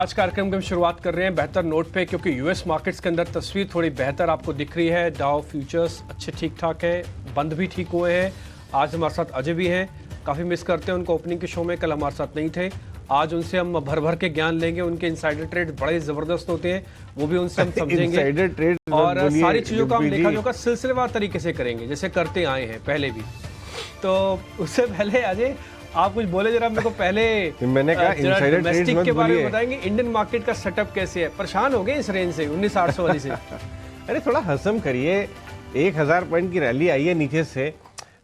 आज कार्यक्रम की हम शुरुआत कर रहे हैं बेहतर नोट पे, क्योंकि यूएस मार्केट्स के अंदर तस्वीर थोड़ी बेहतर आपको दिख रही है। डाउ फ्यूचर्स अच्छे ठीक ठाक हैं, बंद भी ठीक हुए हैं। आज हमारे साथ अजय भी हैं, काफ़ी मिस करते हैं उनको ओपनिंग के शो में, कल हमारे साथ नहीं थे। आज उनसे हम भर भर के ज्ञान लेंगे, उनके इनसाइडर ट्रेड बड़े ज़बरदस्त होते हैं, वो भी उनसे हम समझेंगे और सारी चीज़ों का हम लेखा जोखा सिलसिलेवार तरीके से करेंगे, जैसे करते आए हैं पहले भी। तो उससे पहले अजय आप कुछ बोले जरा मेरे को पहले। मैंने कहा इनसाइडर डोमेस्टिक के बारे में बताएंगे, इंडियन मार्केट का सेटअप कैसे है। परेशान हो गए इस रेंज से 19,800 वाली से। अरे थोड़ा हजम करिए, 1,000 पॉइंट की रैली आई है नीचे से,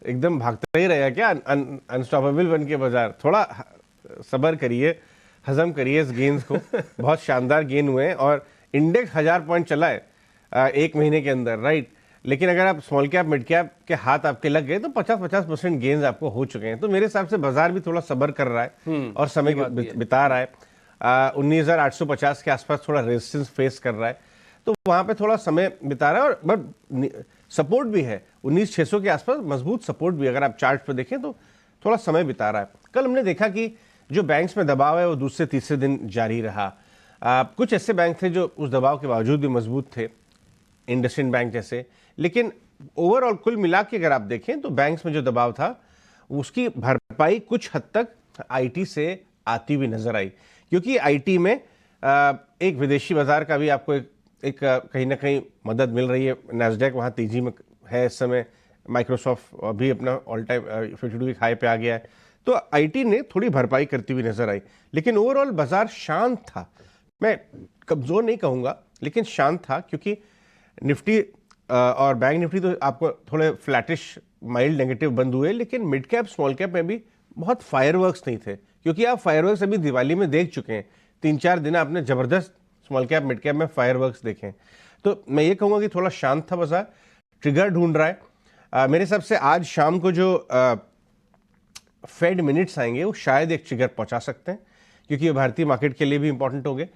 एकदम भागता ही रहेगा क्या अनस्टॉपेबल बन के बाजार। थोड़ा सब्र करिए, हजम करिए इस गेंस को। बहुत शानदार गेन हुए हैं और इंडेक्स 1,000 पॉइंट चला है एक महीने के अंदर, राइट। लेकिन अगर आप स्मॉल कैप मिड कैप के हाथ आपके लग गए तो 50% गेन्स आपको हो चुके हैं। तो मेरे हिसाब से बाजार भी थोड़ा सब्र कर रहा है और समय बिता रहा है। 19,850 के आसपास थोड़ा रेजिस्टेंस फेस कर रहा है, तो वहां पे थोड़ा समय बिता रहा है। और बट सपोर्ट भी है 19,600 के आसपास, मजबूत सपोर्ट भी अगर आप चार्ट पर देखें तो थोड़ा समय बिता रहा है। कल हमने देखा कि जो बैंक्स में दबाव है वो दूसरे तीसरे दिन जारी रहा। कुछ ऐसे बैंक थे जो उस दबाव के बावजूद भी मजबूत थे, इंडसइंड बैंक जैसे। लेकिन ओवरऑल कुल मिला के अगर आप देखें तो बैंक्स में जो दबाव था उसकी भरपाई कुछ हद तक आईटी से आती हुई नजर आई, क्योंकि आईटी में एक विदेशी बाजार का भी आपको एक कहीं ना कहीं मदद मिल रही है। नैस्डैक वहाँ तेजी में है इस समय, माइक्रोसॉफ्ट अभी अपना ऑल टाइम 52 वीक हाई पे आ गया है, तो आईटी ने थोड़ी भरपाई करती हुई नजर आई। लेकिन ओवरऑल बाजार शांत था, मैं कमजोर नहीं कहूँगा लेकिन शांत था, क्योंकि निफ्टी और बैंक निफ्टी तो आपको थोड़े फ्लैटिश माइल्ड नेगेटिव बंद हुए। लेकिन मिड कैप स्मॉल कैप में भी बहुत फायरवर्क्स नहीं थे, क्योंकि आप फायरवर्क्स अभी दिवाली में देख चुके हैं। 3-4 दिन आपने जबरदस्त स्मॉल कैप मिड कैप में फायरवर्क्स देखे। तो मैं ये कहूँगा कि थोड़ा शांत था बाजार, ट्रिगर ढूंढ रहा है। मेरे हिसाब से आज शाम को जो फेड मिनट्स आएंगे वो शायद एक ट्रिगर पहुंचा सकते हैं, क्योंकि ये भारतीय मार्केट के लिए भी इंपॉर्टेंट होंगे।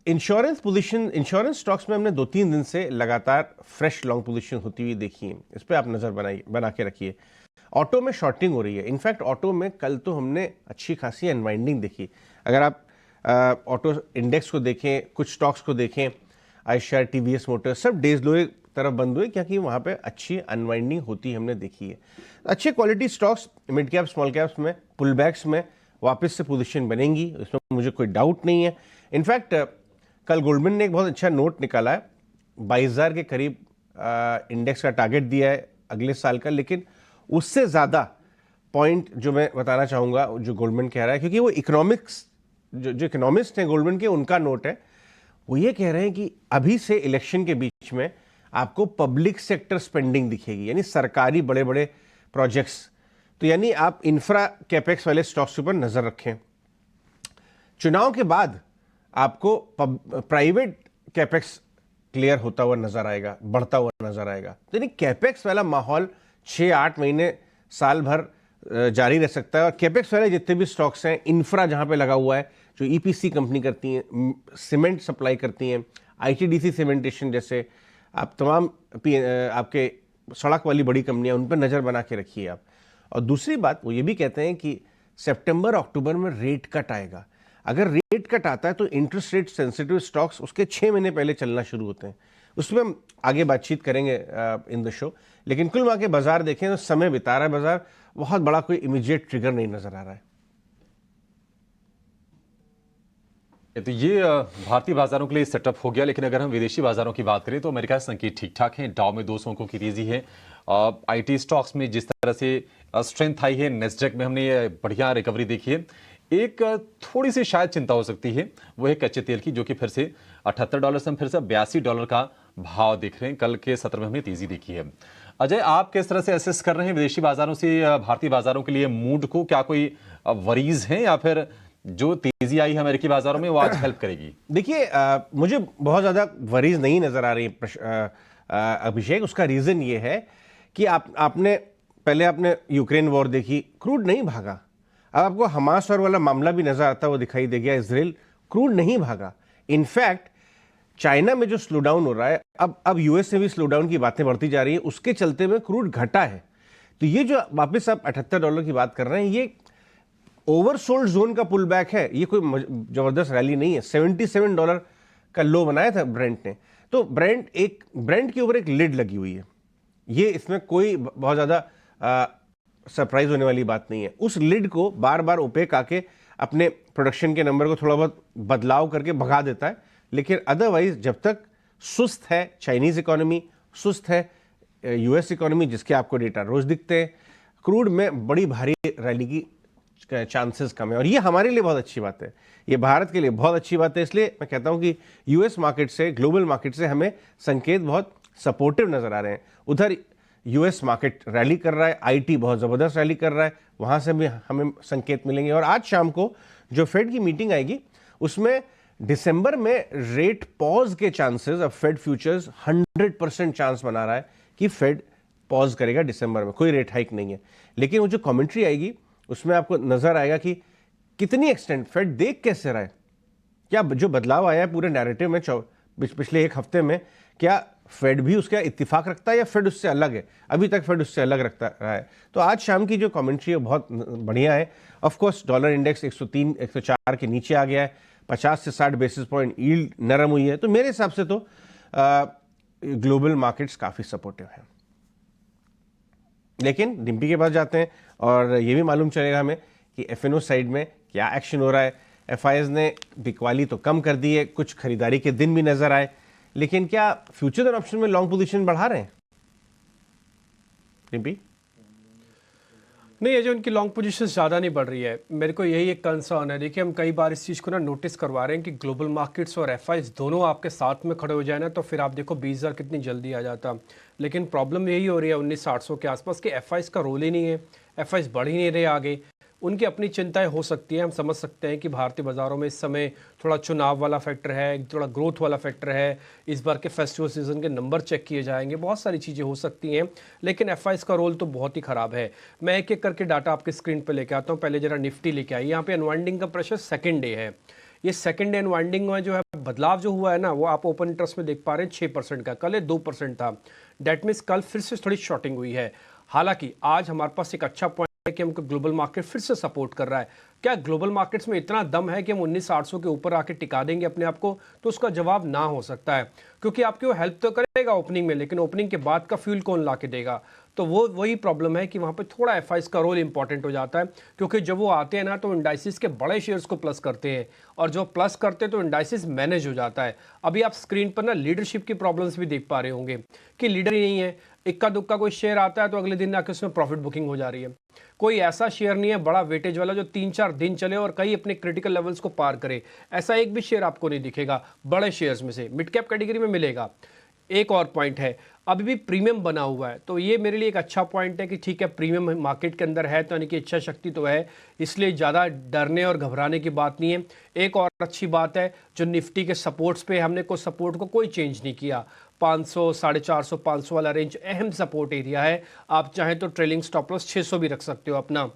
इंश्योरेंस पोजीशन, इंश्योरेंस स्टॉक्स में हमने 2-3 दिन से लगातार फ्रेश लॉन्ग पोजीशन होती हुई देखी है, इस पर आप नजर बना के रखिए। ऑटो में शॉर्टिंग हो रही है, इनफैक्ट ऑटो में कल तो हमने अच्छी खासी अनवाइंडिंग देखी। अगर आप ऑटो इंडेक्स को देखें, कुछ स्टॉक्स को देखें, आयशर, टीवीएस मोटर्स, सब डेज लो तरफ बंद हुए, क्योंकि वहां पे अच्छी अनवाइंडिंग होती हमने देखी है। अच्छे quality stocks mid cap small caps में पुल बैक्स में वापस से पोजीशन बनेंगी, इसमें मुझे कोई डाउट नहीं है। इनफैक्ट कल गोल्डमैन ने एक बहुत अच्छा नोट निकाला है, 22,000 के करीब इंडेक्स का टारगेट दिया है अगले साल का। लेकिन उससे ज़्यादा पॉइंट जो मैं बताना चाहूँगा जो गोल्डमैन कह रहा है, क्योंकि वो इकोनॉमिक्स जो इकोनॉमिस्ट हैं गोल्डमैन के, उनका नोट है। वो ये कह रहे हैं कि अभी से इलेक्शन के बीच में आपको पब्लिक सेक्टर स्पेंडिंग दिखेगी, यानी सरकारी बड़े बड़े प्रोजेक्ट्स। तो यानी आप इंफ्रा कैपेक्स वाले स्टॉक्स के ऊपर नज़र रखें। चुनाव के बाद आपको प्राइवेट कैपेक्स क्लियर होता हुआ नजर आएगा, बढ़ता हुआ नजर आएगा। तो यानी कैपेक्स वाला माहौल 6-8 महीने साल भर जारी रह सकता है। और कैपेक्स वाले जितने भी स्टॉक्स हैं, इंफ्रा जहां पे लगा हुआ है, जो ईपीसी कंपनी करती हैं, सीमेंट सप्लाई करती हैं, आईटीडीसी सीमेंटेशन जैसे, आप तमाम आपके सड़क वाली बड़ी कंपनियां, उन पर नजर बना के रखिए आप। और दूसरी बात वो ये भी कहते हैं कि सितंबर अक्टूबर में रेट कट आएगा। अगर रेट कट आता है तो इंटरेस्ट रेट सेंसिटिव स्टॉक्स उसके 6 महीने पहले चलना शुरू होते हैं। उसमें हम आगे बातचीत करेंगे इन द शो। लेकिन कुल मिला के बाजार देखें तो समय बिता रहा है बाजार, बहुत बड़ा कोई इमीडिएट ट्रिगर नहीं नजर आ रहा है। तो ये भारतीय बाजारों के लिए सेटअप हो गया। लेकिन अगर हम विदेशी बाजारों की बात करें तो अमेरिका के संकेत ठीक ठाक हैं। डाउ में 200 अंकों की तेजी है। आईटी स्टॉक्स में जिस तरह से स्ट्रेंथ आई है, नेस्डैक में हमने बढ़िया रिकवरी देखी है। एक थोड़ी सी शायद चिंता हो सकती है, वो है कच्चे तेल की, जो कि फिर से $78 से हम फिर से $82 का भाव देख रहे हैं। कल के सत्र में हमने तेजी देखी है। अजय, आप किस तरह से असेस कर रहे हैं विदेशी बाजारों से भारतीय बाजारों के लिए मूड को? क्या कोई वरीज हैं या फिर जो तेजी आई है अमेरिकी बाजारों में वो आज हेल्प करेगी? देखिए, मुझे बहुत ज्यादा वरीज नहीं नजर आ रही अभिषेक। उसका रीजन ये है कि आपने यूक्रेन वॉर देखी, क्रूड नहीं भागा। अब आपको हमास और वाला मामला भी नजर आता, वो दिखाई दे गया, इजराइल, क्रूड नहीं भागा। इनफैक्ट चाइना में जो स्लो डाउन हो रहा है, अब यूएस में भी स्लो डाउन की बातें बढ़ती जा रही है, उसके चलते में क्रूड घटा है। तो ये जो वापस आप $78 की बात कर रहे हैं, ये ओवरसोल्ड जोन का पुल बैक है, ये कोई जबरदस्त रैली नहीं है। $77 का लो बनाया था ब्रेंट ने, तो ब्रेंट के ऊपर एक लिड लगी हुई है, ये इसमें कोई बहुत ज़्यादा सरप्राइज होने वाली बात नहीं है। उस लिड को बार बार ओपेक आके अपने प्रोडक्शन के नंबर को थोड़ा बहुत बदलाव करके भगा देता है, लेकिन अदरवाइज जब तक सुस्त है चाइनीज इकोनॉमी, सुस्त है यूएस इकोनॉमी जिसके आपको डेटा रोज दिखते हैं, क्रूड में बड़ी भारी रैली की चांसेस कम है। और ये हमारे लिए बहुत अच्छी बात है, ये भारत के लिए बहुत अच्छी बात है। इसलिए मैं कहता हूं कि यूएस मार्केट से, ग्लोबल मार्केट से हमें संकेत बहुत सपोर्टिव नजर आ रहे हैं। उधर यूएस मार्केट रैली कर रहा है, आईटी बहुत ज़बरदस्त रैली कर रहा है, वहाँ से भी हमें संकेत मिलेंगे। और आज शाम को जो फेड की मीटिंग आएगी उसमें दिसंबर में रेट पॉज के चांसेस, अब फेड फ्यूचर्स 100% चांस बना रहा है कि फेड पॉज करेगा दिसंबर में, कोई रेट हाइक नहीं है। लेकिन वो जो कमेंट्री आएगी उसमें आपको नजर आएगा कि कितनी एक्सटेंट फेड देख कैसे रहा है, क्या जो बदलाव आया है पूरे नैरेटिव में पिछले एक हफ्ते में, क्या फेड भी उसका इत्तिफाक रखता है या फेड उससे अलग है? अभी तक फेड उससे अलग रखता रहा है। तो आज शाम की जो कमेंट्री है बहुत बढ़िया है। ऑफ कोर्स डॉलर इंडेक्स 103 104 के नीचे आ गया है, 50 से 60 बेसिस पॉइंट यील्ड नरम हुई है। तो मेरे हिसाब से तो ग्लोबल मार्केट्स काफ़ी सपोर्टिव है। लेकिन डिम्पी के पास जाते हैं और ये भी मालूम चलेगा हमें कि एफएनओ साइड में क्या एक्शन हो रहा है। एफआईएस ने बिकवाली तो कम कर दी है, कुछ खरीदारी के दिन भी नजर आए, लेकिन क्या फ्यूचर एंड ऑप्शन में लॉन्ग पोजीशन बढ़ा रहे हैं डिम्पी? नहीं, ये जो उनकी लॉन्ग पोजीशन ज़्यादा नहीं बढ़ रही है, मेरे को यही एक कंसर्न है। देखिए, हम कई बार इस चीज़ को ना नोटिस करवा रहे हैं कि ग्लोबल मार्केट्स और एफआईएस दोनों आपके साथ में खड़े हो जाए ना, तो फिर आप देखो 20,000 कितनी जल्दी आ जाता। लेकिन प्रॉब्लम यही हो रही है 19,800 के आसपास कि एफआईएस का रोल ही नहीं है, एफआईएस बढ़ ही नहीं रहे आगे। उनकी अपनी चिंताएं हो सकती हैं, हम समझ सकते हैं कि भारतीय बाज़ारों में इस समय थोड़ा चुनाव वाला फैक्टर है, थोड़ा ग्रोथ वाला फैक्टर है, इस बार के फेस्टिवल सीजन के नंबर चेक किए जाएंगे, बहुत सारी चीज़ें हो सकती हैं। लेकिन एफआईएस का रोल तो बहुत ही ख़राब है। मैं एक एक करके डाटा आपके स्क्रीन पर लेके आता हूँ। पहले जरा निफ्टी लेके आई। यहाँ पे अनवाइंडिंग का प्रेशर सेकेंड डे है। ये सेकेंड डे अनवाइंडिंग में जो है बदलाव जो हुआ है ना, वो आप ओपन इंटरेस्ट में देख पा रहे हैं 6% का, कल 2% था। डेट मीन्स कल फिर से थोड़ी शॉर्टिंग हुई है। हालांकि आज हमारे पास एक अच्छा पॉइंट है कि हमको ग्लोबल मार्केट फिर से सपोर्ट कर रहा है। क्या ग्लोबल मार्केट्स में इतना दम है कि हम 19,800 के ऊपर आके टिका देंगे अपने आप को? तो उसका जवाब ना हो सकता है, क्योंकि आपकी वो हेल्प तो करेगा ओपनिंग में, लेकिन ओपनिंग के बाद का फ्यूल कौन ला के देगा? तो वही प्रॉब्लम है कि वहाँ पे थोड़ा एफआईएस का रोल इंपॉर्टेंट हो जाता है, क्योंकि जब वो आते हैं ना तो इंडाइसिस के बड़े शेयर्स को प्लस करते हैं, और जो प्लस करते हैं तो इंडाइसिस मैनेज हो जाता है। अभी आप स्क्रीन पर ना लीडरशिप की प्रॉब्लम्स भी देख पा रहे होंगे कि लीडर ही नहीं है। इक्का दुक्का कोई शेयर आता है तो अगले दिन आके उसमें प्रॉफिट बुकिंग हो जा रही है। कोई ऐसा शेयर नहीं है बड़ा वेटेज वाला जो 3-4 दिन चले और कई अपने क्रिटिकल लेवल्स को पार करे, ऐसा एक भी शेयर आपको नहीं दिखेगा बड़े शेयर्स में से। मिड कैप कैटेगरी में मिलेगा। एक और पॉइंट है, अभी भी प्रीमियम बना हुआ है, तो ये मेरे लिए एक अच्छा पॉइंट है कि ठीक है प्रीमियम मार्केट के अंदर है, तो यानी कि इच्छा शक्ति तो है, इसलिए ज़्यादा डरने और घबराने की बात नहीं है। एक और अच्छी बात है, जो निफ्टी के सपोर्ट्स पे हमने कोई सपोर्ट को कोई चेंज नहीं किया। 500, 450, 500 वाला रेंज अहम सपोर्ट एरिया है। आप चाहें तो ट्रेलिंग स्टॉप लॉस 600 भी रख सकते हो अपना,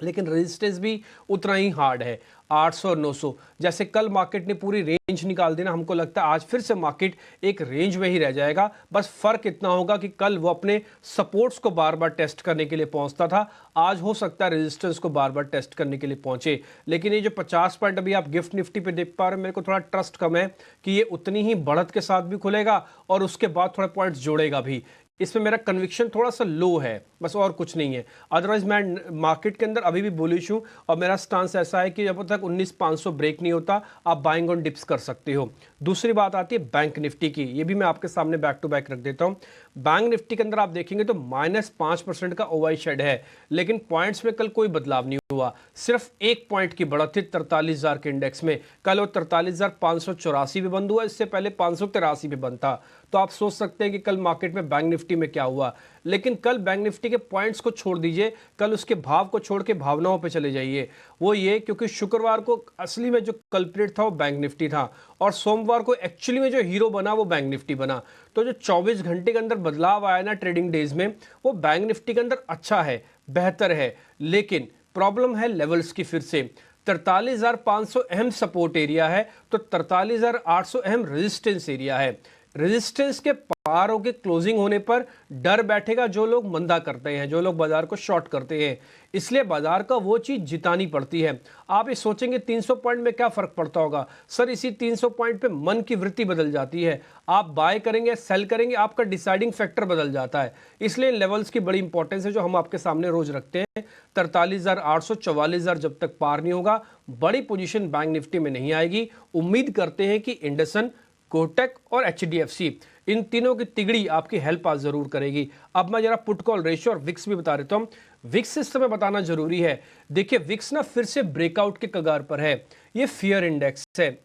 लेकिन रेजिस्टेंस भी उतना ही हार्ड है 800 और 900। जैसे कल मार्केट ने पूरी रेंज निकाल दी ना, हमको लगता है आज फिर से मार्केट एक रेंज में ही रह जाएगा। बस फर्क इतना होगा कि कल वो अपने सपोर्ट्स को बार बार टेस्ट करने के लिए पहुंचता था, आज हो सकता है रेजिस्टेंस को बार बार टेस्ट करने के लिए पहुंचे। लेकिन ये जो 50 पॉइंट अभी आप गिफ्ट निफ्टी पे देख पा रहे हो, मेरे को थोड़ा ट्रस्ट कम है कि ये उतनी ही बढ़त के साथ भी खुलेगा और उसके बाद थोड़ा पॉइंट्स जोड़ेगा भी। इसमें मेरा कन्विक्शन थोड़ा सा लो है, बस और कुछ नहीं है। अदरवाइज मैं मार्केट के अंदर अभी भी बुलिश हूँ और मेरा स्टांस ऐसा है कि जब तक 19,500 ब्रेक नहीं होता आप बाइंग ऑन डिप्स कर सकते हो। दूसरी बात आती है बैंक निफ्टी की, ये भी मैं आपके सामने बैक टू बैक रख देता हूँ। बैंक निफ्टी के अंदर आप देखेंगे तो -5% का ओवाई शेड है, लेकिन पॉइंट्स में कल कोई बदलाव नहीं हुआ, सिर्फ एक पॉइंट की बढ़त थी 43,000 के इंडेक्स में। कल वो 43,584 भी बंद हुआ, इससे पहले 583 भी बंद था। तो आप सोच सकते हैं कि कल मार्केट में बैंक निफ्टी में क्या हुआ। लेकिन कल बैंक निफ्टी के पॉइंट्स को छोड़ दीजिए, कल उसके भाव को छोड़ के भावनाओं पे चले जाइए। वो ये क्योंकि शुक्रवार को असली में जो कल्प्रिट था वो बैंक निफ्टी था, और सोमवार को एक्चुअली में जो हीरो बना वो बैंक निफ्टी बना। तो जो 24 घंटे के अंदर बदलाव आया ना ट्रेडिंग डेज में, वो बैंक निफ्टी के अंदर अच्छा है, बेहतर है। लेकिन प्रॉब्लम है लेवल्स की। फिर से 43,500 अहम सपोर्ट एरिया है, तो 43,800 अहम रेजिस्टेंस एरिया है। रेजिस्टेंस के पार होके क्लोजिंग होने पर डर बैठेगा जो लोग मंदा करते हैं, जो लोग बाजार को शॉर्ट करते हैं। इसलिए बाजार का वो चीज जितानी पड़ती है। आप ये सोचेंगे 300 पॉइंट में क्या फर्क पड़ता होगा, सर इसी 300 पॉइंट पे मन की वृत्ति बदल जाती है। आप बाय करेंगे, सेल करेंगे, आपका डिसाइडिंग फैक्टर बदल जाता है। इसलिए इन लेवल्स की बड़ी इंपॉर्टेंस है जो हम आपके सामने रोज रखते हैं। 43,800, 44,000 जब तक पार नहीं होगा, बड़ी पोजीशन बैंक निफ्टी में नहीं आएगी। उम्मीद करते हैं कि इंडसन, कोटक और HDFC इन तीनों की तिगड़ी आपकी हेल्प आज जरूर करेगी। अब मैं जरा पुट कॉल रेशियो और विक्स भी बता देता हूं। विक्स इस समय बताना जरूरी है। देखिए विक्स ना फिर से ब्रेकआउट के कगार पर है। ये फियर इंडेक्स है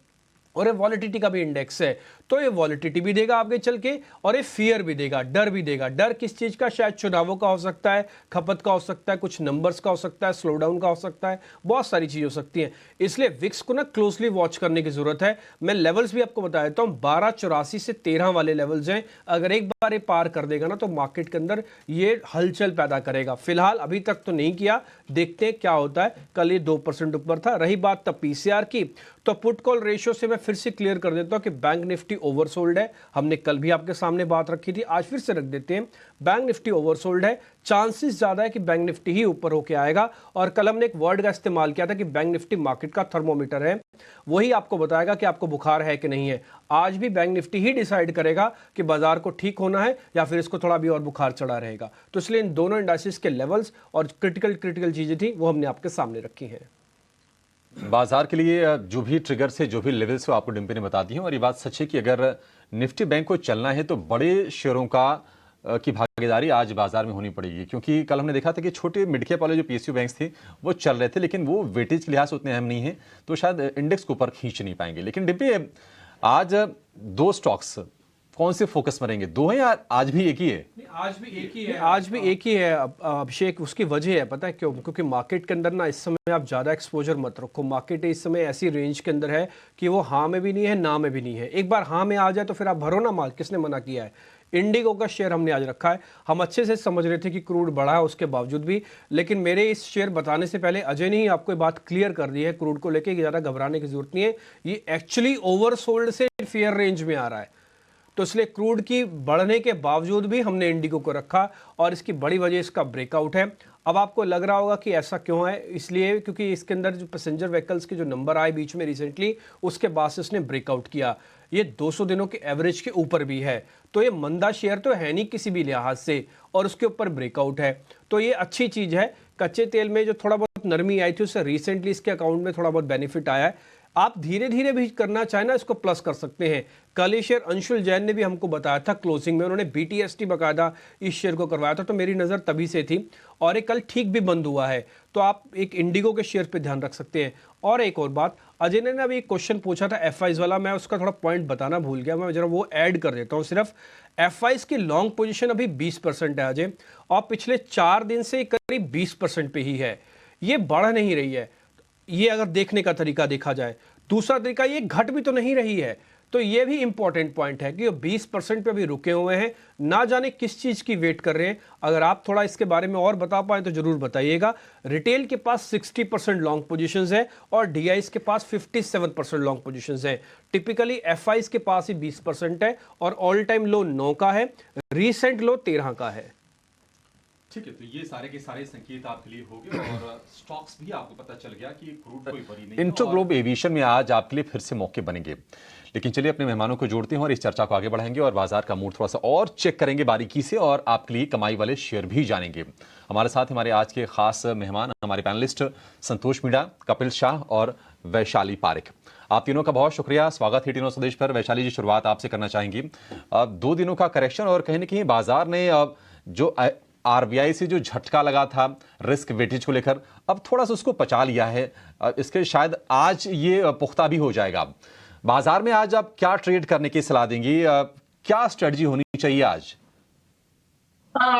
और ये वॉलेटिलिटी का भी इंडेक्स है। तो ये वॉलेटिलिटी भी देगा आगे चल के और ये फियर भी देगा, डर भी देगा। डर किस चीज का? शायद चुनावों का हो सकता है, खपत का हो सकता है, कुछ नंबर्स का हो सकता है, स्लो डाउन का हो सकता है, बहुत सारी चीजें हो सकती हैं। इसलिए विक्स को ना क्लोजली वॉच करने की जरूरत है। मैं लेवल्स भी आपको बता देता हूं। 1284 से 13 वाले लेवल्स हैं। अगर एक बार ये पार कर देगा ना तो मार्केट के अंदर ये हलचल पैदा करेगा। फिलहाल अभी तक तो नहीं किया, देखते हैं क्या होता है। कल ये 2% ऊपर था। रही बात तब पीसीआर की, तो पुट कॉल रेशियो से मैं फिर से क्लियर कर देता हूं कि बैंक निफ्टी ओवरसोल्ड है। हमने कल भी आपके सामने बात रखी थी, आज फिर से रख देते हैं। बैंक निफ्टी ओवरसोल्ड है। चांसेस ज्यादा है कि बैंक निफ्टी ही ऊपर होके आएगा। और कल हमने एक वर्ड का इस्तेमाल किया था कि बैंक निफ्टी मार्केट का थर्मोमीटर है, वही आपको बताएगा कि आपको बुखार है कि नहीं है। आज भी बैंक निफ्टी ही डिसाइड करेगा कि बाजार को ठीक होना है या फिर इसको थोड़ा भी और बुखार चढ़ा रहेगा। तो इसलिए इन दोनों इंडाइसिस के लेवल्स और क्रिटिकल चीजें थी वो हमने आपके सामने रखी हैं। बाजार के लिए जो भी ट्रिगर से जो भी लेवल्स वो आपको डिम्पी ने बता दी है। और ये बात सच है कि अगर निफ्टी बैंक को चलना है तो बड़े शेयरों की भागीदारी आज बाजार में होनी पड़ेगी, क्योंकि कल हमने देखा था कि छोटे मिड कैप वाले जो PSU बैंक्स थे वो चल रहे थे, लेकिन वो वेटेज के लिहाज से उतने अहम नहीं है, तो शायद इंडेक्स को ऊपर खींच नहीं पाएंगे। लेकिन डिम्पी आज दो स्टॉक्स कौन से फोकस में रहेंगे? दो हैं या आज भी एक ही है? आज भी एक ही है। आज भी एक ही है अभिषेक। उसकी वजह है, पता है क्यों? क्योंकि मार्केट के अंदर ना इस समय आप ज्यादा एक्सपोजर मत रखो। मार्केट इस समय ऐसी रेंज के अंदर है कि वो हाँ में भी नहीं है, ना में भी नहीं है। एक बार हाँ में आ जाए तो फिर आप भरो ना माल। किसने मना किया है? इंडिगो का शेयर हमने आज रखा है। हम अच्छे से समझ रहे थे कि क्रूड बढ़ा है उसके बावजूद भी, लेकिन मेरे इस शेयर बताने से पहले अजय ने ही आपको बात क्लियर कर दी है क्रूड को लेकर कि ज्यादा घबराने की जरूरत नहीं है। ये एक्चुअली ओवरसोल्ड से फेयर रेंज में आ रहा है। तो इसलिए क्रूड की बढ़ने के बावजूद भी हमने इंडिगो को रखा और इसकी बड़ी वजह इसका ब्रेकआउट है। अब आपको लग रहा होगा कि ऐसा क्यों है, इसलिए क्योंकि इसके अंदर जो पैसेंजर व्हीकल्स के जो नंबर आए बीच में रिसेंटली, उसके बाद से इसने ब्रेकआउट किया। ये 200 दिनों के एवरेज के ऊपर भी है। तो ये मंदा शेयर तो है नहीं किसी भी लिहाज से, और उसके ऊपर ब्रेकआउट है, तो ये अच्छी चीज है। कच्चे तेल में जो थोड़ा बहुत नरमी आई थी उससे रिसेंटली इसके अकाउंट में थोड़ा बहुत बेनिफिट आया है। आप धीरे धीरे भी करना चाहे ना इसको प्लस कर सकते हैं। कल ये शेयर अंशुल जैन ने भी हमको बताया था क्लोजिंग में, उन्होंने BTST बकायदा इस शेयर को करवाया था, तो मेरी नज़र तभी से थी और ये कल ठीक भी बंद हुआ है। तो आप एक इंडिगो के शेयर पे ध्यान रख सकते हैं। और एक और बात, अजय ने अभी एक क्वेश्चन पूछा था FIs वाला, मैं उसका थोड़ा पॉइंट बताना भूल गया, मैं जरा वो ऐड कर देता हूँ। सिर्फ FIs की लॉन्ग पोजीशन अभी 20% है अजय, और पिछले 4 दिन से करीब 20% पे ही है। ये बढ़ नहीं रही है, ये अगर देखने का तरीका देखा जाए। दूसरा तरीका, ये घट भी तो नहीं रही है, तो ये भी इंपॉर्टेंट पॉइंट है कि 20% पे भी रुके हुए हैं। ना जाने किस चीज की वेट कर रहे हैं। अगर आप थोड़ा इसके बारे में और बता पाए तो जरूर बताइएगा। रिटेल के पास 60% लॉन्ग पोजीशंस है और DIs के पास 57% लॉन्ग पोजीशंस है। टिपिकली FIs के पास ही 20% है और ऑल टाइम लो 9 का है, रीसेंट लो 13 का है। ठीक है, तो ये सारे के सारे संकेत आपके लिए हो गए और स्टॉक्स भी आपको पता चल गया कि क्रूड कोई बड़ी नहीं। इंटरग्लोब एविएशन में आज आपके लिए फिर से मौके बनेंगे, लेकिन चलिए अपने मेहमानों को जोड़ते हैं और इस चर्चा को आगे बढ़ाएंगे और बाजार का मूड थोड़ा सा और चेक करेंगे बारीकी से और आपके लिए कमाई वाले शेयर भी जानेंगे। हमारे साथ हमारे आज के खास मेहमान, हमारे पैनलिस्ट संतोष मीणा, कपिल शाह और वैशाली पारिक। आप तीनों का बहुत शुक्रिया, स्वागत है टी9 स्वदेश पर। वैशाली जी, शुरुआत आपसे करना चाहेंगी। 2 दिनों का करेक्शन और कहीं ना कहीं बाजार ने जो RBI से जो झटका लगा था रिस्क वेटेज को लेकर, अब थोड़ा सा उसको पचा लिया है। इसके शायद आज ये पुख्ता भी हो जाएगा। बाजार में आज आप क्या ट्रेड करने की सलाह देंगी? क्या स्ट्रेटजी होनी चाहिए आज?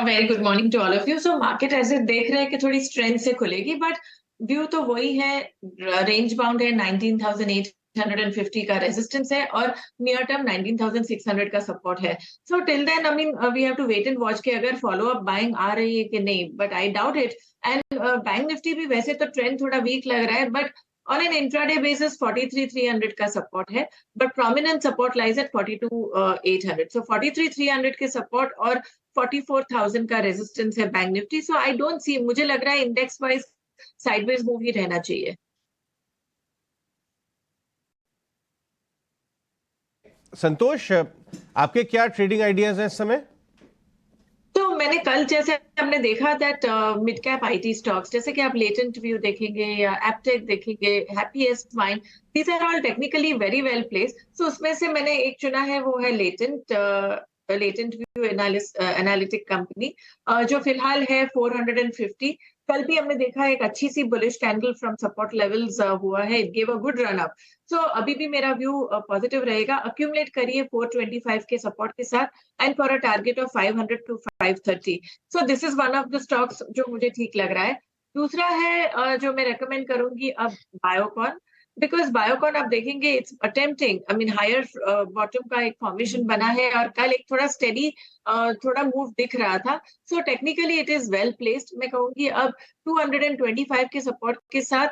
Very good morning to all of you. So market ऐसे देख रहे हैं कि थोड़ी स्ट्रेंथ से खुलेगी, बट व्यू तो वही है, रेंज बाउंड है, 19,850 का रेजिस्टेंस है और नियर टर्म 19,600 का सपोर्ट है। So till then I mean we have to wait and watch कि अगर फॉलो अप बाइंग आ रही है कि नहीं, but I doubt it. And bank Nifty भी वैसे तो ट्रेंड थोड़ा वीक लग रहा है, but On an intraday basis, 43,300 का support है, but prominent support lies at 42,800. So 43,300 के support और 44,000 का resistance है bank Nifty. So I don't see, मुझे लग रहा है index wise sideways move ही रहना चाहिए. संतोष, आपके क्या ट्रेडिंग आइडियाज हैं इस समय? तो मैंने कल जैसे हमने देखा that mid cap IT stocks, जैसे कि आप लेटेंट व्यू देखेंगे या एप्टेक देखेंगे, Happiest Mind, these are all technically very well placed. So उसमें से मैंने एक चुना है, वो है लेटेंट व्यू एनालिटिक कंपनी, जो फिलहाल है 450. कल भी हमने देखा एक अच्छी सी bullish candle from support levels हुआ है, it give a good run up. So अभी भी मेरा व्यू पॉजिटिव रहेगा. अक्यूमुलेट करिए 425 के सपोर्ट के साथ and for a target of 500 to 530. So this is one of the stocks जो मुझे ठीक लग रहा है. दूसरा है जो मैं रेकमेंड करूंगी अब, बायोकॉन. बिकॉज बायोकॉन आप देखेंगे it's attempting, I mean higher bottom का एक फॉर्मेशन बना है और कल एक थोड़ा स्टेडी थोड़ा मूव दिख रहा था. So technically it is well placed. मैं कहूंगी अब 225 के सपोर्ट के साथ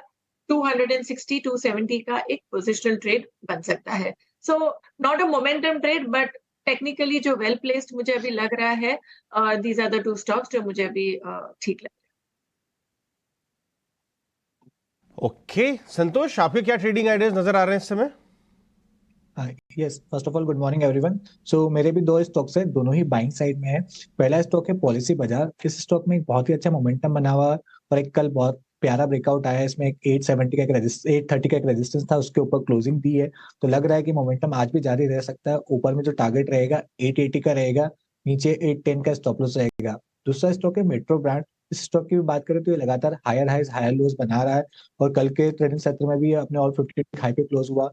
260 270 का एक पोजिशनल ट्रेड बन सकता है. So not a momentum trade, but technically जो वेल प्लेस्ड मुझे अभी लग रहा है, these are the two stocks जो मुझे अभी ठीक लग. ओके संतोष, आपके क्या ट्रेडिंग आइडियाज नजर आ रहे हैं इस समय? Yes, first of all good morning everyone. So मेरे भी दो स्टॉक्स हैं, दोनों ही बाइंग साइड में है. पहला स्टॉक है पॉलिसी बाजार. इस स्टॉक में एक बहुत ही अच्छा मोमेंटम बना हुआ और एक कल बहुत प्यारा ब्रेकआउट आया है. इसमें एक 830 का एक रेजिस्टेंस था, उसके ऊपर क्लोजिंग दी है. तो लग रहा है कि मोमेंटम आज भी जारी रह सकता है. ऊपर में जो टारगेट रहेगा 880 का रहेगा, नीचे 810 का स्टॉप लॉस रहेगा. दूसरा स्टॉक है मेट्रो ब्रांड. इस स्टॉक की भी बात करें तो ये लगातार हायर हाइज हायर लोज बना रहा है और कल के ट्रेडिंग सत्र में भी अपने ऑल 50 हाई पे क्लोज हुआ.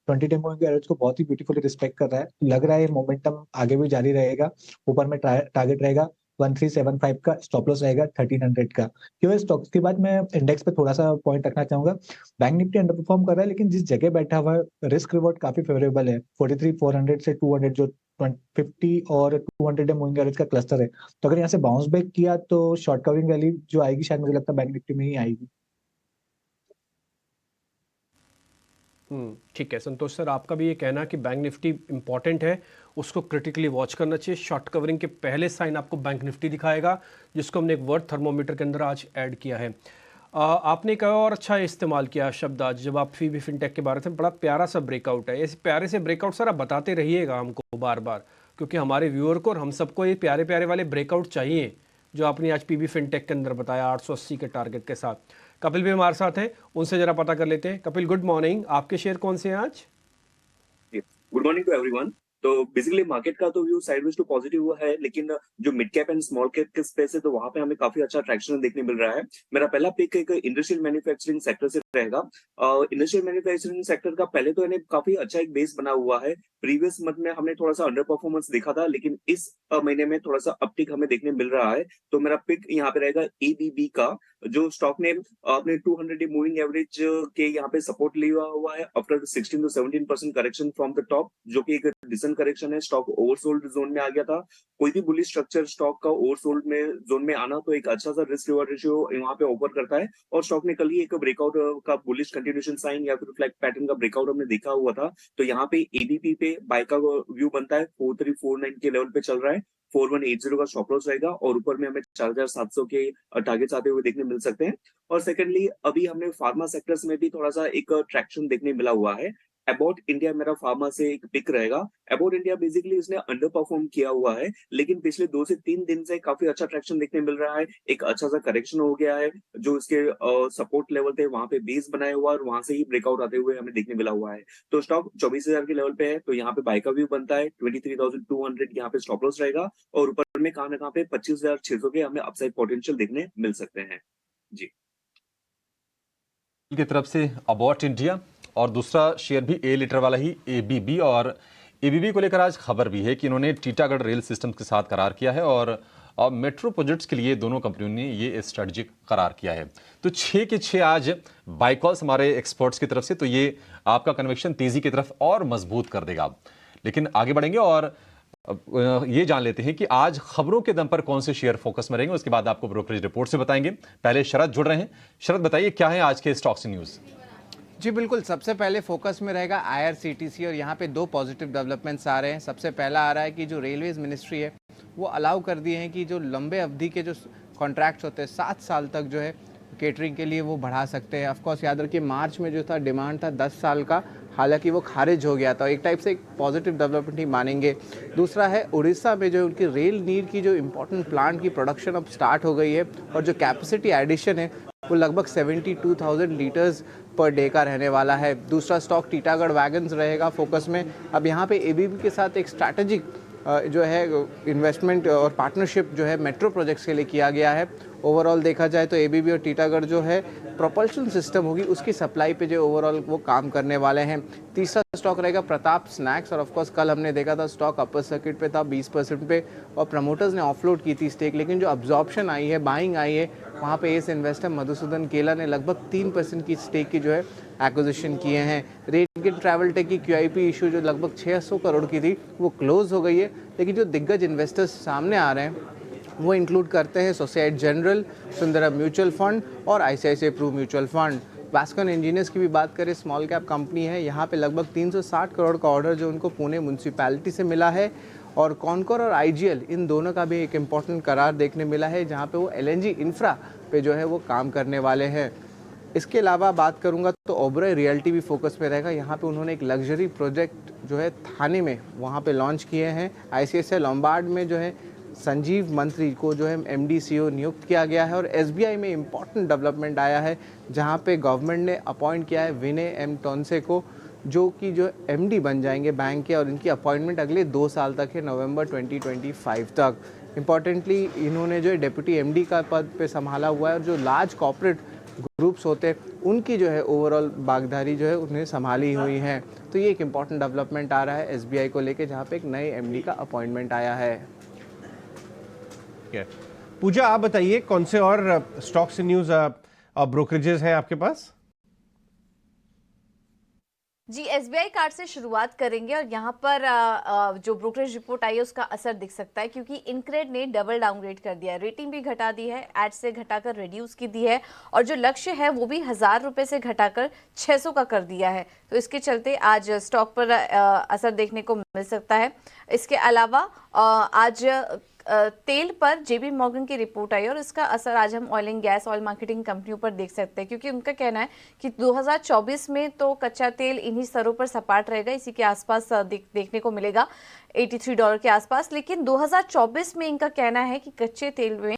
20 डे मूविंग एवरेज को बहुत ही ब्यूटीफुली रिस्पेक्ट कर रहा है. लग रहा है ये मोमेंटम आगे भी जारी रहेगा. ऊपर में टारगेट रहेगा 1375 का, स्टॉप लॉस रहेगा 1300 का. क्यों स्टॉक्स के बाद मैं इंडेक्स पे थोड़ा सा पॉइंट रखना चाहूंगा. बैंक निफ्टी अंडर परफॉर्म कर रहा है, लेकिन जिस जगह बैठा हुआ है रिस्क रिवॉर्ड काफी फेवरेबल है. 43,400 से 200 जो 50 और 200 डे मूविंग एवरेज का क्लस्टर है, तो अगर यहाँ से बाउंस बैक किया तो शॉर्ट कवरिंग रैली जो आएगी शायद मुझे लगता है बैंक निफ्टी में ही आएगी. ठीक है संतोष सर, आपका भी ये कहना कि बैंक निफ्टी इंपॉर्टेंट है, उसको क्रिटिकली वॉच करना चाहिए. शॉर्ट कवरिंग के पहले साइन आपको बैंक निफ्टी दिखाएगा, जिसको हमने एक वर्ड थर्मोमीटर के अंदर आज ऐड किया है. आपने कहा और अच्छा इस्तेमाल किया शब्द आज, जब आप फी फिनटेक के बारे में, बड़ा प्यारा सा ब्रेकआउट है. ऐसे प्यारे से ब्रेकआउट सर आप बताते रहिएगा हमको बार बार, क्योंकि हमारे व्यूअर को और हम सबको ये प्यारे प्यारे वाले ब्रेकआउट चाहिए जो आपने आज पीबी फिनटेक के अंदर बताया 880 के टारगेट के साथ. कपिल भी हमारे साथ हैं, उनसे जरा पता कर लेते हैं. कपिल गुड मॉर्निंग, आपके शेयर कौन से हैं आज? Good morning to everyone. तो बेसिकली मार्केट का तो व्यू साइडवेज टू पॉजिटिव हुआ है, लेकिन जो mid cap and small cap के स्पेस है तो वहां पे हमें काफी अच्छा ट्रैक्शन देखने मिल रहा है. मेरा पहला पिक एक इंडस्ट्रियल मैन्युफैक्चरिंग सेक्टर से रहेगा. इंडस्ट्रियल मैन्युफैक्चरिंग सेक्टर का पहले तो इन्हें काफी अच्छा एक बेस बना हुआ है. प्रीवियस मंथ में हमने थोड़ा सा अंडर परफॉर्मेंस देखा था, लेकिन इस महीने में थोड़ा सा अपटिक हमें देखने मिल रहा है. तो मेरा पिक यहाँ पे रहेगा एबीबी का, जो स्टॉक ने अपने 200 डे मूविंग एवरेज के यहाँ पे सपोर्ट लिया हुआ है after 16 to 17% correction from the top, जो कि एक डिसेंट करेक्शन है. स्टॉक ओवरसोल्ड जोन में आ गया था. कोई भी बुलिश स्ट्रक्चर स्टॉक का ओवरसोल्ड में जोन में आना तो एक अच्छा सा रिस्क रिवॉर्ड रेशियो वहां पे ऑफर करता है. और स्टॉक ने कल ही एक ब्रेकआउट का बुलिश कंटिन्यूएशन साइन या फिर फ्लैग पैटर्न का ब्रेकआउट हमने देखा हुआ था. तो यहाँ पे एबीपी पे बाय का व्यू बनता है. 4349 के लेवल पे चल रहा है. 4180 का स्टॉप लॉस रहेगा और ऊपर में हमें 4700 के टारगेट्स आते हुए देखने मिल सकते हैं. और सेकंडली अभी हमने फार्मा सेक्टर्स में भी थोड़ा सा एक ट्रैक्शन देखने मिला हुआ है. अबाउट इंडिया मेरा फार्मा से एक पिक रहेगा. अबाउट इंडिया बेसिकली इसने अंडर परफॉर्म किया हुआ है, लेकिन पिछले 2 से 3 दिन से काफी अच्छा ट्रैक्शन देखने मिल रहा है. एक अच्छा सा करेक्शन हो गया है, जो इसके सपोर्ट लेवल थे वहां पे बेस बनाया हुआ और वहां से ही ब्रेकआउट आते हुए हमें देखने मिला हुआ है. तो स्टॉक 24,000 के लेवल पे है, तो यहाँ पे बाय का व्यू बनता है. 23,200 यहाँ पे स्टॉप लॉस रहेगा और ऊपर में कहां ना कहां पे 25,600 के हमें अपसाइड पोटेंशियल देखने मिल सकते हैं. जी की तरफ से अबाउट इंडिया और दूसरा शेयर भी ए लिटर वाला ही एबीबी. और एबीबी को लेकर आज खबर भी है कि इन्होंने टीटागढ़ रेल सिस्टम के साथ करार किया है और मेट्रो प्रोजेक्ट्स के लिए दोनों कंपनियों ने ये स्ट्रेटजिक करार किया है. तो 6 के 6 आज बाय कॉल्स हमारे एक्सपर्ट्स की तरफ से, तो ये आपका कन्विक्शन तेजी की तरफ और मजबूत कर देगा. लेकिन आगे बढ़ेंगे और ये जान लेते हैं कि आज खबरों के दम पर कौन से शेयर फोकस में रहेंगे, उसके बाद आपको ब्रोकरेज रिपोर्ट से बताएंगे. पहले शरद जुड़ रहे हैं. शरद बताइए क्या है आज के स्टॉक्स न्यूज? जी बिल्कुल, सबसे पहले फोकस में रहेगा आईआरसीटीसी और यहाँ पे दो पॉजिटिव डेवलपमेंट्स आ रहे हैं। सबसे पहला आ रहा है कि जो रेलवेज मिनिस्ट्री है वो अलाउ कर दिए हैं कि जो लंबे अवधि के जो कॉन्ट्रैक्ट्स होते हैं 7 साल तक जो है केटरिंग के लिए वो बढ़ा सकते हैं। ऑफकोर्स याद रखिए मार्च में जो था डिमांड था 10 साल का, हालांकि वो खारिज हो गया था। एक टाइप से एक पॉजिटिव डेवलपमेंट ही मानेंगे। दूसरा है उड़ीसा में जो उनकी रेल नीर की जो इम्पोर्टेंट प्लांट की प्रोडक्शन अब स्टार्ट हो गई है और जो कैपेसिटी एडिशन है वो लगभग 72,000 लीटर्स पर डे का रहने वाला है। दूसरा स्टॉक टीटागढ़ वैगन्स रहेगा फोकस में। अब यहाँ पे एबीबी के साथ एक स्ट्रैटेजिक जो है इन्वेस्टमेंट और पार्टनरशिप जो है मेट्रो प्रोजेक्ट्स के लिए किया गया है। ओवरऑल देखा जाए तो एबीबी और टीटागढ़ जो है प्रोपल्शन सिस्टम होगी उसकी सप्लाई पे जो ओवरऑल वो काम करने वाले हैं। तीसरा स्टॉक रहेगा प्रताप स्नैक्स और ऑफकोर्स कल हमने देखा था स्टॉक अपर सर्किट पे था 20% पे और प्रमोटर्स ने ऑफलोड की थी स्टेक, लेकिन जो अब्जॉर्प्शन आई है, बाइंग आई है, वहाँ पे एस इन्वेस्टर मधुसूदन केला ने लगभग 3% की स्टेक की जो है एक्विजिशन किए हैं। रेटगेन ट्रैवल टेक की क्यूआईपी इशू जो लगभग 600 करोड़ की थी वो क्लोज हो गई है, लेकिन जो दिग्गज इन्वेस्टर्स सामने आ रहे हैं वो इंक्लूड करते हैं Societe Generale, Sundaram mutual fund और ICICI Pru mutual fund. Vascon engineers की भी बात करें, स्मॉल कैप कंपनी है, यहाँ पे लगभग 360 करोड़ का ऑर्डर जो उनको पुणे म्यूनसिपैलिटी से मिला है और कॉनकोर और आईजीएल इन दोनों का भी एक इम्पॉर्टेंट करार देखने मिला है जहाँ पे वो एलएनजी इंफ्रा पे जो है वो काम करने वाले हैं। इसके अलावा बात करूंगा तो ओबरॉय रियल्टी भी फोकस में रहेगा। यहाँ पे उन्होंने एक लग्जरी प्रोजेक्ट जो है थाने में वहाँ पे लॉन्च किए हैं। आईसीआईसीआई लॉम्बार्ड में जो है संजीव मंत्री को जो है एमडी सीईओ नियुक्त किया गया है और एसबीआई में इम्पॉर्टेंट डेवलपमेंट आया है जहाँ पे गवर्नमेंट ने अपॉइंट किया है विनय एम टोनसे को, जो कि जो एमडी बन जाएंगे बैंक के और इनकी अपॉइंटमेंट अगले 2 साल तक है, नवंबर 2025 तक। इम्पॉर्टेंटली इन्होंने जो है डेप्यूटी एमडी का पद पे संभाला हुआ है और जो लार्ज कॉर्पोरेट ग्रुप्स होते हैं उनकी जो है ओवरऑल बागदारी जो है उन्हें संभाली हुई है। तो ये एक इम्पॉर्टेंट डेवलपमेंट आ रहा है एसबीआई को लेके जहाँ पे एक नए एमडी का अपॉइंटमेंट आया है। पूजा आप बताइए कौन से और स्टॉक्स न्यूज और ब्रोकरेजेस हैं आपके पास? जी एसबीआई कार्ड से शुरुआत करेंगे और यहाँ पर जो ब्रोकरेज रिपोर्ट आई है उसका असर दिख सकता है क्योंकि इनक्रेड ने डबल डाउनग्रेड कर दिया है, रेटिंग भी घटा दी है, एड से घटाकर रिड्यूस की दी है और जो लक्ष्य है वो भी 1000 रुपए से घटाकर 600 का कर दिया है। तो इसके चलते आज स्टॉक पर असर देखने को मिल सकता है। इसके अलावा आज तेल पर जेबी मॉर्गन की रिपोर्ट आई और इसका असर आज हम oil and gas oil marketing कंपनियों पर देख सकते हैं क्योंकि उनका कहना है कि 2024 में तो कच्चा तेल इन्हीं स्तरों पर सपाट रहेगा, इसी के आसपास देखने को मिलेगा $83 के आसपास, लेकिन 2024 में इनका कहना है कि कच्चे तेल में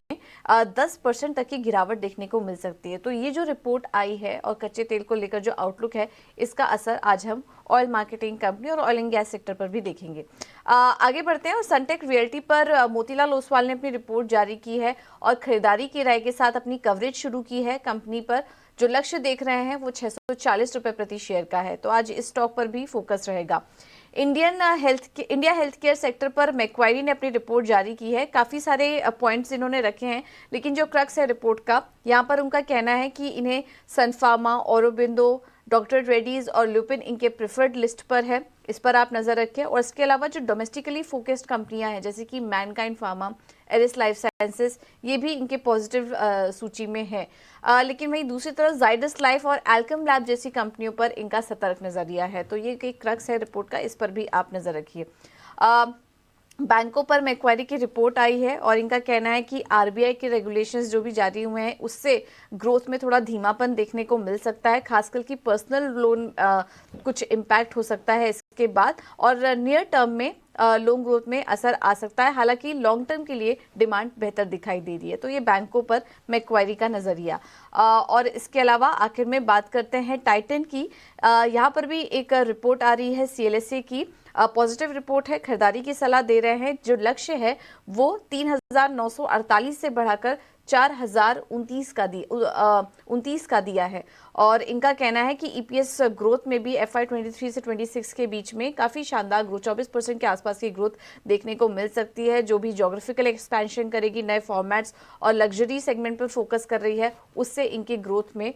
10% तक की गिरावट देखने को मिल सकती है। तो ये जो रिपोर्ट आई है और कच्चे तेल को लेकर जो आउटलुक है इसका असर आज हम ऑयल मार्केटिंग कंपनी और ऑयल एंड गैस सेक्टर पर भी देखेंगे। आगे बढ़ते हैं और सनटेक रियल्टी पर मोतीलाल ओसवाल ने अपनी रिपोर्ट जारी की है और खरीदारी की राय के साथ अपनी कवरेज शुरू की है। कंपनी पर जो लक्ष्य देख रहे हैं वो 640 रुपए प्रति शेयर का है, तो आज इस स्टॉक पर भी फोकस रहेगा। इंडिया हेल्थ केयर सेक्टर पर मैक्वायरी ने अपनी रिपोर्ट जारी की है। काफ़ी सारे पॉइंट्स इन्होंने रखे हैं, लेकिन जो क्रक्स है रिपोर्ट का, यहाँ पर उनका कहना है कि इन्हें सन फार्मा, ऑरोबिंदो, डॉक्टर रेड्डीज और लुपिन इनके प्रेफर्ड लिस्ट पर है, इस पर आप नजर रखें। और इसके अलावा जो डोमेस्टिकली फोकस्ड कंपनियां हैं जैसे कि Mankind Pharma, Eris Life Sciences, ये भी इनके पॉजिटिव सूची में है। लेकिन वहीं दूसरी तरफ जाइडस लाइफ और एल्केम लैब जैसी कंपनियों पर इनका सतर्क नजरिया है, तो ये एक क्रक्स है रिपोर्ट का, इस पर भी आप नजर रखिए। बैंकों पर मैक्वायरी की रिपोर्ट आई है और इनका कहना है कि आरबीआई के रेगुलेशंस जो भी जारी हुए हैं उससे ग्रोथ में थोड़ा धीमापन देखने को मिल सकता है, खासकर कि पर्सनल लोन कुछ इम्पैक्ट हो सकता है इसके बाद, और नियर टर्म में लोन ग्रोथ में असर आ सकता है। हालांकि लॉन्ग टर्म के लिए डिमांड बेहतर दिखाई दे रही है। तो ये बैंकों पर मैक्वायरी का नजरिया। और इसके अलावा आखिर में बात करते हैं टाइटन की। यहाँ पर भी एक रिपोर्ट आ रही है सीएलएसए की, पॉजिटिव रिपोर्ट है, खरीदारी की सलाह दे रहे हैं। जो लक्ष्य है वो 3948 से बढ़ाकर 4029 का दिया है और इनका कहना है कि ईपीएस ग्रोथ में भी FY 23 से 26 के बीच में काफ़ी शानदार ग्रोथ, 24% के आसपास की ग्रोथ देखने को मिल सकती है। जो भी ज्योग्राफिकल एक्सपेंशन करेगी, नए फॉर्मेट्स और लग्जरी सेगमेंट पर फोकस कर रही है, उससे इनकी ग्रोथ में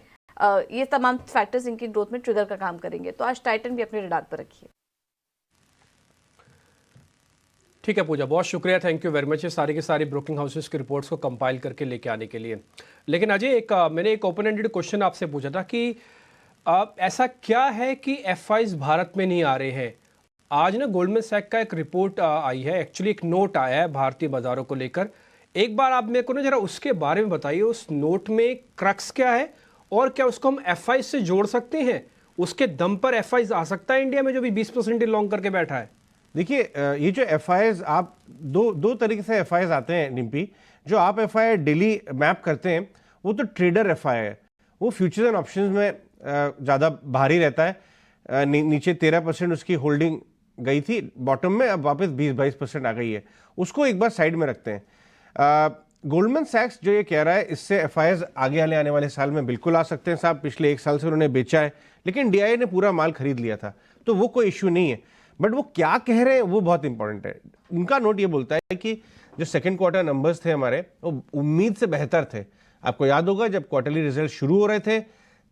ये तमाम फैक्टर्स इनकी ग्रोथ में ट्रिगर का काम करेंगे। तो आज टाइटन भी अपने रडार पर रखिए। ठीक है पूजा, बहुत शुक्रिया, थैंक यू वेरी मच ये सारी की सारी ब्रोकिंग हाउसेस की रिपोर्ट्स को कंपाइल करके लेके आने के लिए। लेकिन अजय, मैंने एक ओपन एंडेड क्वेश्चन आपसे पूछा था कि अब ऐसा क्या है कि एफआईज भारत में नहीं आ रहे हैं? आज ना गोल्डमैन सैक का एक रिपोर्ट आई है, एक्चुअली एक नोट आया है भारतीय बाजारों को लेकर। एक बार आप मेरे को ना जरा उसके बारे में बताइए, उस नोट में क्रक्स क्या है और क्या उसको हम एफआईज से जोड़ सकते हैं? उसके दम पर एफआईज आ सकता है इंडिया में जो भी 20% लॉन्ग करके बैठा है? देखिए, ये जो एफआईज आप दो तरीके से एफआईज आते हैं डिम्पी। जो आप एफआई डेली मैप करते हैं वो तो ट्रेडर एफआई है, वो फ्यूचर्स एंड ऑप्शंस में ज़्यादा भारी रहता है। नीचे 13% उसकी होल्डिंग गई थी बॉटम में, अब वापस 20-22% आ गई है। उसको एक बार साइड में रखते हैं। गोल्डमैन सैक्स जो ये कह रहा है, इससे एफआईज आगे आने वाले साल में बिल्कुल आ सकते हैं साहब। पिछले 1 साल से उन्होंने बेचा है, लेकिन डीआईए ने पूरा माल खरीद लिया था, तो वो कोई इश्यू नहीं है। बट वो क्या कह रहे हैं वो बहुत इंपॉर्टेंट है। उनका नोट ये बोलता है कि जो सेकेंड क्वार्टर नंबर्स थे हमारे, वो उम्मीद से बेहतर थे। आपको याद होगा जब क्वार्टरली रिजल्ट शुरू हो रहे थे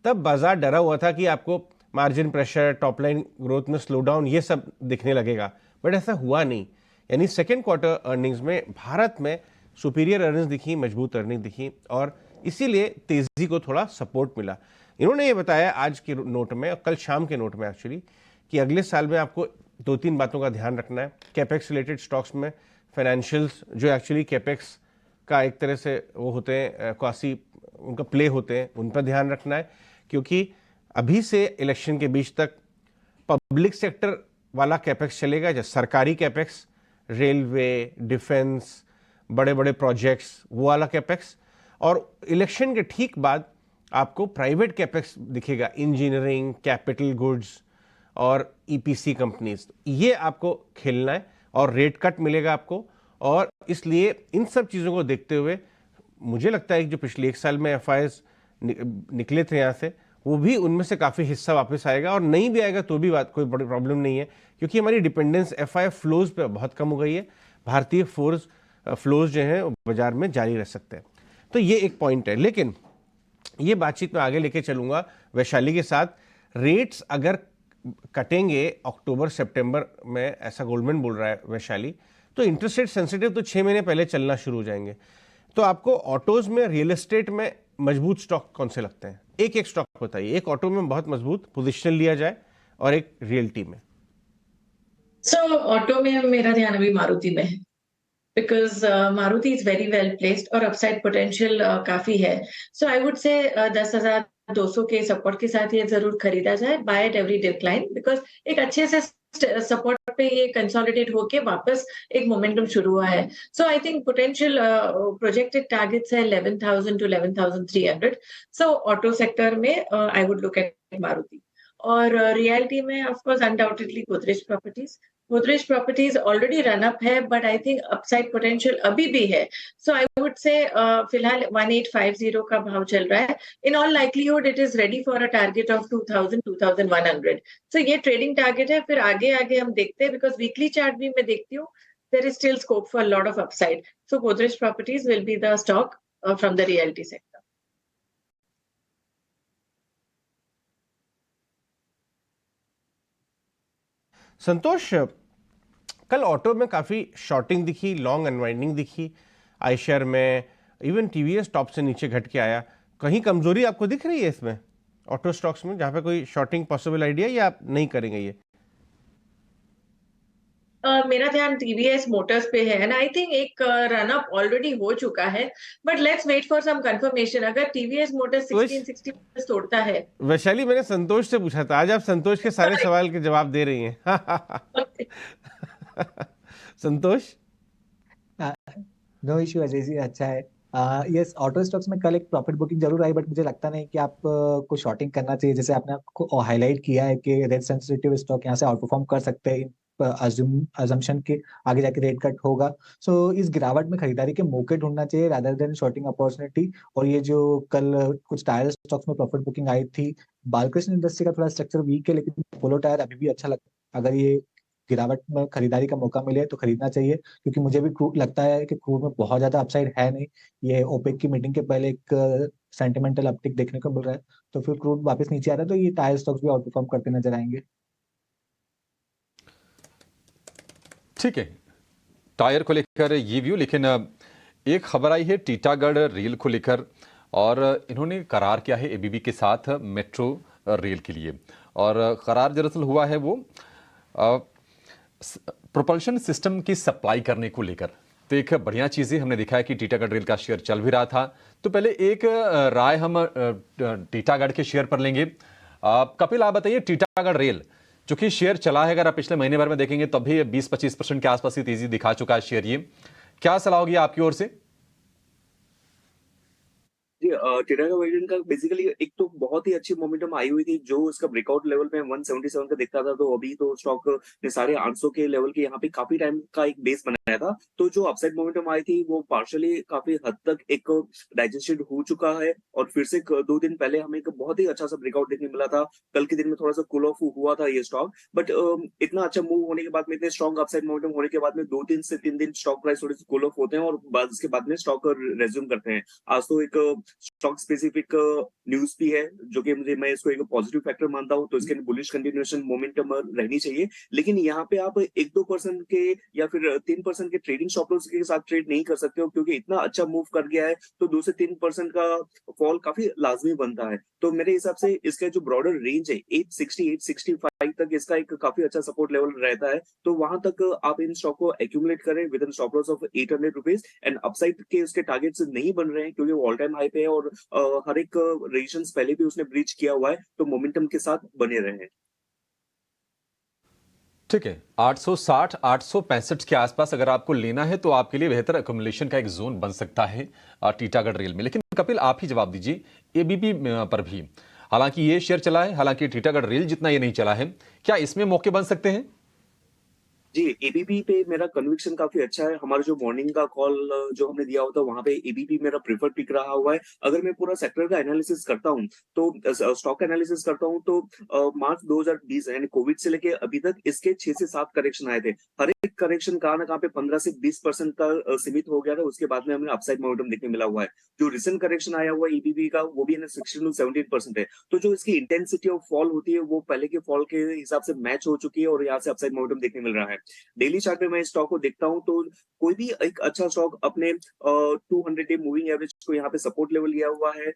तब बाजार डरा हुआ था कि आपको margin pressure, top line growth में स्लो डाउन, ये सब दिखने लगेगा, बट ऐसा हुआ नहीं। यानी सेकेंड क्वार्टर अर्निंग्स में भारत में सुपीरियर अर्निंग्स दिखी, मजबूत अर्निंग दिखी, और इसीलिए तेजी को थोड़ा सपोर्ट मिला। इन्होंने ये बताया आज के नोट में और कल शाम के नोट में एक्चुअली कि अगले साल में आपको 2-3 बातों का ध्यान रखना है। कैपेक्स रिलेटेड स्टॉक्स में फाइनेंशियल्स, जो एक्चुअली कैपेक्स का एक तरह से वो होते हैं, क्वासी उनका प्ले होते हैं, उन पर ध्यान रखना है, क्योंकि अभी से इलेक्शन के बीच तक पब्लिक सेक्टर वाला कैपेक्स चलेगा, जैसे सरकारी कैपेक्स, रेलवे, डिफेंस, बड़े बड़े प्रोजेक्ट्स, वो वाला कैपेक्स। और इलेक्शन के ठीक बाद आपको प्राइवेट कैपेक्स दिखेगा, इंजीनियरिंग, कैपिटल गुड्स और ईपीसी कंपनीज। ये आपको खेलना है और रेट कट मिलेगा आपको। और इसलिए इन सब चीज़ों को देखते हुए मुझे लगता है कि जो पिछले 1 साल में एफआईज निकले थे यहाँ से, वो भी उनमें से काफ़ी हिस्सा वापस आएगा, और नहीं भी आएगा तो भी बात कोई बड़ी प्रॉब्लम नहीं है, क्योंकि हमारी डिपेंडेंस एफआई फ्लोज पे बहुत कम हो गई है। भारतीय फ्लोज जो हैं बाजार में जारी रह सकते हैं। तो ये एक पॉइंट है। लेकिन ये बातचीत में आगे लेके चलूंगा वैशाली के साथ। रेट्स अगर कटेंगे अक्टूबर सितंबर में, ऐसा गोल्डमैन बोल रहा है वैशाली, तो इंटरेस्ट रेट सेंसिटिव तो 6 महीने पहले चलना शुरू हो जाएंगे। तो आपको ऑटोज में, रियल एस्टेट में मजबूत स्टॉक कौन से लगते हैं? एक स्टॉक बताइए, एक ऑटो में बहुत मजबूत पोजीशन लिया जाए और एक रियल्टी में। ऑटो में मेरा ध्यान अभी मारुति में है, because Maruti is very well placed और अपसाइड पोटेंशियल काफी है। सो आई वुड से 10,200 के सपोर्ट के साथ ये जरूर खरीदा जाए, by at every decline, because एक अच्छे से सपोर्ट पे ये कंसोलिडेट होके वापस एक मोमेंटम शुरू हुआ है। So I think potential projected targets है 11,000 to 11,300। सो ऑटो सेक्टर में I would look at Maruti. और रियलिटी में of course undoubtedly Godrej Properties already run up है, but I think upside potential अभी भी है। सो आई वुड से फिलहाल 1850 का भाव चल रहा है। In all likelihood it is ready for a target of 2,100। सो ये ट्रेडिंग टारगेट है, फिर आगे हम देखते हैं, बिकॉज वीकली चार्ट भी मैं देखती हूँ, there is still scope for lot of upside. So Godrej Properties will be the stock from the reality sector. Santosh, कल ऑटो में काफ़ी शॉर्टिंग दिखी, लॉन्ग अनवाइंडिंग दिखी, आईशर में, इवन टीवीएस टॉप से नीचे घट के आया। कहीं कमजोरी आपको दिख रही है इसमें ऑटो स्टॉक्स में, जहां पे कोई शॉर्टिंग पॉसिबल आइडिया, या आप नहीं करेंगे ये? मेरा ध्यान टीवीएस मोटर्स पे है, एंड आई थिंक एक रन अप ऑलरेडी हो चुका है, but let's wait for some confirmation. अगर टीवीएस मोटर्स 1660 तोड़ता है। वैशाली, मैंने संतोष से पूछा था, आज आप संतोष के सारे सवाल के जवाब दे रही हैं। संतोष, नो इश्यू अजय जी, अच्छा है। यस, ऑटो स्टॉक्स में कल एक प्रॉफिट बुकिंग जरूर आई, बट मुझे लगता नहीं कि आप को शॉर्टिंग करना चाहिए। जैसे आपने आपको हाईलाइट किया है कि रेट सेंसिटिव स्टॉक यहाँ से आउट परफॉर्म कर सकते हैं, अजम्पशन के आगे जाके रेट कट होगा। सो इस गिरावट में खरीदारी के मौके ढूंढना चाहिए रादर देन शॉर्टिंग अपॉर्चुनिटी। और ये जो कल कुछ टायर स्टॉक्स में प्रॉफिट बुकिंग आई थी, बालकृष्ण इंडस्ट्री का थोड़ा स्ट्रक्चर वीक है, लेकिन पोलो टायर अभी भी अच्छा लगता है। अगर ये गिरावट में खरीदारी का मौका मिले तो खरीदना चाहिए, क्योंकि मुझे भी लगता है कि क्रूड में बहुत ज्यादा अपसाइड है नहीं। ये ओपेक की मीटिंग के पहले एक सेंटिमेंटल अपटिक देखने को मिल रहा है, तो फिर क्रूड वापस नीचे आ रहा है, तो ये टायर स्टॉक्स भी आउट परफॉर्म करते नजर आएंगे। ठीक है, टायर को लेकर ये व्यू। लेकिन एक खबर आई है टीटागढ़ रेल को लेकर, और इन्होंने करार किया है एबीबी के साथ मेट्रो रेल के लिए। और करार दरअसल हुआ है वो प्रोपल्शन सिस्टम की सप्लाई करने को लेकर। तो एक बढ़िया चीज़ है, हमने देखा है कि टीटागढ़ रेल का शेयर चल भी रहा था। तो पहले एक राय हम टीटागढ़ के शेयर पर लेंगे। कपिल, आप बताइए, टीटागढ़ रेल जो कि शेयर चला है, अगर आप पिछले महीने भर में देखेंगे तब भी 20-25% के आसपास ही तेजी दिखा चुका है शेयर। ये क्या सलाह होगी आपकी ओर से? जी, टीटागढ़ वेरिएंट का बेसिकली एक तो बहुत ही अच्छी मोमेंटम आई हुई थी। जो इसका ब्रेकआउट लेवल पे 177 का दिखता था, तो अभी तो स्टॉक ने 850 के लेवल के यहाँ पे काफी टाइम का एक बेस बनाया था। तो जो अपसाइड मोमेंटम आई थी वो पार्शियली काफी हद तक एक डाइजेस्टेड हो चुका है, और फिर से 2 दिन पहले हमें एक बहुत ही अच्छा सा ब्रेकआउट देखने मिला था। कल के दिन में थोड़ा सा कूल ऑफ हुआ था ये स्टॉक, बट इतना अच्छा मूव होने के बाद में, इतने स्ट्रॉन्ग अपसाइड मोमेंटम होने के बाद में 2 से 3 दिन स्टॉक प्राइस थोड़े से कूल ऑफ होते हैं और बाद उसके बाद में स्टॉक रेज्यूम करते हैं। आज तो एक स्टॉक स्पेसिफिक न्यूज भी है जो कि मैं इसको एक पॉजिटिव फैक्टर मानता हूं, तो इसके बुलिश कंटिन्यूएशन मोमेंटम रहनी चाहिए। लेकिन यहाँ पे आप 1-2% के या फिर 3% के ट्रेडिंग स्टॉप लॉस के साथ ट्रेड नहीं कर सकते हो, क्योंकि इतना अच्छा मूव कर गया है तो 2 से 3% का फॉल काफी लाजमी बनता है। तो मेरे हिसाब से इसका जो ब्रॉडर रेंज है 860-865 तक इसका एक काफी अच्छा सपोर्ट लेवल रहता है। तो वहां तक आप इन स्टॉक को एक्यूमुलेट करें with in stop loss of 800 rupees, and upside के उसके टारगेट्स नहीं बन रहे हैं क्योंकि वो ऑल टाइम हाई पे है और हर एक रेजिस्टेंस पहले भी उसने ब्रीच किया हुआ है, तो मोमेंटम के साथ बने रहे। ठीक है, 860 865 के आसपास अगर आपको लेना है तो आपके लिए बेहतर अकोमुलेशन का एक जोन बन सकता है टीटागढ़ रेल में। लेकिन कपिल, आप ही जवाब दीजिए, एबीपी पर भी हालांकि ये शेयर चला है, हालांकि टीटागढ़ रेल जितना ये नहीं चला है, क्या इसमें मौके बन सकते हैं? जी, एबीपी पे मेरा कन्विक्शन काफी अच्छा है। हमारा जो मॉर्निंग का कॉल जो हमने दिया होता है वहां पे एबीपी मेरा प्रेफर्ड पिक रहा हुआ है। अगर मैं पूरा सेक्टर का एनालिसिस करता हूं तो स्टॉक एनालिसिस करता हूं तो मार्च 2020 यानी कोविड से लेके अभी तक इसके 6 से 7 करेक्शन आए थे। हर एक करेक्शन कहां ना कहां पे 15 से 20% का सीमित हो गया था। उसके बाद में हमें अपसाइड मोमेंटम देखने मिला हुआ है। जो रिसेंट करेक्शन आया हुआ है एबीपी का वो भी 16 to 17% है। तो जो इसकी इंटेंसिटी ऑफ फॉल होती है वो पहले के फॉल के हिसाब से मैच हो चुकी है और यहाँ से अपसाइड मोमेंटम देखने मिल रहा है। डेली चार्ट पे मैं स्टॉक को देखता हूं तो कोई भी एक अच्छा स्टॉक अपने 200 डे मूविंग एवरेज को यहाँ पे सपोर्ट लेवल लिया हुआ है।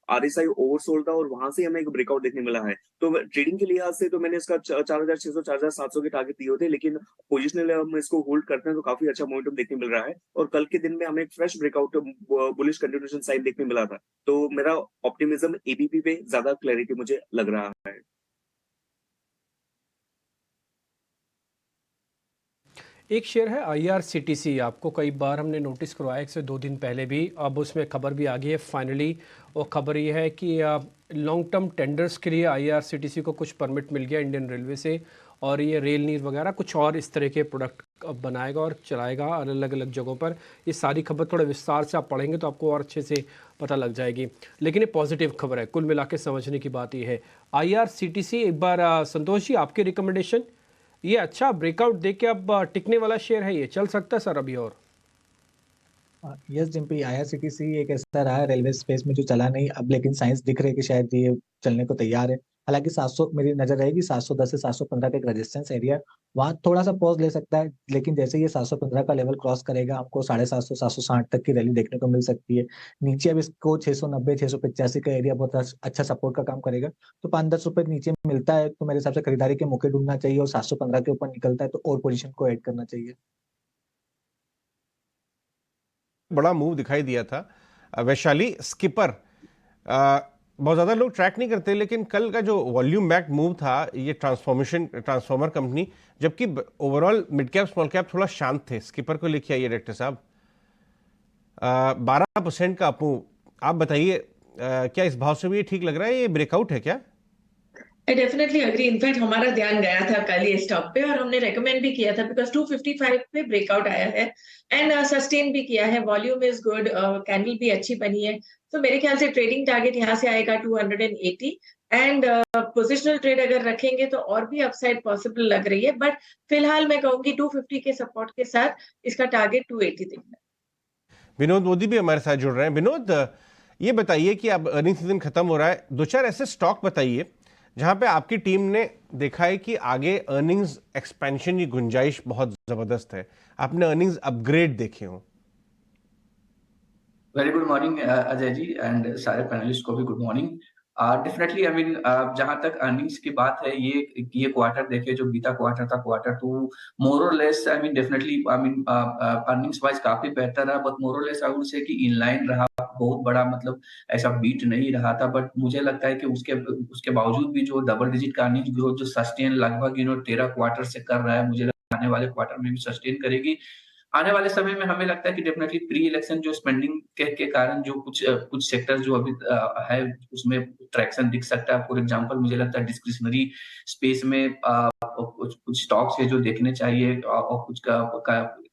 आरएसआई ओवरसोल्ड था और वहां से हमें एक ब्रेकआउट देखने मिला है। तो ट्रेडिंग के लिहाज से तो मैंने इसका 4600 4700 के टारगेट दिए होते, लेकिन पोजिशनल हम इसको होल्ड करते हैं तो काफी अच्छा मोमेंटम देखने मिल रहा है। और कल के दिन में हमें एक fresh breakout bullish continuation sign देखने मिला था। तो मेरा ऑप्टिमिज्म एबीपी पे ज्यादा क्लैरिटी मुझे लग रहा है। एक शेयर है IRCTC, आपको कई बार हमने नोटिस करवाया 1 से 2 दिन पहले भी, अब उसमें खबर भी आ गई है फाइनली। और खबर ये है कि लॉन्ग टर्म टेंडर्स के लिए IRCTC को कुछ परमिट मिल गया इंडियन रेलवे से, और ये रेल नीर वगैरह कुछ और इस तरह के प्रोडक्ट अब बनाएगा और चलाएगा अलग अलग जगहों पर। ये सारी खबर थोड़े विस्तार से आप पढ़ेंगे तो आपको और अच्छे से पता लग जाएगी। लेकिन ये पॉजिटिव खबर है, कुल मिला के समझने की बात ये है। IRCTC, एक बार संतोष जी आपकी रिकमेंडेशन, ये अच्छा ब्रेकआउट देख के अब टिकने वाला शेयर है, ये चल सकता है सर अभी और? यस जिम्पी, IRCTC एक ऐसा रहा है रेलवे स्पेस में जो चला नहीं अब, लेकिन साइंस दिख रही है कि शायद ये चलने को तैयार है। हालांकि 700 मेरी नजर रहेगी 710 से 715 का एक रेजिस्टेंस एरिया, वहां थोड़ा सा पॉज ले सकता है। लेकिन जैसे ये 715 का लेवल क्रॉस करेगा हमको 750 760 तक की रैली देखने को मिल सकती है। नीचे अब इसको 690 685 का एरिया बहुत अच्छा सपोर्ट का काम करेगा। तो 5-10 रुपए नीचे मिलता है तो मेरे हिसाब से खरीदारी के मौके ढूंढना चाहिए, और 715 के ऊपर निकलता है तो और पोजीशन को ऐड करना चाहिए। बड़ा मूव दिखाई दिया था। वैशाली स्किपर बहुत ज़्यादा लोग ट्रैक नहीं करते, लेकिन कल का जो वॉल्यूम बैक मूव था ये ट्रांसफॉर्मर कंपनी, जबकि overall mid cap small cap थोड़ा शांत थे। स्किपर को लेके आइए डायरेक्टर साहब, 12% का अपमूव। आप बताइए क्या इस भाव से भी ये ठीक लग रहा है, ये ब्रेकआउट है क्या? I definitely agree. इनफैक्ट हमारा ध्यान गया था कल ये स्टॉक पे और हमने रेकमेंड भी किया था बिकॉज 255 पे ब्रेकआउट आया है एंड सस्टेन भी किया है। वॉल्यूम इज गुड, कैंडल भी अच्छी बनी है। तो मेरे ख्याल से ट्रेडिंग टारगेट यहाँ से आएगा 280 एंड पोजिशनल ट्रेड अगर रखेंगे तो और भी अपसाइड पॉसिबल लग रही है, बट फिलहाल मैं कहूंगी 250 के सपोर्ट के साथ इसका टारगेट 280 दिखना है। विनोद मोदी भी हमारे साथ जुड़ रहे हैं। विनोद, ये बताइए कि अब अर्निंग सीजन खत्म हो रहा है, 2-4 ऐसे स्टॉक बताइए जहां पे आपकी टीम ने देखा है कि आगे अर्निंग्स एक्सपेंशन की गुंजाइश बहुत जबरदस्त है, आपने अर्निंग्स अपग्रेड देखे हो। Very good morning Ajay ji and सारे पैनलिस्ट को भी good morning. Definitely I mean जहां तक अर्निंग्स की बात है, ये क्वार्टर देखिए जो बीता क्वार्टर था, क्वार्टर टू मोर और less I mean definitely I mean earnings wise काफी बेहतर रहा, बट मोर और लेस आई वुड से कि इनलाइन रहा, बहुत बड़ा मतलब ऐसा बीट नहीं रहा था। बट मुझे लगता है कि उसके उसके बावजूद भी जो डबल डिजिट का अर्निंग्स ग्रोथ जो सस्टेन लगभग 13 क्वार्टर से कर रहा है, मुझे लगता है आने वाले क्वार्टर में भी सस्टेन करेगी। आने वाले समय में हमें लगता है कि डेफिनेटली प्री इलेक्शन जो स्पेंडिंग के कारण जो कुछ सेक्टर जो अभी है उसमें ट्रैक्शन दिख सकता है। फॉर एग्जांपल मुझे लगता है डिस्क्रिशनरी स्पेस में कुछ स्टॉक्स है जो देखने चाहिए, और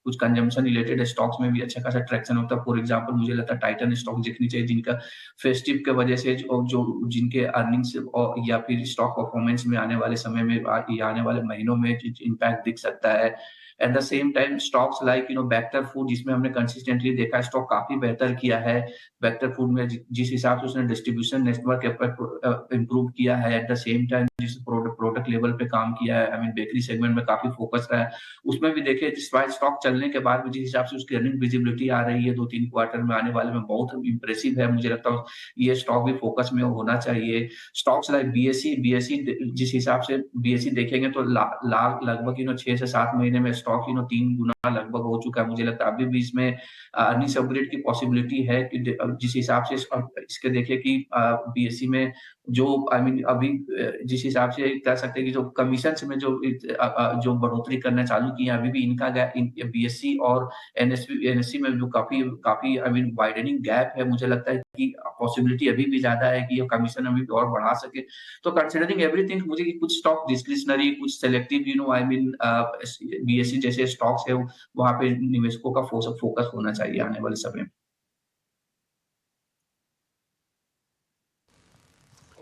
कुछ कंजम्पशन रिलेटेड स्टॉक्स में भी अच्छा खासा ट्रैक्शन होता है। फॉर एग्जांपल मुझे लगता है टाइटन स्टॉक देखनी चाहिए, जिनका फेस्टिव के वजह से जो जिनके अर्निंग्स या फिर स्टॉक परफॉर्मेंस में आने वाले समय में या आने वाले महीनों में इम्पैक्ट दिख सकता है। At the same time stocks like Bector food, जिसमें हमने कंसिस्टेंटली देखा है स्टॉक काफी बेहतर किया है। बेक्टर फूड में जिस हिसाब से उसने डिस्ट्रीब्यूशन नेटवर्क इंप्रूव किया है, एट द सेम टाइम जिस प्रोडक्ट लेवल पे काम किया है, आई मीन बेकरी सेगमेंट में काफी फोकस रहा है, उसमें भी देखिए स्टॉक चलने के बाद भी जिस हिसाब से उसकी अर्निंग विजिबिलिटी आ रही है 2-3 क्वार्टर में आने वाले में बहुत इंप्रेसिव है। मुझे लगता है ये स्टॉक भी फोकस में होना चाहिए। स्टॉक्स लाइक बीएसई जिस हिसाब से बीएसई देखेंगे तो लगभग 6 से 7 महीने में स्टॉक 3 गुना लगभग हो चुका है। मुझे लगता है अभी भी इसमें अर्निंग्स अपग्रेड की पॉसिबिलिटी है कि जिस हिसाब से इसके देखिए कि बीएसई में जो आई मीन अभी जिस हिसाब से कह सकते हैं कि जो कमीशन में जो बढ़ोतरी करना चालू की है, अभी भी इनका बीएसई और एनएससी में जो काफी आई मीन वाइडनिंग गैप है। मुझे लगता है कि पॉसिबिलिटी अभी भी ज्यादा है कि ये कमीशन अभी और बढ़ा सके। तो कंसिडरिंग एवरीथिंग मुझे कि कुछ स्टॉक डिस्क्रिशनरी, कुछ सेलेक्टिव आई मीन बीएसई जैसे स्टॉक्स है वहां पे निवेशकों का फोकस होना चाहिए आने वाले समय में।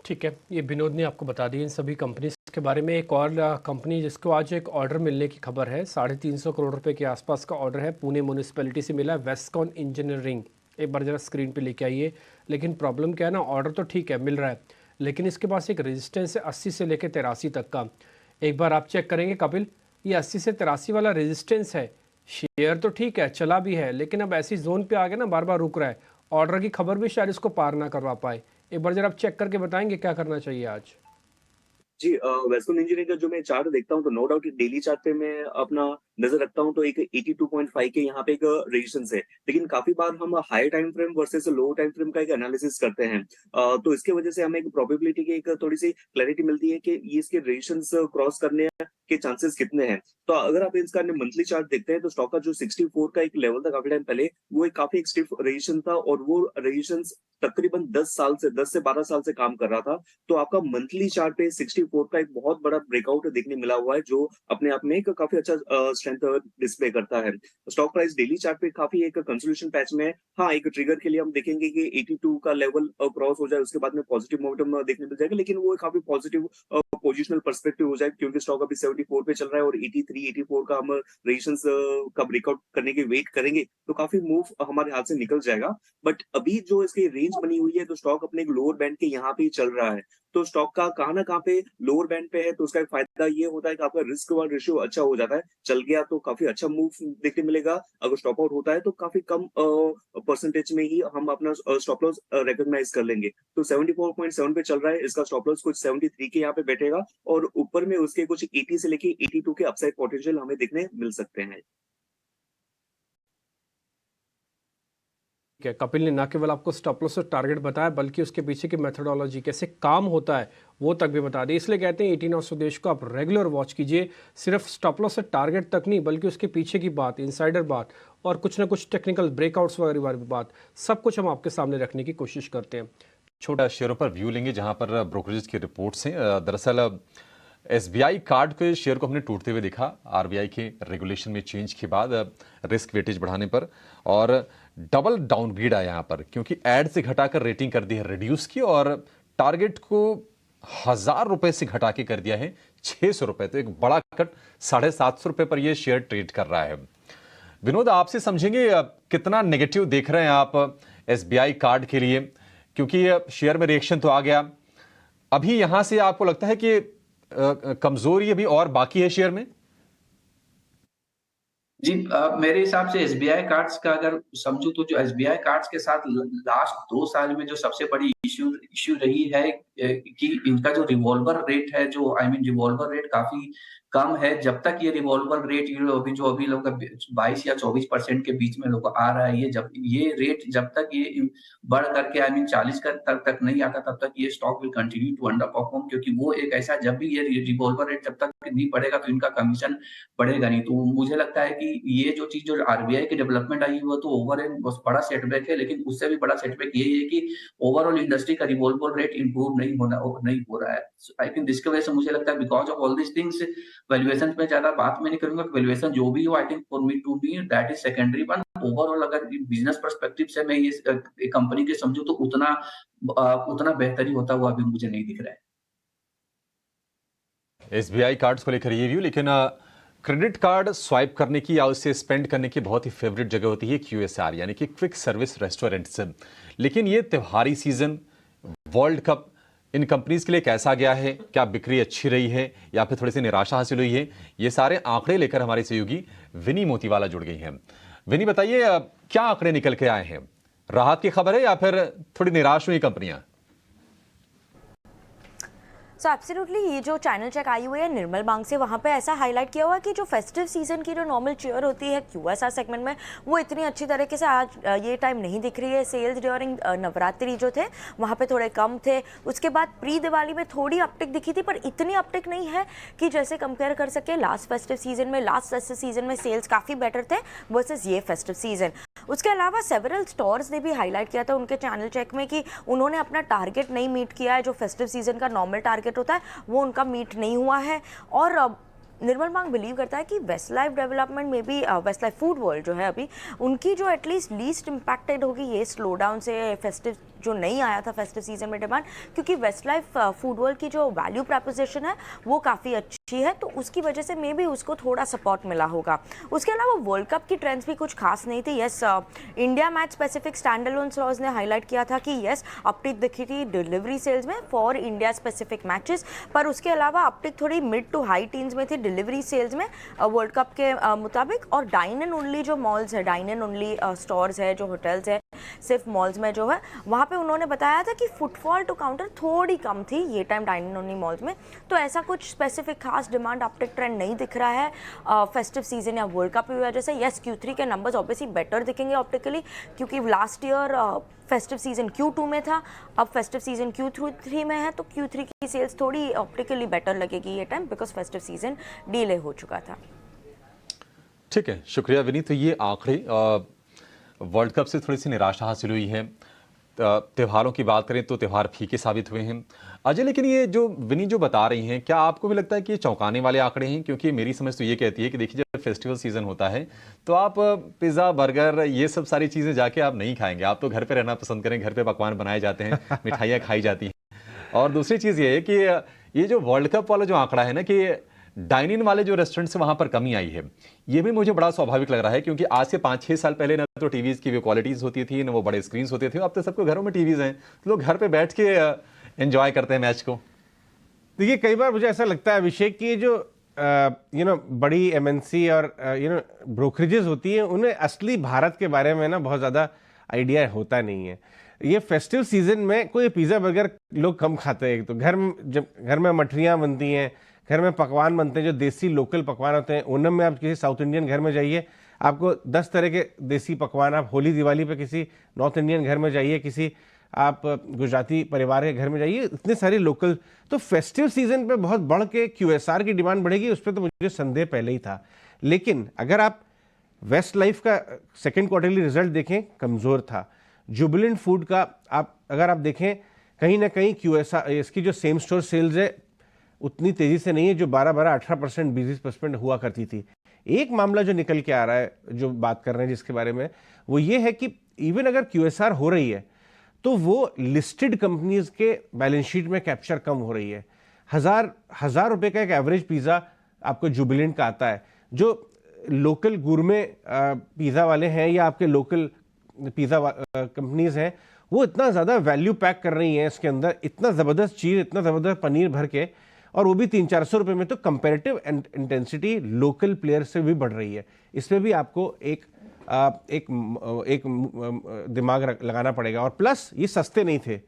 ठीक है, ये विनोद ने आपको बता दी इन सभी कंपनीज के बारे में। एक और कंपनी जिसको आज एक ऑर्डर मिलने की खबर है, 350 करोड़ रुपए के आसपास का ऑर्डर है, पुणे म्यूनिसिपैलिटी से मिला है, वेस्कॉन इंजीनियरिंग। एक बार जरा स्क्रीन पे लेके आइए। लेकिन प्रॉब्लम क्या है ना, ऑर्डर तो ठीक है मिल रहा है, लेकिन इसके पास एक रेजिस्टेंस है 80 से लेकर 83 तक का। एक बार आप चेक करेंगे कपिल, ये 80 से 83 वाला रेजिस्टेंस है। शेयर तो ठीक है चला भी है, लेकिन अब ऐसी जोन पे आ गया ना, बार बार रुक रहा है। ऑर्डर की खबर भी शायद इसको पार ना करवा पाए। एक बार जरा आप चेक करके बताएंगे क्या करना चाहिए आज। जी, वेस्टर्न इंजीनियरिंग का जो मैं चार्ट देखता हूँ तो नो डाउट डेली चार्ट पे मैं अपना नजर रखता हूँ तो एक 82.5 के यहाँ पे एक रेजिस्टेंस है। लेकिन काफी बार हम हाई टाइम फ्रेम वर्सेस लो टाइम फ्रेम का एक एनालिसिस करते हैं, तो इसके वजह से हमें एक प्रोबेबिलिटी की एक थोड़ी सी क्लैरिटी मिलती है कि ये इसके रेजिस्टेंस क्रॉस करने के चांसेस कितने हैं। तो अगर आप इसका मंथली चार्ट देखते हैं तो स्टॉक का जो 64 का एक लेवल था काफी टाइम पहले, वो एक काफी स्टिफ रेजिस्टेंस था और वो रेजिस्टेंस तकरीबन 10 से 12 साल से काम कर रहा था। तो आपका मंथली चार्ट पे 64 का एक बहुत बड़ा ब्रेकआउट देखने मिला हुआ है, जो अपने आप में एक काफी अच्छा स्ट्रेंथ डिस्प्ले करता है। स्टॉक प्राइस डेली चार्ट पे काफी एक कंसोलिडेशन पैच में है। हाँ, एक ट्रिगर के लिए हम देखेंगे कि 82 का लेवल क्रॉस हो जाए, उसके बाद में पॉजिटिव मोमेंटम देखने मिल जाएगा, लेकिन वो काफी पॉजिटिव पोजिशनल पर्सपेक्टिव हो जाए, क्योंकि स्टॉक अभी 74 पे चल रहा है और 83 84 का हम रेजिस्टेंस का ब्रेकआउट करने की वेट करेंगे तो काफी मूव हमारे हाथ से निकल जाएगा। बट अभी जो इसकी रेंज बनी हुई है तो स्टॉक अपने एक लोअर बैंड के यहाँ पे ही चल रहा है। तो स्टॉक का कहाँ ना कहाँ पे लोअर बैंड पे है, तो उसका एक फायदा ये होता है कि आपका रिस्क वाला रेशियो अच्छा हो जाता है। चल गया तो काफी अच्छा मूव देखने मिलेगा, अगर स्टॉप आउट होता है तो काफी कम परसेंटेज में ही हम अपना स्टॉप लॉस रिकॉग्नाइज कर लेंगे। तो 74.7 पे चल रहा है, इसका स्टॉप लॉस कुछ 73 के यहाँ पे बैठेगा और ऊपर में उसके कुछ 80 से लेके 82 के अपसाइड पोटेंशियल हमें देखने मिल सकते हैं। कपिल ने न केवल आपको स्टॉप लॉस और टारगेट बताया, बल्कि उसके पीछे की मेथोडोलॉजी कैसे काम होता है वो तक भी बता दी। इसलिए कहते हैं 18 स्वदेश को आप रेगुलर वॉच कीजिए, सिर्फ स्टॉप लॉस और टारगेट तक नहीं, बल्कि उसके पीछे की बात, इनसाइडर बात और कुछ ना कुछ टेक्निकल ब्रेकआउट्स वगैरह वाली बात, सब कुछ हम आपके सामने रखने की कोशिश करते हैं। छोटा शेयरों पर व्यू लेंगे जहां पर ब्रोकरेज की रिपोर्ट्स हैं। दरअसल एसबीआई कार्ड के शेयर को हमने टूटते हुए देखा आरबीआई के रेगुलेशन में चेंज के बाद, रिस्क वेटेज बढ़ाने पर, और डबल डाउनग्रेड आया यहाँ पर, क्योंकि एड से घटाकर रेटिंग कर दी है रिड्यूस की, और टारगेट को 1000 रुपए से घटा के कर दिया है 600 रुपए। तो एक बड़ा कट, 750 रुपए पर यह शेयर ट्रेड कर रहा है। विनोद, आपसे समझेंगे कितना नेगेटिव देख रहे हैं आप एसबीआई कार्ड के लिए, क्योंकि शेयर में रिएक्शन तो आ गया, अभी यहां से आपको लगता है कि कमजोरी अभी और बाकी है शेयर में? जी, मेरे हिसाब से एसबीआई कार्ड्स का अगर समझूं तो जो एसबीआई कार्ड्स के साथ लास्ट 2 साल में जो सबसे बड़ी इश्यू इश्यू रही है कि इनका जो रिवॉल्वर रेट है, जो आई मीन रिवॉल्वर रेट काफी कम है। जब तक ये रिवॉल्वर रेट अभी लोग 22 या 24% के बीच में लोग आ रहा है, ये रेट जब तक ये बढ़ करके आई मीन 40 तक नहीं आता, तब तक ये stock will continue to underperform, क्योंकि वो एक ऐसा, जब भी ये रिवॉल्वर रेट जब तक नहीं बढ़ेगा तो इनका कमीशन बढ़ेगा नहीं। तो मुझे लगता है कि ये जो चीज़ जो आरबीआई की डेवलपमेंट आई है, वो तो ओवरऑल बहुत बड़ा सेटबैक है, लेकिन उससे भी बड़ा सेटबैक यही है कि ओवरऑल इंडस्ट्री का रिवॉल्वर रेट इंप्रूव नहीं हो रहा है। आई थिंक जिसकी वजह से मुझे लगता है because of all these things, valuation पे ज़्यादा बात मैं नहीं करूँगा कि वैल्यूएशन जो भी हो, I think for me that is secondary one. Overall अगर बिज़नेस पर्सपेक्टिव से मैं ये कंपनी के समझूँ तो उतना बेहतरी होता हुआ अभी मुझे नहीं दिख रहा है। एसबीआई कार्ड्स को लेकर ये व्यू, लेकिन क्रेडिट कार्ड स्वाइप करने की या उससे स्पेंड करने की बहुत ही फेवरेट जगह होती है क्यूएसआर यानी कि क्विक सर्विस रेस्टोरेंट्स। लेकिन ये त्योहारी सीजन, वर्ल्ड कप इन कंपनीज के लिए कैसा गया है? क्या बिक्री अच्छी रही है या फिर थोड़ी सी निराशा हासिल हुई है? ये सारे आंकड़े लेकर हमारे सहयोगी विनी मोतीवाला जुड़ गई हैं। विनी, बताइए क्या आंकड़े निकल के आए हैं? राहत की खबर है या फिर थोड़ी निराश हुई कंपनियां? सो एब्सोल्युटली ये जो चैनल चेक आई हुई है निर्मल बांग से, वहाँ पे ऐसा हाईलाइट किया हुआ है कि जो फेस्टिव सीजन की जो नॉर्मल चेयर होती है क्यूएसआर सेगमेंट में, वो इतनी अच्छी तरीके से आज ये टाइम नहीं दिख रही है। सेल्स ड्यूरिंग नवरात्रि जो थे वहाँ पे थोड़े कम थे। उसके बाद प्री दिवाली में थोड़ी अपटिक दिखी थी, पर इतनी अपटिक नहीं है कि जैसे कंपेयर कर सके लास्ट फेस्टिव सीजन में सेल्स काफ़ी बेटर थे वर्सेस ये फेस्टिव सीजन। उसके अलावा सेवरल स्टोर्स ने भी हाईलाइट किया था उनके चैनल चेक में कि उन्होंने अपना टारगेट नहीं मीट किया है, जो फेस्टिव सीजन का नॉर्मल टारगेट होता है वो उनका मीट नहीं हुआ है। और निर्मल बांग बिलीव करता है कि वेस्ट लाइफ डेवलपमेंट में भी वेस्ट लाइफ फूड वर्ल्ड जो है अभी उनकी जो एटलीस्ट लीस्ट इम्पैक्टेड होगी ये स्लो डाउन से, फेस्टिव जो नहीं आया था फेस्टिव सीजन में डिमांड, क्योंकि वेस्ट लाइफ फूड वर्ल्ड की जो वैल्यू प्रपोजिशन है वो काफ़ी अच्छी है, तो उसकी वजह से मे बी उसको थोड़ा सपोर्ट मिला होगा। उसके अलावा वर्ल्ड कप की ट्रेंड्स भी कुछ खास नहीं थी। Yes, India match specific standalone stores ने हाईलाइट किया था कि यस अपटिक दिखी थी डिलीवरी सेल्स में फॉर इंडिया स्पेसिफिक मैचेस, पर उसके अलावा अपटिक थोड़ी मिड टू हाई टीन्स में थी डिलीवरी सेल्स में वर्ल्ड कप के मुताबिक। और डाइन एंड ओनली जो मॉल्स है, डाइन एंड ओनली स्टोर्स है, जो होटल्स है सिर्फ मॉल्स में जो है, वहाँ पे उन्होंने बताया था कि फुटफॉल टू काउंटर थोड़ी कम थी ये time dine and only malls में। तो ऐसा कुछ स्पेसिफिक खास डिमांड अपटिक ट्रेंड नहीं दिख रहा है फेस्टिव सीजन या वर्ल्ड कप की वजह से। यस, Q3 के नंबर्स ऑब्वियसली बेटर दिखेंगे ऑप्टिकली, क्योंकि last year festive season Q2 में था, अब फेस्टिव सीजन Q3 में है, तो Q3 की सेल्स थोड़ी ऑप्टिकली बेटर लगेगी ये time, because festive season delay हो चुका था। ठीक है, शुक्रिया विनीत। तो ये आंकड़े वर्ल्ड कप से थोड़ी सी निराशा हासिल हुई है। त्योहारों की बात करें तो त्यौहार फीके साबित हुए हैं। अजय, लेकिन ये जो विनी जो बता रही हैं, क्या आपको भी लगता है कि ये चौंकाने वाले आंकड़े हैं? क्योंकि मेरी समझ तो ये कहती है कि देखिए जब फेस्टिवल सीजन होता है तो आप पिज़्ज़ा, बर्गर, ये सब सारी चीज़ें जाके आप नहीं खाएंगे, आप तो घर पे रहना पसंद करें, घर पे पकवान बनाए जाते हैं, मिठाइयाँ खाई जाती हैं। और दूसरी चीज़ ये है कि ये जो वर्ल्ड कप वाला जो आंकड़ा है ना कि डाइन इन वाले जो रेस्टोरेंट से वहां पर कमी आई है, ये भी मुझे बड़ा स्वाभाविक लग रहा है, क्योंकि आज से 5-6 साल पहले ना तो टीवीज की वो क्वालिटीज होती थी, ना वो बड़े स्क्रीन होते थे। अब तो सबके घरों में टीवीज हैं, तो लोग घर पे बैठ के एंजॉय करते हैं मैच को। देखिए, कई बार मुझे ऐसा लगता है अभिषेक कि जो बड़ी एमएनसी और ब्रोकरेजेस होती हैं, उन्हें असली भारत के बारे में ना बहुत ज़्यादा आइडिया होता नहीं है। ये फेस्टिव सीजन में कोई पिज़्ज़ा बर्गर लोग कम खाते हैं। तो जब घर में मठरियाँ बनती हैं, घर में पकवान बनते हैं जो देसी लोकल पकवान होते हैं। ओणम में आप किसी साउथ इंडियन घर में जाइए, आपको 10 तरह के देसी पकवान। आप होली दिवाली पे किसी नॉर्थ इंडियन घर में जाइए, किसी आप गुजराती परिवार के घर में जाइए, इतने सारे लोकल। तो फेस्टिव सीजन पे बहुत बढ़ के क्यूएसआर की डिमांड बढ़ेगी, उस पर तो मुझे संदेह पहले ही था। लेकिन अगर आप वेस्ट लाइफ का सेकेंड क्वार्टरली रिजल्ट देखें, कमज़ोर था। जुबिलेंट फूड का अगर आप देखें, कहीं ना कहीं क्यूएसआर इसकी जो सेम स्टोर सेल्स है उतनी तेज़ी से नहीं है जो 12-18%, 20% हुआ करती थी। एक मामला जो निकल के आ रहा है, जो बात कर रहे हैं जिसके बारे में, वो ये है कि इवन अगर क्यूएसआर हो रही है तो वो लिस्टेड कंपनीज के बैलेंस शीट में कैप्चर कम हो रही है। हजार रुपए का एक एवरेज पिज़्ज़ा आपको जुबिलेंट का आता है। जो लोकल गुरमे पिज़्ज़ा वाले हैं या आपके लोकल पिज़्ज़ा कंपनीज हैं, वो इतना ज़्यादा वैल्यू पैक कर रही हैं इसके अंदर, इतना ज़बरदस्त चीज़, इतना ज़बरदस्त पनीर भर के, और वो भी 300-400 रुपये में। तो कंपेरेटिव इंटेंसिटी लोकल प्लेयर से भी बढ़ रही है। इसमें भी आपको एक दिमाग लगाना पड़ेगा। और प्लस ये सस्ते नहीं थे,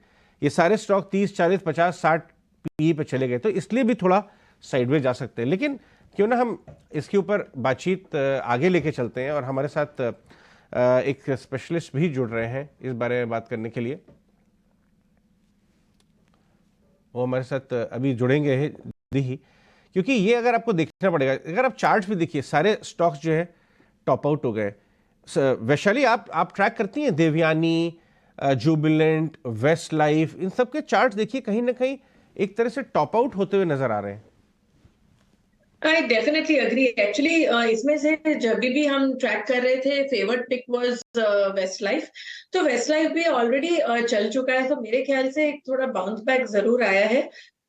ये सारे स्टॉक 30, 40, 50, 60 पी पे चले गए, तो इसलिए भी थोड़ा साइडवे जा सकते हैं। लेकिन क्यों ना हम इसके ऊपर बातचीत आगे लेके चलते हैं, और हमारे साथ एक स्पेशलिस्ट भी जुड़ रहे हैं इस बारे में बात करने के लिए। वो हमारे साथ अभी जुड़ेंगे ही, क्योंकि ये अगर आपको देखना पड़ेगा, अगर आप चार्ट्स भी देखिए, सारे स्टॉक्स जो है टॉप आउट हो गए। वैशाली, आप ट्रैक करती हैं देवयानी, जुबिलेंट, वेस्ट लाइफ, इन सब के चार्ट्स देखिए, कहीं ना कहीं एक तरह से टॉप आउट होते हुए नजर आ रहे हैं। I definitely agree. Actually, इसमें से जब भी हम ट्रैक कर रहे थे, favoured pick was Westlife. तो वेस्ट लाइफ भी ऑलरेडी चल चुका है, तो मेरे ख्याल से एक थोड़ा बाउंस बैक जरूर आया है,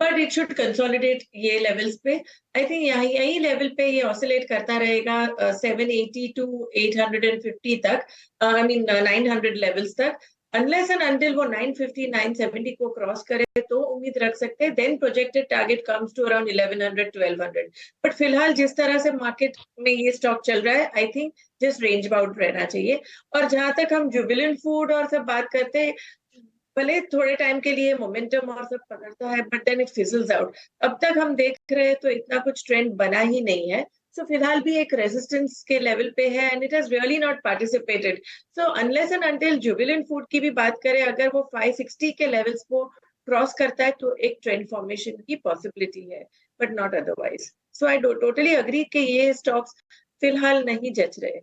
बट इट शुड कंसोलिडेट ये लेवल्स पे। आई थिंक यही लेवल पे ये ऑसिलेट करता रहेगा 780 टू 850 तक, आई मीन 900 लेवल्स तक। अनलेस एंड अनटिल वो 950, 970 को क्रॉस करे तो उम्मीद रख सकते हैं। Then projected target comes to around 1100, 1200। But फिलहाल जिस तरह से मार्केट में ये स्टॉक चल रहा है, I think just range bound रहना चाहिए। और जहां तक हम जुबिलेंट फूड और सब बात करते हैं, भले थोड़े टाइम के लिए मोमेंटम और सब पकड़ता है, बट देन इट फिजल्स आउट। अब तक हम देख रहे हैं तो इतना कुछ ट्रेंड बना ही नहीं है। सो फिलहाल भी एक रेजिस्टेंस के लेवल पे है, and it has really not participated. So unless and until Jubilant food की भी बात करें, अगर वो 560 के लेवल्स को क्रॉस करता है तो एक ट्रेंड फॉर्मेशन की पॉसिबिलिटी है, but not otherwise. So I totally agree कि ये स्टॉक्स फिलहाल नहीं जच रहे।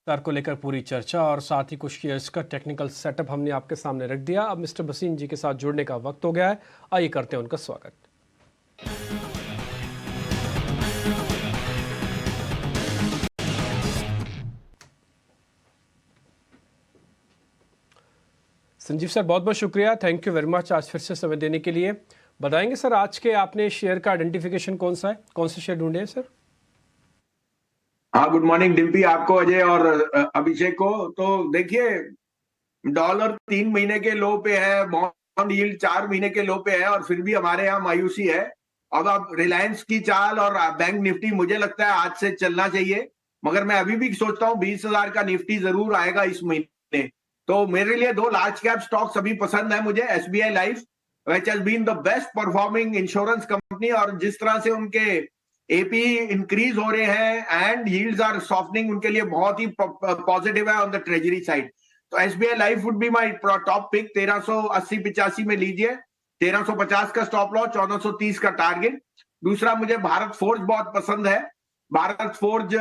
को लेकर पूरी चर्चा और साथ ही कुछ शेयर्स का टेक्निकल सेटअप हमने आपके सामने रख दिया। अब मिस्टर भसीन जी के साथ जुड़ने का वक्त हो गया है, आइए करते हैं उनका स्वागत। संजीव सर, बहुत बहुत शुक्रिया, थैंक यू वेरी मच आज फिर से समय देने के लिए। बताएंगे सर, आज के आपने शेयर का आइडेंटिफिकेशन कौन सा है, कौन से शेयर ढूंढे हैं सर? हाँ, गुड मॉर्निंग डिम्पी, आपको, अजय और अभिषेक को। तो देखिए, डॉलर 3 महीने के लो पे है, बॉन्ड यील्ड 4 महीने के लो पे है, और फिर भी हमारे यहाँ मायूसी है। अब रिलायंस की चाल और बैंक निफ्टी मुझे लगता है आज से चलना चाहिए, मगर मैं अभी भी सोचता हूँ 20,000 का निफ्टी जरूर आएगा इस महीने। तो मेरे लिए 2 लार्ज कैप स्टॉक्स अभी पसंद है मुझे। SBI life which has been the best performing insurance company, और जिस तरह से उनके एपी इंक्रीज हो रहे हैं एंड यील्ड्स आर सॉफ्टनिंग, उनके लिए बहुत ही पॉजिटिव है ऑन द ट्रेजरी साइड। तो SBI life would be my top pick. 1380-85 में लीजिए, 1350 का स्टॉप लॉस, 1430 का टारगेट। दूसरा, मुझे भारत फोर्ज बहुत पसंद है। Bharat forge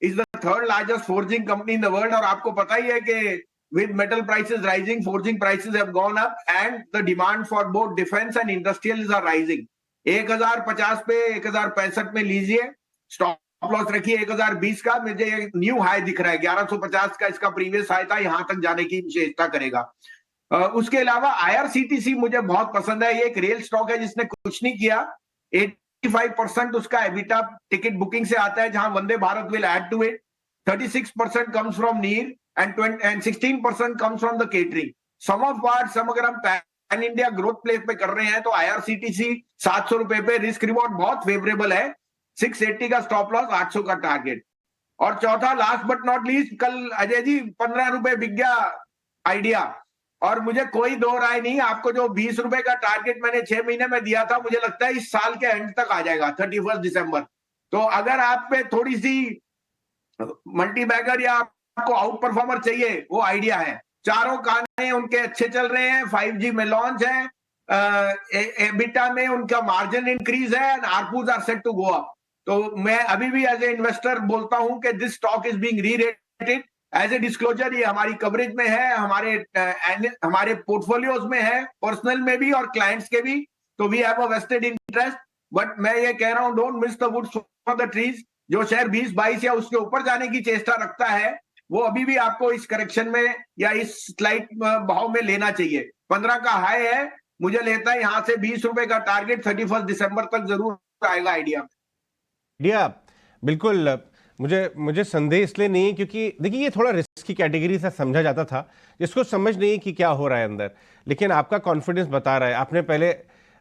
is the 3rd largest forging company in the world, और आपको पता ही है कि with metal prices rising, forging prices have gone up, and the demand for both defense and industrials are rising. 1050 पे 1065 में लीजिए, स्टॉप लॉस रखिए 1020 का। मुझे एक न्यू हाई दिख रहा है 1150 का, इसका प्रीवियस हाई था, यहां तक जाने की विशेषता करेगा। उसके अलावा IRCTC मुझे बहुत पसंद है। ये एक रेल स्टॉक है जिसने कुछ नहीं किया। 85% उसका एबिटा टिकट बुकिंग से आता है, जहां Vande Bharat will add to it. 36% comes from near and 16% comes from the catering. Sum of parts, अगर हम पैन इंडिया ग्रोथ प्ले पे कर रहे हैं तो IRCTC 700 रुपए पे, रिस्क रिवॉर्ड बहुत फेवरेबल है। 680 का स्टॉप लॉस, 800 का टारगेट। और चौथा, लास्ट बट नॉट लीस्ट, कल अजय जी 15 रुपए बिक गया आइडिया, और मुझे कोई दो राय नहीं, आपको जो 20 रुपए का टारगेट मैंने 6 महीने में दिया था, मुझे लगता है इस साल के एंड तक आ जाएगा, 31 दिसंबर। तो अगर आप पे थोड़ी सी मल्टी बैगर या आपको आउट परफॉर्मर चाहिए, वो आइडिया है। चारों गाने उनके अच्छे चल रहे हैं, 5G में लॉन्च है, एबिटा में उनका मार्जिन इंक्रीज है, and RPOs are set to go up. तो मैं अभी भी एज ए इन्वेस्टर बोलता हूं कि this stock is being re-rated. As a disclosure, ये हमारी कवरेज में है, हमारे पोर्टफोलियोज में है, पर्सनल में भी और क्लाइंट्स के भी। तो we have a vested interest, but मैं ये कह रहा हूं, don't miss the woods for the trees. जो शेयर 20-22 या उसके ऊपर जाने की चेष्टा रखता है, वो अभी भी आपको इस करेक्शन में या इस स्लाइड भाव में लेना चाहिए। 15 का हाई है, मुझे लेता है यहां से 20 रुपए का टारगेट 31 दिसंबर तक जरूर आएगा आइडिया। बिल्कुल, मुझे संदेह इसलिए नहीं है क्योंकि देखिए ये थोड़ा रिस्क की कैटेगरी से समझा जाता था, जिसको समझ नहीं कि क्या हो रहा है अंदर, लेकिन आपका कॉन्फिडेंस बता रहा है। आपने पहले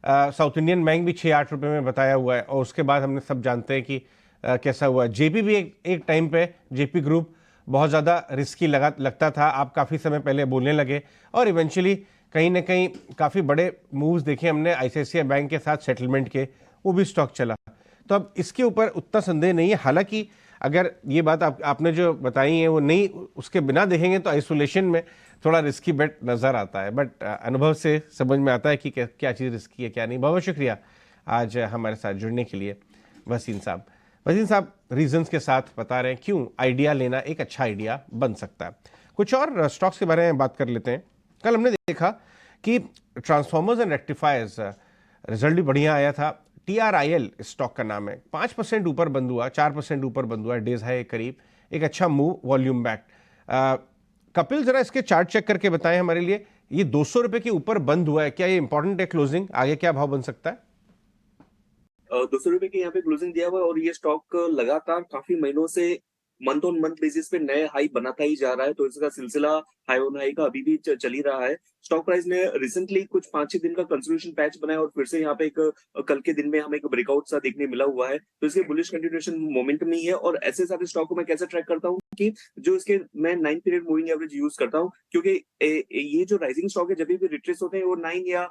साउथ इंडियन बैंक भी 6-8 रुपये में बताया हुआ है और उसके बाद हमने सब जानते हैं कि कैसा हुआ। जेपी भी एक टाइम पे जेपी ग्रुप बहुत ज़्यादा रिस्की लगता था, आप काफ़ी समय पहले बोलने लगे और इवेंचुअली कहीं ना कहीं काफ़ी बड़े मूव्स देखे हमने आईसीआईसीआई बैंक के साथ सेटलमेंट के, वो भी स्टॉक चला। तो अब इसके ऊपर उतना संदेह नहीं है। हालांकि अगर ये बात आपने जो बताई है वो नहीं, उसके बिना देखेंगे तो आइसोलेशन में थोड़ा रिस्की बेट नज़र आता है, बट अनुभव से समझ में आता है कि क्या चीज़ रिस्की है क्या नहीं। बहुत शुक्रिया आज हमारे साथ जुड़ने के लिए वसीम साहब। वसीम साहब रीजंस के साथ बता रहे हैं क्यों आइडिया लेना एक अच्छा आइडिया बन सकता है। कुछ और स्टॉक्स के बारे में बात कर लेते हैं। कल हमने देखा कि ट्रांसफॉर्मर्स एंड रेक्टिफायर्स रिजल्ट भी बढ़िया आया था। TRIL स्टॉक का नाम है, 5% ऊपर बंद हुआ, 4% ऊपर बंद हुआ, डेज हाई करीब, एक अच्छा मूव, वॉल्यूम बैक। कपिल जरा इसके चार्ट चेक करके बताएं हमारे लिए, ये 200 रुपए के ऊपर बंद हुआ है, क्या ये इंपॉर्टेंट है क्लोजिंग? आगे क्या भाव बन सकता है? 200 रुपए के यहाँ पे क्लोजिंग दिया हुआ है और ये स्टॉक लगातार काफी महीनों से मंथ ऑन मंथ बेसिस पे नए हाई बनाता ही जा रहा है, तो इसका सिलसिला हाई ऑन हाई का अभी भी चल ही रहा है। स्टॉक प्राइस ने रिसेंटली कुछ 5-6 दिन का कंसोलिडेशन पैच बनाया और फिर से यहाँ पे एक कल के दिन में हमें एक ब्रेकआउट सा देखने मिला हुआ है, तो इसके बुलिश कंटिन्यूएशन मोमेंटम ही है। और ऐसे सारे स्टॉक को मैं कैसे ट्रैक करता हूँ कि जो इसके मैं 9 पीरियड मूविंग एवरेज यूज करता हूँ, क्योंकि ये जो राइजिंग स्टॉक है जब भी रिट्रेस होते हैं वो 9 या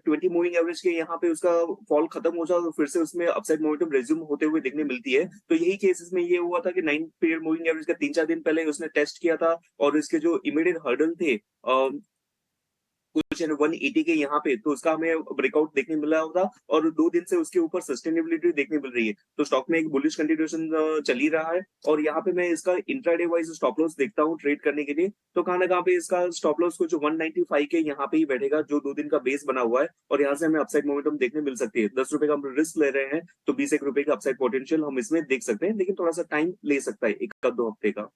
20 मूविंग एवरेज के यहाँ पे उसका फॉल खत्म हो जाए और फिर से उसमें अपसाइड मोमेंटम रेज्यूम होते हुए देखने मिलती है। तो यही केसेस में ये हुआ था कि 9 पीरियड मूविंग एवरेज का 3-4 दिन पहले उसने टेस्ट किया था और इसके जो इमीडिएट हर्डल थे कुछ 180 के यहाँ पे, तो उसका हमें ब्रेकआउट देखने मिला होगा और 2 दिन से उसके ऊपर सस्टेनेबिलिटी देखने मिल रही है, तो स्टॉक में एक बुलिश कंटिन्यूएशन चल ही रहा है। और यहाँ पे मैं इसका इंट्राडे वाइज स्टॉप लॉस देखता हूँ ट्रेड करने के लिए, तो कहाँ ना कहाँ पे इसका स्टॉप लॉस कुछ 195 के यहाँ पे ही बैठेगा, जो 2 दिन का बेस बना हुआ है और यहाँ से हमें अपसाइड मोमेंटम देखने मिल सकती है। 10 रुपए का हम रिस्क ले रहे हैं तो 20 रुपए का अपसाइड पोटेंशियल हम इसमें देख सकते हैं, लेकिन थोड़ा सा टाइम ले सकता है, 1-2 हफ्ते का।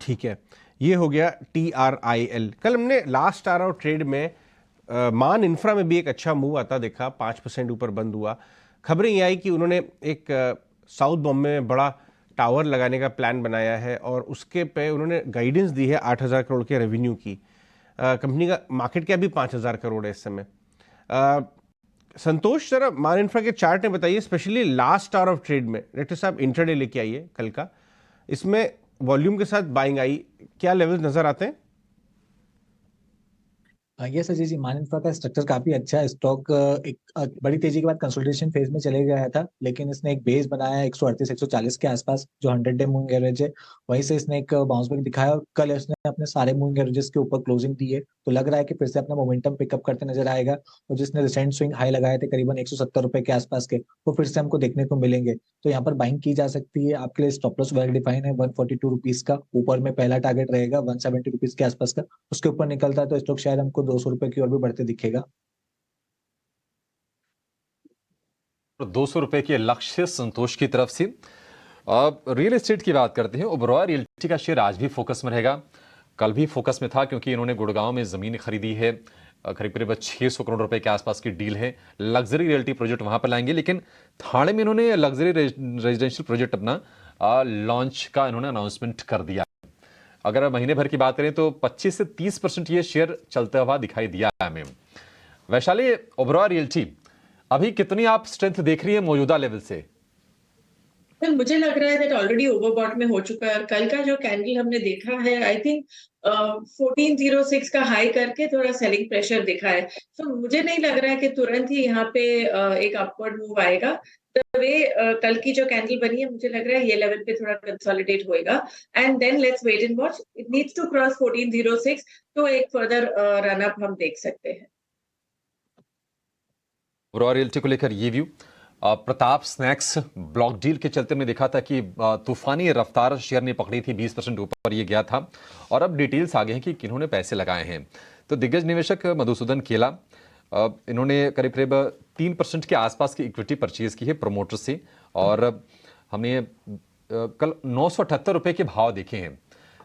ठीक है, ये हो गया TRIL। कल हमने लास्ट आवर आउट ट्रेड में मान इंफ्रा में भी एक अच्छा मूव आता देखा, 5% ऊपर बंद हुआ। खबरें ये आई कि उन्होंने एक साउथ बॉम्बे में बड़ा टावर लगाने का प्लान बनाया है और उसके पे उन्होंने गाइडेंस दी है 8,000 करोड़ के रेवेन्यू की। कंपनी का मार्केट कैप भी 5,000 करोड़ है इस समय। संतोष जरा मान इंफ्रा के चार्ट में बताइए, specially last hour of trade में। डायरेक्टर साहब इंट्राडे लेके आइए कल का, इसमें वॉल्यूम के साथ बाइंग आई, क्या लेवल्स नजर आते हैं? यस अजय जी, मान इंफ्रा का स्ट्रक्चर काफी अच्छा है। स्टॉक एक बड़ी तेजी के बाद कंसोलिडेशन फेज में चले गया था, लेकिन इसने एक बेस बनाया 138-140 के आसपास, जो 100 डे मूविंग एवरेज है, वहीं से इसने एक बाउंस बैक दिखाया और कल इसने अपने सारे मूविंग एवरेजेस के ऊपर क्लोजिंग दी है, तो लग रहा है कि फिर से अपना मोमेंटम पिकअप करते नजर आएगा और जिसने रिसेंट स्विंग हाई लगाए थे करीबन 170 रुपए के आसपास के, वो फिर से हमको देखने को मिलेंगे। तो यहाँ पर बाइंग की जा सकती है। आपके लिए स्टॉप लॉस वेल डिफाइन है 142 रुपीज का, ऊपर में पहला टारगेट रहेगा 170 रुपीज के आसपास का, उसके ऊपर निकलता है तो स्टॉक शायद हमको 200 रुपए की ओर भी बढ़ते दिखेगा। 200 रुपए के लक्ष्य संतोष की तरफ से। अब रियल एस्टेट की बात करते हैं। ओबरॉय रियल्टी का शेयर आज भी फोकस में रहेगा, कल भी फोकस में था, क्योंकि इन्होंने गुड़गांव में जमीन खरीदी है, करीब करीब 600 करोड़ रुपए के आसपास की डील है। लग्जरी रियल्टी प्रोजेक्ट वहां पर लाएंगे, लेकिन थाने में इन्होंने लग्जरी रेजिडेंशियल प्रोजेक्ट अपना लॉन्च का इन्होंने अनाउंसमेंट कर दिया। अगर महीने भर की बात करें तो 25 से 30% ये शेयर चलता हुआ दिखाई दिया है हमें। वैशाली, ओबरॉय रियल्टी अभी कितनी आप स्ट्रेंथ देख रही है मौजूदा लेवल से? मुझे लग रहा है दैट ऑलरेडी ओवरबॉट में हो चुका है और कल का जो कैंडल हमने देखा है, आई थिंक 1406 का हाई करके थोड़ा सेलिंग प्रेशर दिखा है। तो मुझे नहीं लग रहा है कि तुरंत ही यहाँ पे एक अपवर्ड मूव आएगा। द वे कल की जो कैंडल बनी है, मुझे लग रहा है ये लेवल पे थोड़ा कंसोलिडेट होएगा and then let's wait and watch. It needs to cross 1406, तो एक फर्दर रन अप हम देख सकते हैं। ओबरॉय रियल्टी को लेकर ये view. Pratap snacks block deal के चलते में देखा था कि तूफानी रफ्तार शेयर ने पकड़ी थी, 20% ऊपर ये गया था और अब डिटेल्स आ गए हैं कि किन्होंने पैसे लगाए हैं। तो दिग्गज निवेशक मधुसूदन केला, इन्होंने करीब करीब 3% के आसपास की इक्विटी परचेज की है प्रमोटर से और हमने कल 978 रुपए के भाव देखे हैं।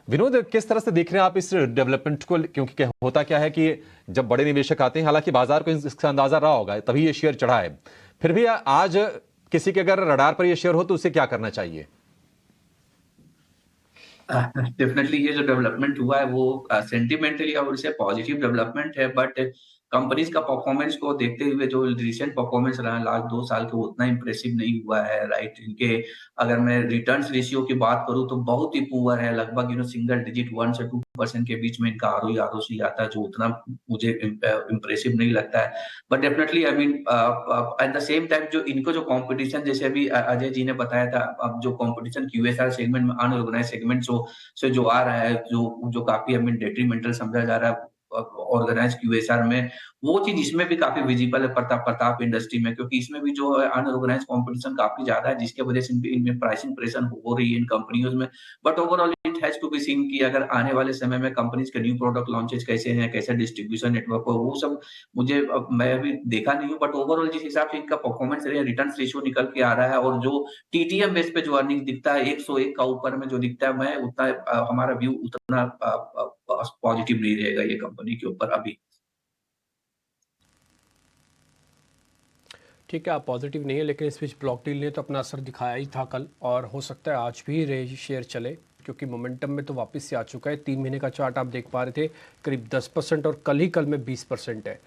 विनोद, किस तरह से देख रहे हैं आप इस डेवलपमेंट को? क्योंकि होता क्या है कि जब बड़े निवेशक आते हैं, हालांकि बाजार को इसका अंदाजा रहा होगा तभी ये शेयर चढ़ा है, फिर भी आज किसी के अगर रडार पर ये शेयर हो तो उसे क्या करना चाहिए? डेफिनेटली ये जो डेवलपमेंट हुआ है वो सेंटिमेंटली और उससे पॉजिटिव डेवलपमेंट है, बट कंपनीज का परफॉर्मेंस को देखते हुए जो रिसेंट परफॉर्मेंस रहा लास्ट 2 साल के वो उतना इंप्रेसिव नहीं हुआ है, राइट। इनके अगर मैं रिटर्न्स रेशियो की बात करूं तो बहुत ही पुअर है, लगभग सिंगल डिजिट 1 से 2% के बीच में इनका आरओई आरओसी आता है, जो उतना मुझे इंप्रेसिव नहीं लगता है। But definitely I mean at the same time जो इनको जो कंपटीशन, जैसे अभी अजय जी ने बताया था, अब जो कंपटीशन क्यूएसआर सेगमेंट में अनऑर्गेनाइज सेगमेंट से जो आ रहा है, जो काफी आई मीन डेट्रीमेंटल समझा जा रहा है ऑर्गेनाइज क्यूएसआर में, वो चीज इसमें भी काफी विजिबल है प्रताप इंडस्ट्री में, क्योंकि इसमें भी जो है अनऑर्गेनाइज कंपटीशन काफी ज्यादा है, जिसके वजह से इनमें प्राइसिंग प्रेशर हो रही है इन कंपनियों में। But overall it has to be seen कि अगर आने वाले समय में कंपनीज के न्यू प्रोडक्ट लॉन्चेस कैसे हैं, कैसे डिस्ट्रीब्यूशन नेटवर्क हो, वो सब मुझे मैं अभी देखा नहीं हूँ, बट ओवरऑल जिस हिसाब से इनका परफॉर्मेंस रिटर्न रेशियो निकल के आ रहा है और जो टीटीएम बेस पे जो अर्निंग दिखता है 101 का ऊपर में जो दिखता है, मैं उतना हमारा व्यू उतना पॉजिटिव नहीं रहेगा ये कंपनी के ऊपर अभी। ठीक है, आप पॉजिटिव नहीं है, लेकिन इस बीच ब्लॉक डील ने तो अपना असर दिखाया ही था कल, और हो सकता है आज भी शेयर चले, क्योंकि मोमेंटम में तो वापस से आ चुका है। 3 महीने का चार्ट आप देख पा रहे थे, करीब 10% और कल में 20% है।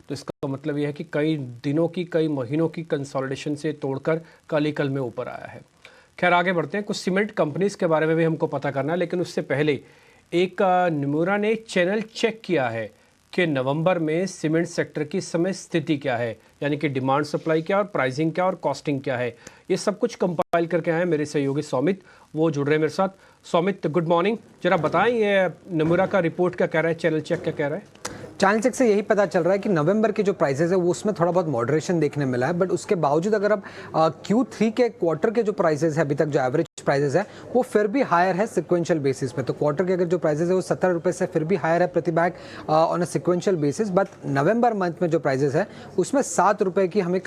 तो इसका मतलब यह है कि कई दिनों की, कई महीनों की कंसोलिडेशन से तोड़कर कल में ऊपर आया है। खैर आगे बढ़ते हैं, कुछ सीमेंट कंपनीज के बारे में भी हमको पता करना है, लेकिन उससे पहले एक निमोरा ने चैनल चेक किया है कि नवंबर में सीमेंट सेक्टर की समय स्थिति क्या है, यानी कि डिमांड सप्लाई क्या और प्राइसिंग क्या और कॉस्टिंग क्या है। ये सब कुछ कंपाइल करके आए हैं मेरे सहयोगी सौमित, वो जुड़ रहे हैं मेरे साथ। सौमित गुड मॉर्निंग, जरा बताएं ये निमोरा का रिपोर्ट क्या कह रहा है, चैनल चेक क्या कह रहा है? चैनल चेक से यही पता चल रहा है कि नवंबर के जो प्राइसेस है वो उसमें थोड़ा बहुत मॉडरेशन देखने मिला है, बट उसके बावजूद अगर आप Q3 के क्वार्टर के जो प्राइसेस है अभी तक जो एवरेज प्राइसेस है वो फिर भी हायर है सिक्वेंशियल बेसिस पे। तो क्वार्टर के अगर जो प्राइसेस है वो 17 रुपये से फिर भी हायर है प्रति bag on a sequential basis, but November month में जो प्राइसेस है उसमें 7 रुपये की हमें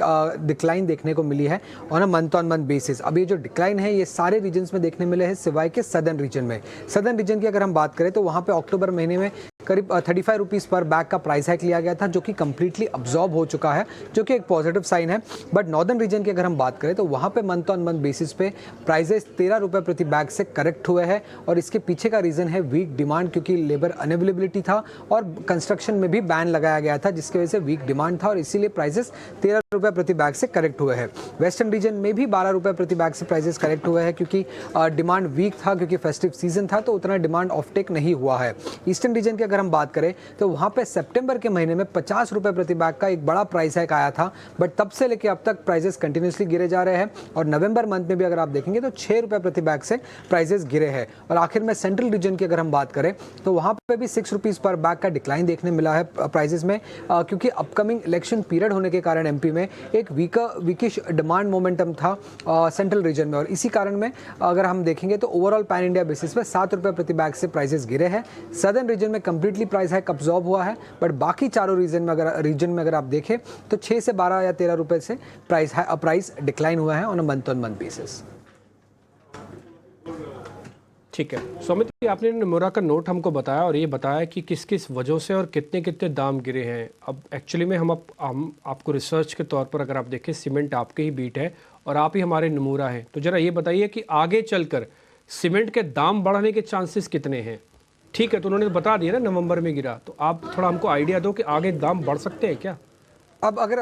डिक्लाइन देखने को मिली है on a month on month basis. अब ये जो डिक्लाइन है ये सारे रीजन्स में देखने मिले हैं सिवाय के सदर्न रीजन में। सदर्न रीजन की अगर हम बात करें तो वहाँ पे अक्टूबर महीने में करीब 35 रुपीज़ पर बैग का प्राइस हाइक लिया गया था, जो कि कंप्लीटली अब्जॉर्ब हो चुका है, जो कि एक पॉजिटिव साइन है। बट नॉर्दर्न रीजन की अगर हम बात करें तो वहाँ पे मंथ ऑन मंथ बेसिस पे प्राइसेस 13 रुपये प्रति बैग से करेक्ट हुए हैं, और इसके पीछे का रीज़न है वीक डिमांड, क्योंकि लेबर अनअवेलेबिलिटी था और कंस्ट्रक्शन में भी बैन लगाया गया था, जिसकी वजह से वीक डिमांड था और इसीलिए प्राइसेस 13 रुपये प्रति बैग से करेक्ट हुए हैं। वेस्टर्न रीजन में भी 12 रुपये प्रति बैग से प्राइसेस करेक्ट हुए हैं, क्योंकि डिमांड वीक था, क्योंकि फेस्टिव सीजन था तो उतना डिमांड ऑफ टेक नहीं हुआ है। ईस्टर्न रीजन की अगर हम बात करें तो वहाँ पे सितंबर के महीने में 50 रुपये प्रति बैग का एक बड़ा प्राइस हाइक आया था, बट तब से लेके अब तक प्राइसेस कंटिन्यूसली गिरे जा रहे हैं, और नवंबर मंथ में भी अगर आप देखेंगे तो 6 रुपये प्रति बैग से प्राइसेस गिरे हैं। और आखिर में सेंट्रल रीजन की अगर हम बात करें तो वहाँ पे भी 6 रुपीज़ पर बैग का डिक्लाइन देखने मिला है प्राइसेस में, क्योंकि अपकमिंग इलेक्शन पीरियड होने के कारण एमपी में एक विकिश डिमांड मोमेंटम था सेंट्रल रीजन में, और इसी कारण में अगर हम देखेंगे तो ओवरऑल पैन इंडिया बेसिस पे 7 रुपये प्रति बैग से प्राइसेस गिरे हैं। सदर्न रीजन में कंप्लीटली प्राइस हाइक अब्जॉर्ब हुआ है, बट बाकी चारों रीजन में अगर आप देखें तो 6 से 12 या 13 रुपये से प्राइस डिक्लाइन हुआ है on a month on month basis. ठीक है सौमित, आपने निमोरा का नोट हमको बताया और ये बताया कि किस किस वजह से और कितने कितने दाम गिरे हैं। अब एक्चुअली में हम आपको रिसर्च के तौर पर अगर आप देखें, सीमेंट आपके ही बीट है और आप ही हमारे निमोरा हैं, तो ज़रा ये बताइए कि आगे चलकर सीमेंट के दाम बढ़ने के चांसेस कितने हैं? ठीक है, तो उन्होंने बता दिया ना नवंबर में गिरा, तो आप थोड़ा हमको आइडिया दो कि आगे दाम बढ़ सकते हैं क्या? अब अगर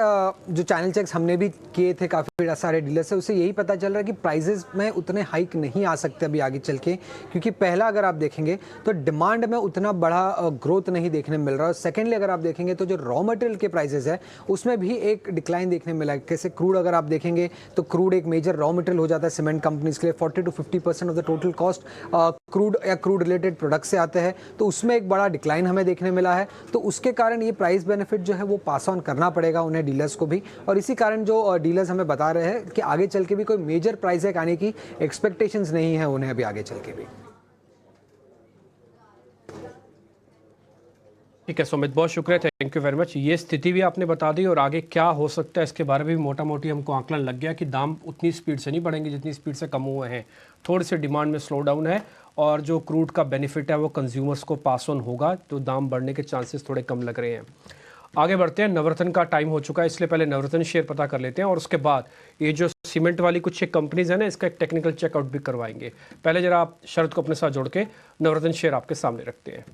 जो चैनल चेक्स हमने भी किए थे काफ़ी सारे डीलर से, उससे यही पता चल रहा है कि प्राइसेस में उतने हाइक नहीं आ सकते अभी आगे चल के, क्योंकि पहला अगर आप देखेंगे तो डिमांड में उतना बड़ा ग्रोथ नहीं देखने मिल रहा है। सेकेंडली अगर आप देखेंगे तो जो रॉ मटेरियल के प्राइसेस है उसमें भी एक डिक्लाइन देखने मिला है। कैसे क्रूड अगर आप देखेंगे तो क्रूड एक मेजर रॉ मटेरियल हो जाता है सीमेंट कंपनीज के लिए, 40 to 50% of the total cost crude या क्रूड रिलेटेड प्रोडक्ट से आते हैं, तो उसमें एक बड़ा डिक्लाइन हमें देखने मिला है। तो उसके कारण ये प्राइस बेनिफिट जो है वो पास ऑन करना पड़ेगा उन्हें, डीलर्स को भी, और इसी कारण जो डीलर्स हमें बता रहे हैं कि आगे चल के भी कोई मेजर प्राइस हाइक आने की एक्सपेक्टेशंस नहीं है उन्हें अभी आगे चल के भी। ठीक है सुमित, बहुत शुक्रिया, थैंक यू वेरी मच। ये स्थिति भी आपने बता दी और आगे क्या हो सकता है इसके बारे में भी मोटा मोटी हमको आंकलन लग गया कि दाम उतनी स्पीड से नहीं बढ़ेंगे जितनी स्पीड से कम हुए हैं। थोड़ी सी डिमांड में स्लो डाउन है और जो क्रूड का बेनिफिट है वो कंज्यूमर्स को पास ऑन होगा, तो दाम बढ़ने के चांसेस थोड़े कम लग रहे हैं। आगे बढ़ते हैं, नवरत्न का टाइम हो चुका है, इसलिए पहले नवरत्न शेयर पता कर लेते हैं और उसके बाद ये जो सीमेंट वाली कुछ एक कंपनीज है ना, इसका एक टेक्निकल चेकआउट भी करवाएंगे। पहले जरा आप शरद को अपने साथ जोड़ के नवरत्न शेयर आपके सामने रखते हैं।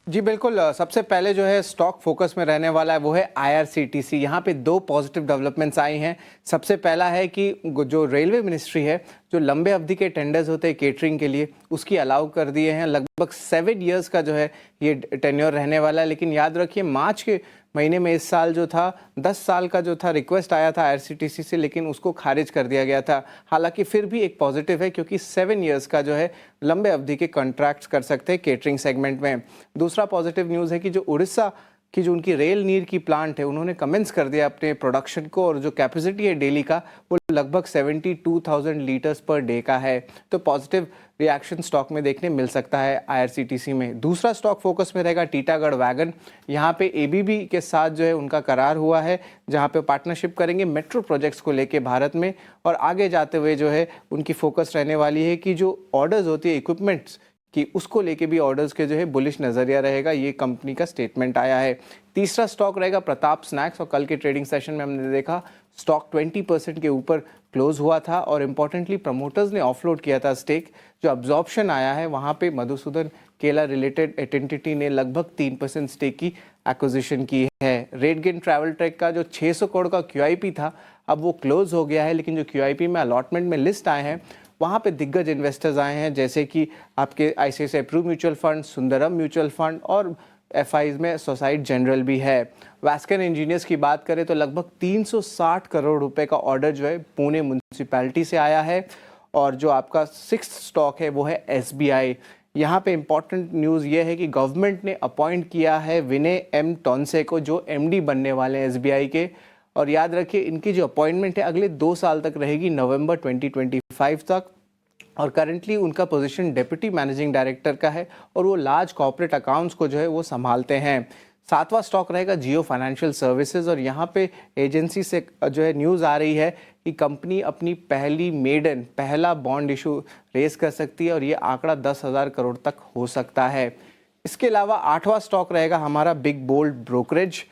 जी बिल्कुल, सबसे पहले जो है स्टॉक फोकस में रहने वाला है वो है IRCTC। यहाँ पे दो पॉजिटिव डेवलपमेंट्स आई हैं। सबसे पहला है कि जो रेलवे मिनिस्ट्री है, जो लंबे अवधि के टेंडर्स होते हैं केटरिंग के लिए, उसकी अलाउ कर दिए हैं। लगभग 7 इयर्स का जो है ये टेन्योर रहने वाला है। लेकिन याद रखिए, मार्च के महीने में इस साल जो था 10 साल का जो था रिक्वेस्ट आया था IRCTC से, लेकिन उसको खारिज कर दिया गया था। हालांकि फिर भी एक पॉजिटिव है, क्योंकि 7 इयर्स का जो है लंबे अवधि के कॉन्ट्रैक्ट्स कर सकते हैं केटरिंग सेगमेंट में। दूसरा पॉजिटिव न्यूज़ है कि जो उड़ीसा की जो उनकी रेल नीर की प्लांट है, उन्होंने कमेंस कर दिया अपने प्रोडक्शन को, और जो कैपेसिटी है डेली का वो लगभग 72,000 लीटर्स पर डे का है। तो पॉजिटिव रिएक्शन स्टॉक में देखने मिल सकता है IRCTC में। दूसरा स्टॉक फोकस में रहेगा टीटागढ़ वैगन। यहाँ पे ABB के साथ जो है उनका करार हुआ है, जहाँ पे पार्टनरशिप करेंगे मेट्रो प्रोजेक्ट्स को लेके भारत में। और आगे जाते हुए जो है उनकी फोकस रहने वाली है कि जो ऑर्डर्स होती है इक्विपमेंट्स कि उसको लेके भी ऑर्डर्स के जो है बुलिश नज़रिया रहेगा, ये कंपनी का स्टेटमेंट आया है। तीसरा स्टॉक रहेगा प्रताप स्नैक्स, और कल के ट्रेडिंग सेशन में हमने देखा स्टॉक 20% के ऊपर क्लोज हुआ था, और इम्पॉर्टेंटली प्रमोटर्स ने ऑफलोड किया था स्टेक। जो अब्जॉर्प्शन आया है वहाँ पे मधुसूदन केला रिलेटेड एंटिटी ने लगभग 3% स्टेक की एक्विजिशन की है। रेटगेन ट्रैवल ट्रैक का जो 600 करोड़ का QIP था, अब वो क्लोज हो गया है, लेकिन जो QIP में अलॉटमेंट में लिस्ट आए हैं वहाँ पे दिग्गज इन्वेस्टर्स आए हैं, जैसे कि आपके ICICI Pru mutual fund, Sundaram mutual fund, और FIs में सोसाइटी जनरल भी है। वैस्कन इंजीनियर्स की बात करें तो लगभग 360 करोड़ रुपए का ऑर्डर जो है पुणे म्यूनिसिपैलिटी से आया है। और जो आपका 6th स्टॉक है वो है SBI। यहाँ पे इम्पॉर्टेंट न्यूज़ ये है कि गवर्नमेंट ने अपॉइंट किया है विनय M टॉन्से को, जो MD बनने वाले हैं SBI के। और याद रखिए, इनकी जो अपॉइंटमेंट है अगले 2 साल तक रहेगी, नवंबर 2025 तक। और करंटली उनका पोजीशन डेप्यूटी मैनेजिंग डायरेक्टर का है, और वो लार्ज कॉर्पोरेट अकाउंट्स को जो है वो संभालते हैं। 7वां स्टॉक रहेगा जियो फाइनेंशियल सर्विसेज, और यहाँ पे एजेंसी से जो है न्यूज़ आ रही है कि कंपनी अपनी पहला बॉन्ड इशू रेज कर सकती है, और ये आंकड़ा 10,000 करोड़ तक हो सकता है। इसके अलावा 8वां स्टॉक रहेगा हमारा बिग बोल्ड ब्रोकरेज।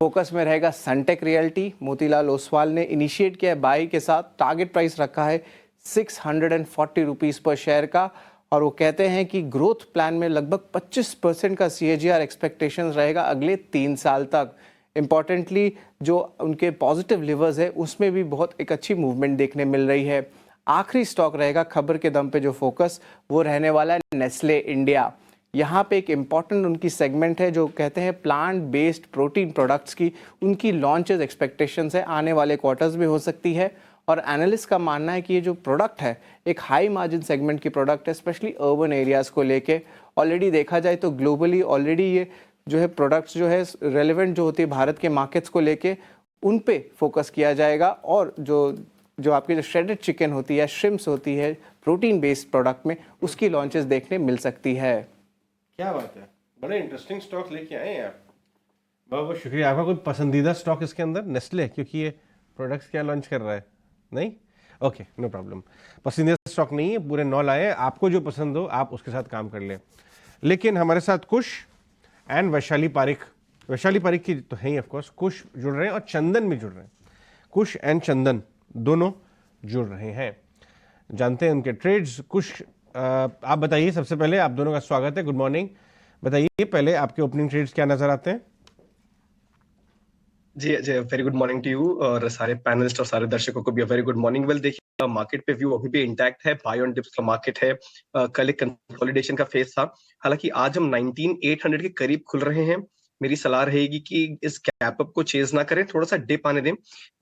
फोकस में रहेगा सनटेक रियल्टी। मोतीलाल ओसवाल ने इनिशिएट किया है बाई के साथ, टारगेट प्राइस रखा है 640 रुपीज़ पर शेयर का, और वो कहते हैं कि ग्रोथ प्लान में लगभग 25% का CAGR एक्सपेक्टेशंस रहेगा अगले 3 साल तक। इम्पॉर्टेंटली जो उनके पॉजिटिव लिवर्स है उसमें भी बहुत एक अच्छी मूवमेंट देखने मिल रही है। आखिरी स्टॉक रहेगा खबर के दम पे जो फोकस, वो रहने वाला है नेस्ले इंडिया। यहाँ पे एक इम्पॉर्टेंट उनकी सेगमेंट है जो कहते हैं प्लांट बेस्ड प्रोटीन प्रोडक्ट्स की, उनकी लॉन्चेस एक्सपेक्टेशंस है आने वाले क्वार्टर्स में हो सकती है। और एनालिस्ट का मानना है कि ये जो प्रोडक्ट है एक हाई मार्जिन सेगमेंट की प्रोडक्ट है, स्पेशली अर्बन एरियाज़ को लेके। ऑलरेडी देखा जाए तो ग्लोबली ऑलरेडी ये जो है प्रोडक्ट्स जो है रेलेवेंट जो होती है भारत के मार्केट्स को लेके, उन पे फोकस किया जाएगा। और जो आपकी जो श्रेडेड चिकन होती है, श्रिम्स होती है प्रोटीन बेस्ड प्रोडक्ट में, उसकी लॉन्चेस देखने मिल सकती है। क्या बात है, बड़े इंटरेस्टिंग स्टॉक लेके आए हैं आप। बहुत बहुत शुक्रिया। आपका कोई पसंदीदा स्टॉक इसके अंदर? नेस्ले, क्योंकि ये प्रोडक्ट्स क्या लॉन्च कर रहा है? नहीं, ओके, नो प्रॉब्लम। पसंदीदा स्टॉक नहीं है, पूरे 9 लाए। आपको जो पसंद हो आप उसके साथ काम कर लें। लेकिन हमारे साथ कुश एंड वैशाली पारिक की तो है ही ऑफकोर्स, कुश जुड़ रहे हैं और चंदन भी जुड़ रहे हैं। कुश एंड चंदन दोनों जुड़ रहे हैं, जानते हैं उनके ट्रेड्स। कुश, आप बताइए, सबसे पहले आप दोनों का स्वागत है, गुड मॉर्निंग। बताइए पहले आपके ओपनिंग ट्रेड्स क्या नजर आते हैं? जी very good morning to you, और सारे पैनलिस्ट और सारे दर्शकों को भी वेरी गुड मॉर्निंग। वेल देखिए, मार्केट पे व्यू अभी भी इंटैक्ट है, बाय ऑन डिप्स का मार्केट है। कल एक कंसोलिडेशन का फेज था, हालांकि आज हम 19,800 के करीब खुल रहे हैं। मेरी सलाह रहेगी कि इस गैप अप को चेज ना करें, थोड़ा सा डिप आने दें।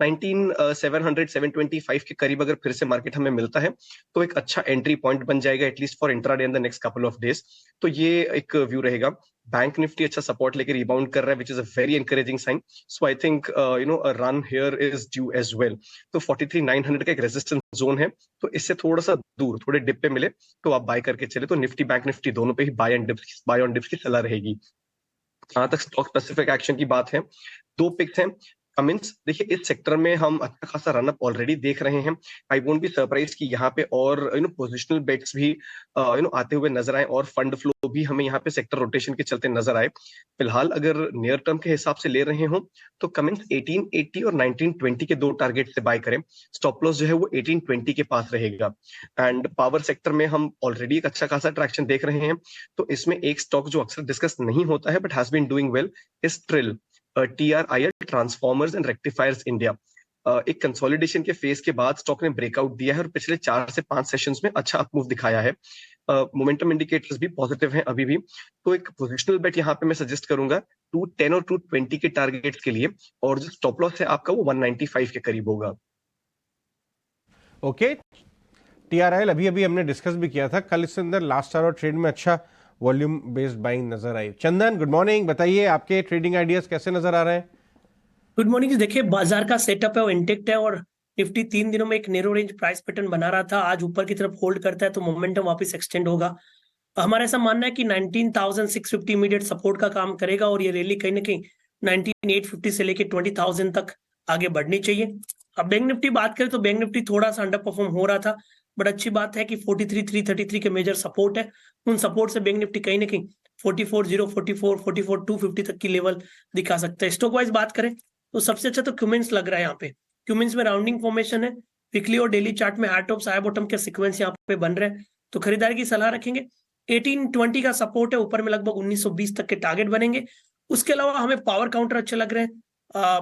19,700 725 के करीब अगर फिर से मार्केट हमें मिलता है तो एक अच्छा एंट्री पॉइंट बन जाएगा, at least for intraday in the next couple of days. तो ये एक व्यू रहेगा। बैंक निफ्टी अच्छा सपोर्ट लेकर रिबाउंड कर रहा है, which is a very encouraging sign. So I think a run here is due as well. तो 43,900 का एक रेजिस्टेंस जोन है, तो इससे थोड़ा सा दूर थोड़े डिप पे मिले तो आप बाय करके चले। तो निफ्टी बैंक निफ्टी दोनों पे ही बाय ऑन डिप्स की सलाह रहेगी। जहां तक स्टॉक स्पेसिफिक एक्शन की बात है, 2 पिक्स हैं। कमिंस, देखिए इस सेक्टर में हम अच्छा खासा रनअप ऑलरेडी देख रहे हैं। आई वोंट बी सरप्राइज कि यहाँ पे और पोजिशनल बेट्स भी आते हुए नजर आए और फंड फ्लो भी हमें यहाँ पे सेक्टर रोटेशन के चलते नजर आए। फिलहाल अगर नियर टर्म के हिसाब से ले रहे हो तो कमेंस 1880 और 1920 के दो टारगेट से बाय करें। स्टॉप लॉस जो है वो 1820 के पास रहेगा। एंड पावर सेक्टर में हम ऑलरेडी एक अच्छा खासा ट्रैक्शन देख रहे हैं, तो इसमें एक स्टॉक जो अक्सर डिस्कस नहीं होता है but has been doing well is TRIL, TRIL, transformers and rectifiers India. एक कंसोलिडेशन के फेज के बाद स्टॉक ने ब्रेकआउट दिया है और पिछले 4 से 5 सेशंस में अच्छा अपमूव दिखाया है। मोमेंटम इंडिकेटर्स भी पॉजिटिव हैं अभी भी, तो एक पोजिशनल बेट यहाँ पे मैं सजेस्ट करूंगा 210 और 220 के टारगेट्स के लिए, और जो स्टॉप लॉस है आपका वो 195 के करीब होगा। ओके, TRIL अभी अभी हमने डिस्कस भी किया था, कल इसके अंदर लास्ट आवर ट्रेड में अच्छा वॉल्यूम बेस्ड बाइंग नजर आई। चंदन, गुड मॉर्निंग, बताइए आपके ट्रेडिंग आइडियाज कैसे नजर आ रहे हैं? गुड मॉर्निंग जी। देखिए, बाजार का सेटअप है वो इंटेक्ट है, और निफ्टी 3 दिनों में एक नैरो रेंज प्राइस पैटर्न बना रहा था, आज ऊपर की तरफ होल्ड करता है तो मोमेंटम वापस एक्सटेंड होगा। हमारा ऐसा मानना है कि 19,650 इमीडिएट सपोर्ट का काम करेगा, और ये रैली कहीं ना कहीं 19,850 से लेके 20,000 तक आगे बढ़नी चाहिए। अब बैंक निफ्टी बात करें तो बैंक निफ्टी थोड़ा सा अंडर परफॉर्म हो रहा था, बट अच्छी बात है कि 43,333 के मेजर सपोर्ट है, उन सपोर्ट से बैंक निफ्टी कहीं ना कहीं 44,044, 44,250 तक की लेवल दिखा सकता है। स्टॉक वाइज बात करें तो सबसे अच्छा तो क्यूमिंस लग रहा है। यहाँ पे क्यूमिंस में राउंडिंग फॉर्मेशन है, वीकली और डेली चार्ट में हाई टॉप हाई बॉटम के सीक्वेंस यहाँ पे बन रहे हैं, तो खरीदारी की सलाह रखेंगे। 1820 का सपोर्ट है, ऊपर में लगभग 1920 तक के टारगेट बनेंगे। उसके अलावा हमें पावर काउंटर अच्छे लग रहे हैं,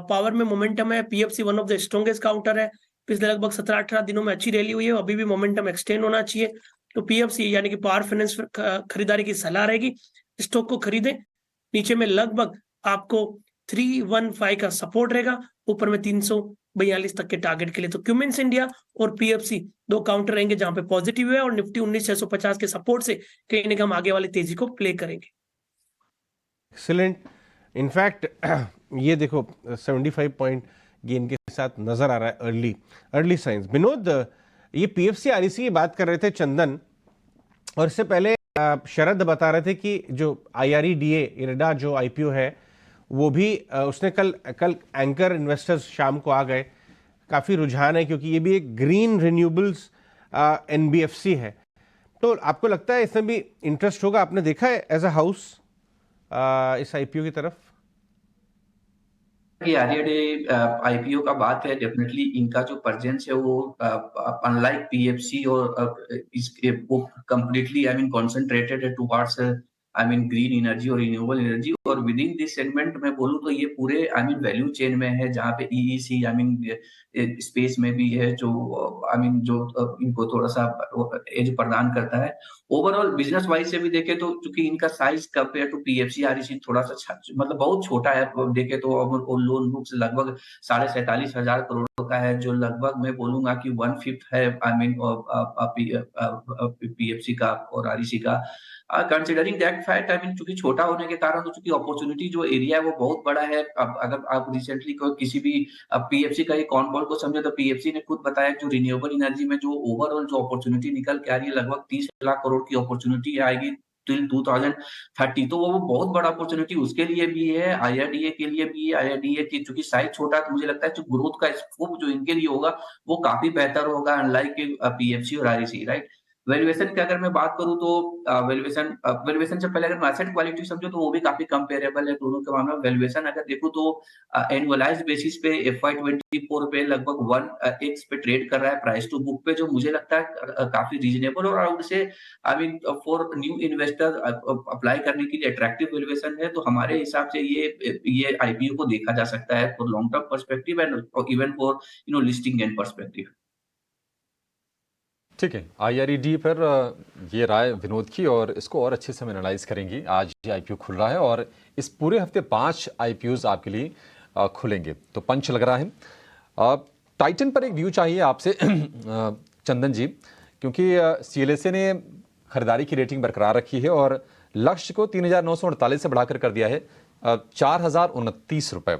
पावर में मोमेंटम है, PFC one of the strongest counter है, पिछले लगभग 17-18 दिनों में अच्छी रैली हुई है, अभी भी मोमेंटम एक्सटेंड होना चाहिए। तो PFC यानी कि पावर फाइनेंस खरीदारी की सलाह रहेगी, स्टॉक को खरीदें। नीचे में लगभग आपको 315 का सपोर्ट रहेगा, ऊपर में 342 तक के टारगेट के लिए। तो क्यूमिंस इंडिया और PFC दो काउंटर रहेंगे जहां पे पॉजिटिव है, और निफ्टी 19,650 के सपोर्ट से कहीं ना कहीं हम आगे वाली तेजी को प्ले करेंगे। एक्सीलेंट। इनफैक्ट ये देखो 75 पॉइंट गेन के साथ नजर आ रहा है अर्ली साइंस। विनोद, ये PFC REC की बात कर रहे थे चंदन, और इससे पहले शरद बता रहे थे कि जो IREDA इरडा जो IPO है वो भी उसने कल एंकर इन्वेस्टर्स शाम को आ गए, काफ़ी रुझान है क्योंकि ये भी एक ग्रीन रिन्यूएबल्स NBFC है, तो आपको लगता है इसमें भी इंटरेस्ट होगा? आपने देखा है एज अ हाउस इस IPO की तरफ? IPO का बात है, डेफिनेटली इनका जो प्रेजेंस है वो अनलाइक PFC और इसके वो कंप्लीटली कॉन्सेंट्रेटेड है टुवर्ड्स ग्रीन एनर्जी और रिन्यूएबल एनर्जी, और विद इन दिस सेगमेंट में बोलूं तो ये पूरे वैल्यू चेन में है, जहाँ पे EEC स्पेस में भी है, जो जो इनको थोड़ा सा एज प्रदान करता है। ओवरऑल बिजनेस वाइज से भी देखे तो चूंकि इनका size compare to PFC REC थोड़ा सा मतलब बहुत छोटा है, देखे तो लोन बुक्स लगभग 47,500 करोड़ का है, जो लगभग मैं बोलूंगा कि 1/5 है PFC का और REC का। कंसिडरिंग दैट फैक्ट चूंकि छोटा होने के कारण चूंकि अपॉर्चुनिटी जो एरिया है वो बहुत बड़ा है। अब अगर आप रिसेंटली किसी भी PFC का एक कॉन कॉल को समझे तो PFC ने खुद बताया जो रिन्यूएबल एनर्जी में जो ओवरऑल जो अपॉर्चुनिटी निकल के आ रही है लगभग 30 लाख करोड़ की अपॉर्चुनिटी आएगी टिल 2030, तो वो बहुत बड़ा अपॉर्चुनिटी उसके लिए भी है, IRDA के लिए भी है। IRDA की चूंकि साइज छोटा है तो मुझे लगता है जो ग्रोथ का स्कोप जो इनके लिए होगा वो काफी बेहतर होगा अनलाइक PFC और REC, राइट। वैल्यूएशन की अगर मैं बात करूं तो वैल्यूएशन से पहले अगर एसेट क्वालिटी समझो तो वो भी काफी कंपेरेबल है दोनों के मामले में। वैल्यूएशन अगर देखो तो एनुअलाइज्ड बेसिस पे FY24 पे लगभग 1x पे ट्रेड कर रहा है प्राइस टू बुक पे, जो मुझे लगता है काफी रीजनेबल और आउट से फॉर न्यू इन्वेस्टर अप्लाई करने के लिए अट्रैक्टिव वैल्यूएशन है। तो हमारे हिसाब से ये IPO को देखा जा सकता है for long term perspective and even for listing and perspective. ठीक है, IRED पर ये राय विनोद की, और इसको और अच्छे से हम एनालाइज करेंगे। आज ये IPO खुल रहा है और इस पूरे हफ्ते 5 IPOs आपके लिए खुलेंगे, तो पंच लग रहा है। टाइटन पर एक व्यू चाहिए आपसे चंदन जी, क्योंकि CLSA ने खरीदारी की रेटिंग बरकरार रखी है और लक्ष्य को 3,948 से बढ़ाकर कर दिया है 4,029 रुपये।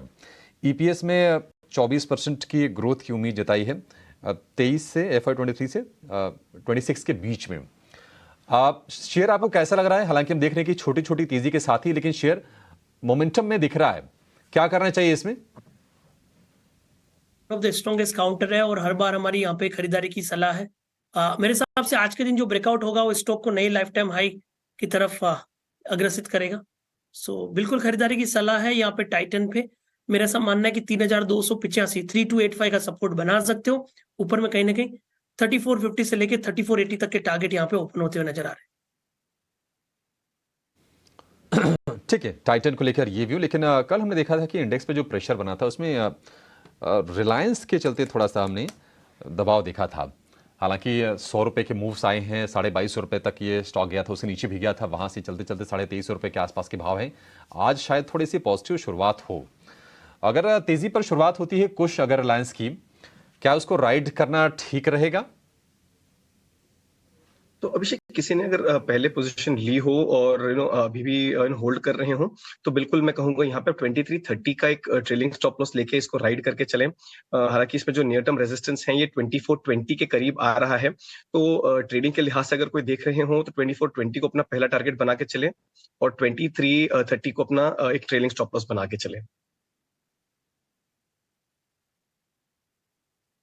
EPS में 24% की ग्रोथ की उम्मीद जताई है 23 से FY23 से 26 के बीच में। शेयर आपको कैसा लग रहा है? हालांकि हम देख रहे हैं कि छोटी छोटी तेजी के साथ ही लेकिन शेयर मोमेंटम में दिख रहा है, क्या करना चाहिए इसमें? स्ट्रॉन्गेस्ट काउंटर है और हर बार हमारी यहाँ पे खरीदारी की सलाह है। मेरे हिसाब से आज के दिन जो ब्रेकआउट होगा वो स्टॉक को नई लाइफ टाइम हाई की तरफ अग्रसित करेगा। सो बिल्कुल खरीदारी की सलाह है यहाँ पे टाइटन पे। मेरा ऐसा मानना है कि 3285 3285 का सपोर्ट बना सकते हो। ऊपर में कहीं ना कहीं 3450 से लेके 3480 तक के टारगेट यहाँ पे ओपन होते हुए नजर आ रहे हैं। ठीक है, टाइटन को लेकर ये व्यू। लेकिन कल हमने देखा था कि इंडेक्स पे जो प्रेशर बना था उसमें रिलायंस के चलते थोड़ा सा हमने दबाव देखा था। हालांकि 100 रुपए के मूव्स आए हैं, 22.5 रुपए तक ये स्टॉक गया था, उससे नीचे भी गया था, वहां से चलते चलते 23.5 रुपए के आसपास के भाव हैं। आज शायद थोड़ी सी पॉजिटिव शुरुआत हो। अगर तेजी पर शुरुआत होती है कुछ अगर रिलायंस की, क्या उसको राइड करना ठीक रहेगा? तो अभिषेक, किसी ने अगर पहले पोजीशन ली हो और अभी भी होल्ड कर रहे हो, तो बिल्कुल मैं कहूंगा यहाँ पे 2330 का एक ट्रेलिंग स्टॉप लॉस लेके इसको राइड करके चलें। हालांकि इसमें जो नियर टर्म रेजिस्टेंस है ये 2420 के करीब आ रहा है। तो ट्रेडिंग के लिहाज से अगर कोई देख रहे हो तो 2420 को अपना पहला टारगेट बना के चले और 2330 को अपना एक ट्रेलिंग स्टॉप लॉस बना के चले।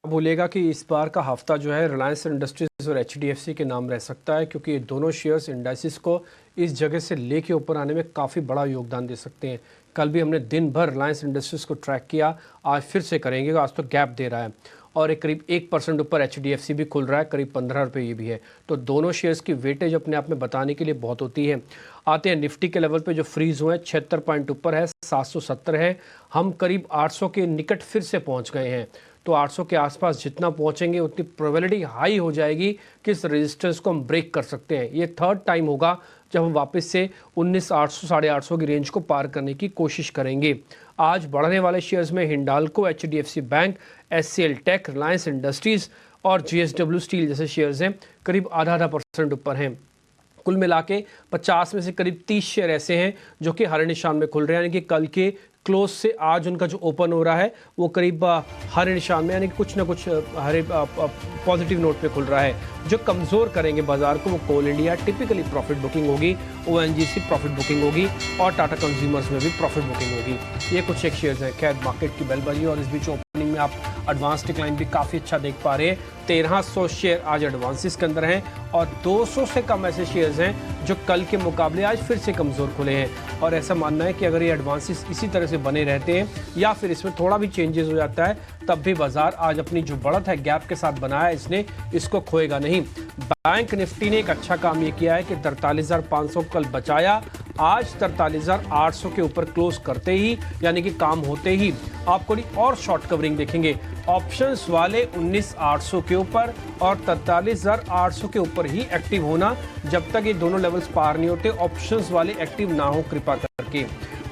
बोलेगा कि इस बार का हफ्ता जो है रिलायंस इंडस्ट्रीज और एचडीएफसी के नाम रह सकता है, क्योंकि ये दोनों शेयर्स इंडाइसिस को इस जगह से लेके ऊपर आने में काफ़ी बड़ा योगदान दे सकते हैं। कल भी हमने दिन भर रिलायंस इंडस्ट्रीज को ट्रैक किया, आज फिर से करेंगे। आज तो गैप दे रहा है और एक करीब 1% ऊपर एचडीएफसी भी खुल रहा है, करीब 15 रुपये ये भी है। तो दोनों शेयर्स की वेटेज अपने आप में बताने के लिए बहुत होती है। आते हैं निफ्टी के लेवल पे जो फ्रीज हुए हैं, 76 पॉइंट ऊपर है, 770 है। हम करीब 800 के निकट फिर से पहुंच गए हैं। तो 800 के आसपास जितना पहुंचेंगे उतनी प्रोबेबिलिटी हाई हो जाएगी कि इस रेजिस्टेंस को हम ब्रेक कर सकते हैं। ये थर्ड टाइम होगा जब हम वापस से 19,800 850 की रेंज को पार करने की कोशिश करेंगे। आज बढ़ने वाले शेयर्स में Hindalco, HDFC bank, HCL tech, Reliance industries और जीएसडब्ल्यू स्टील जैसे शेयर्स हैं, करीब आधा % ऊपर हैं। कुल मिला के 50 में से करीब 30 शेयर ऐसे हैं जो कि हरे निशान में खुल रहे हैं, यानी कि कल के क्लोज से आज उनका जो ओपन हो रहा है वो करीब हरे निशान में, यानी कि कुछ ना कुछ हरे पॉजिटिव नोट पे खुल रहा है। जो कमज़ोर करेंगे बाजार को वो कोल इंडिया, टिपिकली प्रॉफिट बुकिंग होगी, ओएनजीसी प्रॉफिट बुकिंग होगी और टाटा कंज्यूमर्स में भी प्रॉफिट बुकिंग होगी। ये कुछ एक शेयर्स हैं। खैर, मार्केट की बेल बजी और इस बीच ओपनिंग में आप एडवांस डिक्लाइन भी काफ़ी अच्छा देख पा रहे हैं। 1300 शेयर आज एडवांसिस के अंदर हैं और 200 से कम ऐसे शेयर्स हैं जो कल के मुकाबले आज फिर से कमज़ोर खुले हैं। और ऐसा मानना है कि अगर ये एडवांसिस इसी तरह से बने रहते हैं या फिर इसमें थोड़ा भी चेंजेस हो जाता है, तब भी बाजार आज अपनी जो बढ़त है गैप के साथ बनाया इसने, इसको खोएगा नहीं। बैंक निफ्टी ने एक अच्छा काम ये किया है कि 43,500 कल बचाया, आज 43,800 के ऊपर क्लोज करते ही, यानी कि काम होते ही आपको और शॉर्ट कवरिंग देखेंगे। ऑप्शंस वाले 19,800 के ऊपर और 43,800 के ऊपर ही एक्टिव होना, जब तक ये दोनों लेवल्स पार नहीं होते ऑप्शंस वाले एक्टिव ना हो कृपा करके।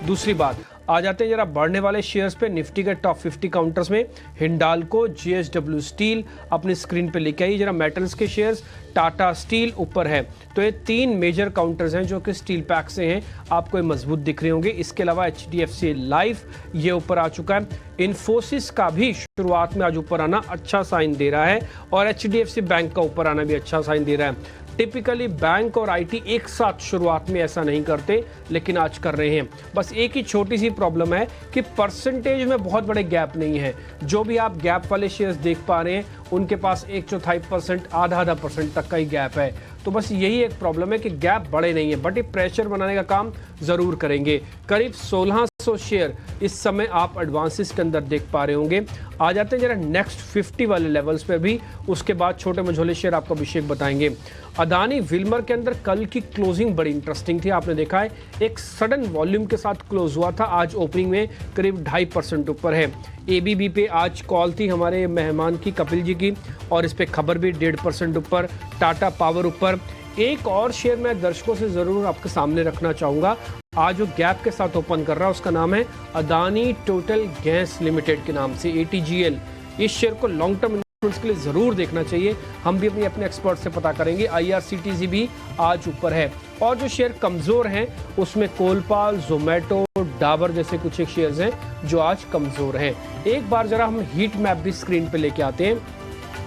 दूसरी बात, आ जाते हैं जरा बढ़ने वाले शेयर्स पे। निफ्टी के टॉप 50 काउंटर्स में हिंडाल्को, जीएसडब्ल्यू स्टील अपनी स्क्रीन पे लेके आई। जरा मेटल्स के शेयर्स, टाटा स्टील ऊपर है। तो ये 3 मेजर काउंटर्स हैं जो कि स्टील पैक से हैं, आपको ये मजबूत दिख रहे होंगे। इसके अलावा एचडीएफसी लाइफ ये ऊपर आ चुका है। इन्फोसिस का भी शुरुआत में आज ऊपर आना अच्छा साइन दे रहा है और एचडीएफसी बैंक का ऊपर आना भी अच्छा साइन दे रहा है। टिपिकली बैंक और आईटी एक साथ शुरुआत में ऐसा नहीं करते, लेकिन आज कर रहे हैं। बस एक ही छोटी सी प्रॉब्लम है कि परसेंटेज में बहुत बड़े गैप नहीं है। जो भी आप गैप वाले शेयर्स देख पा रहे हैं उनके पास 1/4%, आधा % तक का ही गैप है। तो बस यही एक प्रॉब्लम है कि गैप बड़े नहीं है, बट ये प्रेशर बनाने का काम जरूर करेंगे। करीब 1600 शेयर इस समय आप एडवांसिस के अंदर देख पा रहे होंगे। आ जाते हैं जरा नेक्स्ट 50 वाले लेवल्स पे भी, उसके बाद छोटे मझोले शेयर आपको अभिषेक बताएंगे। अदानी विल्मर के अंदर कल की क्लोजिंग बड़ी इंटरेस्टिंग थी। आपने देखा है एक सडन वॉल्यूम के साथ क्लोज हुआ था, आज ओपनिंग में करीब 2.5% ऊपर है। एबीबी पे आज कॉल थी हमारे मेहमान की, कपिल जी की, और इस पे खबर भी 1.5% ऊपर। टाटा पावर ऊपर। एक और शेयर मैं दर्शकों से जरूर आपके सामने रखना चाहूंगा, आज जो गैप के साथ ओपन कर रहा है उसका नाम है अदानी टोटल गैस लिमिटेड के नाम से, ATGL। इस शेयर को लॉन्ग टर्म के लिए जरूर देखना चाहिए। हम भी अपने एक्सपर्ट से पता करेंगे। IRCTC भी आज ऊपर है। और जो शेयर कमजोर हैं उसमें कोलपाल, जोमेटो, डाबर जैसे कुछ एक शेयर्स हैं जो आज कमजोर हैं। एक बार जरा हम हीट मैप भी स्क्रीन पे लेके आते हैं,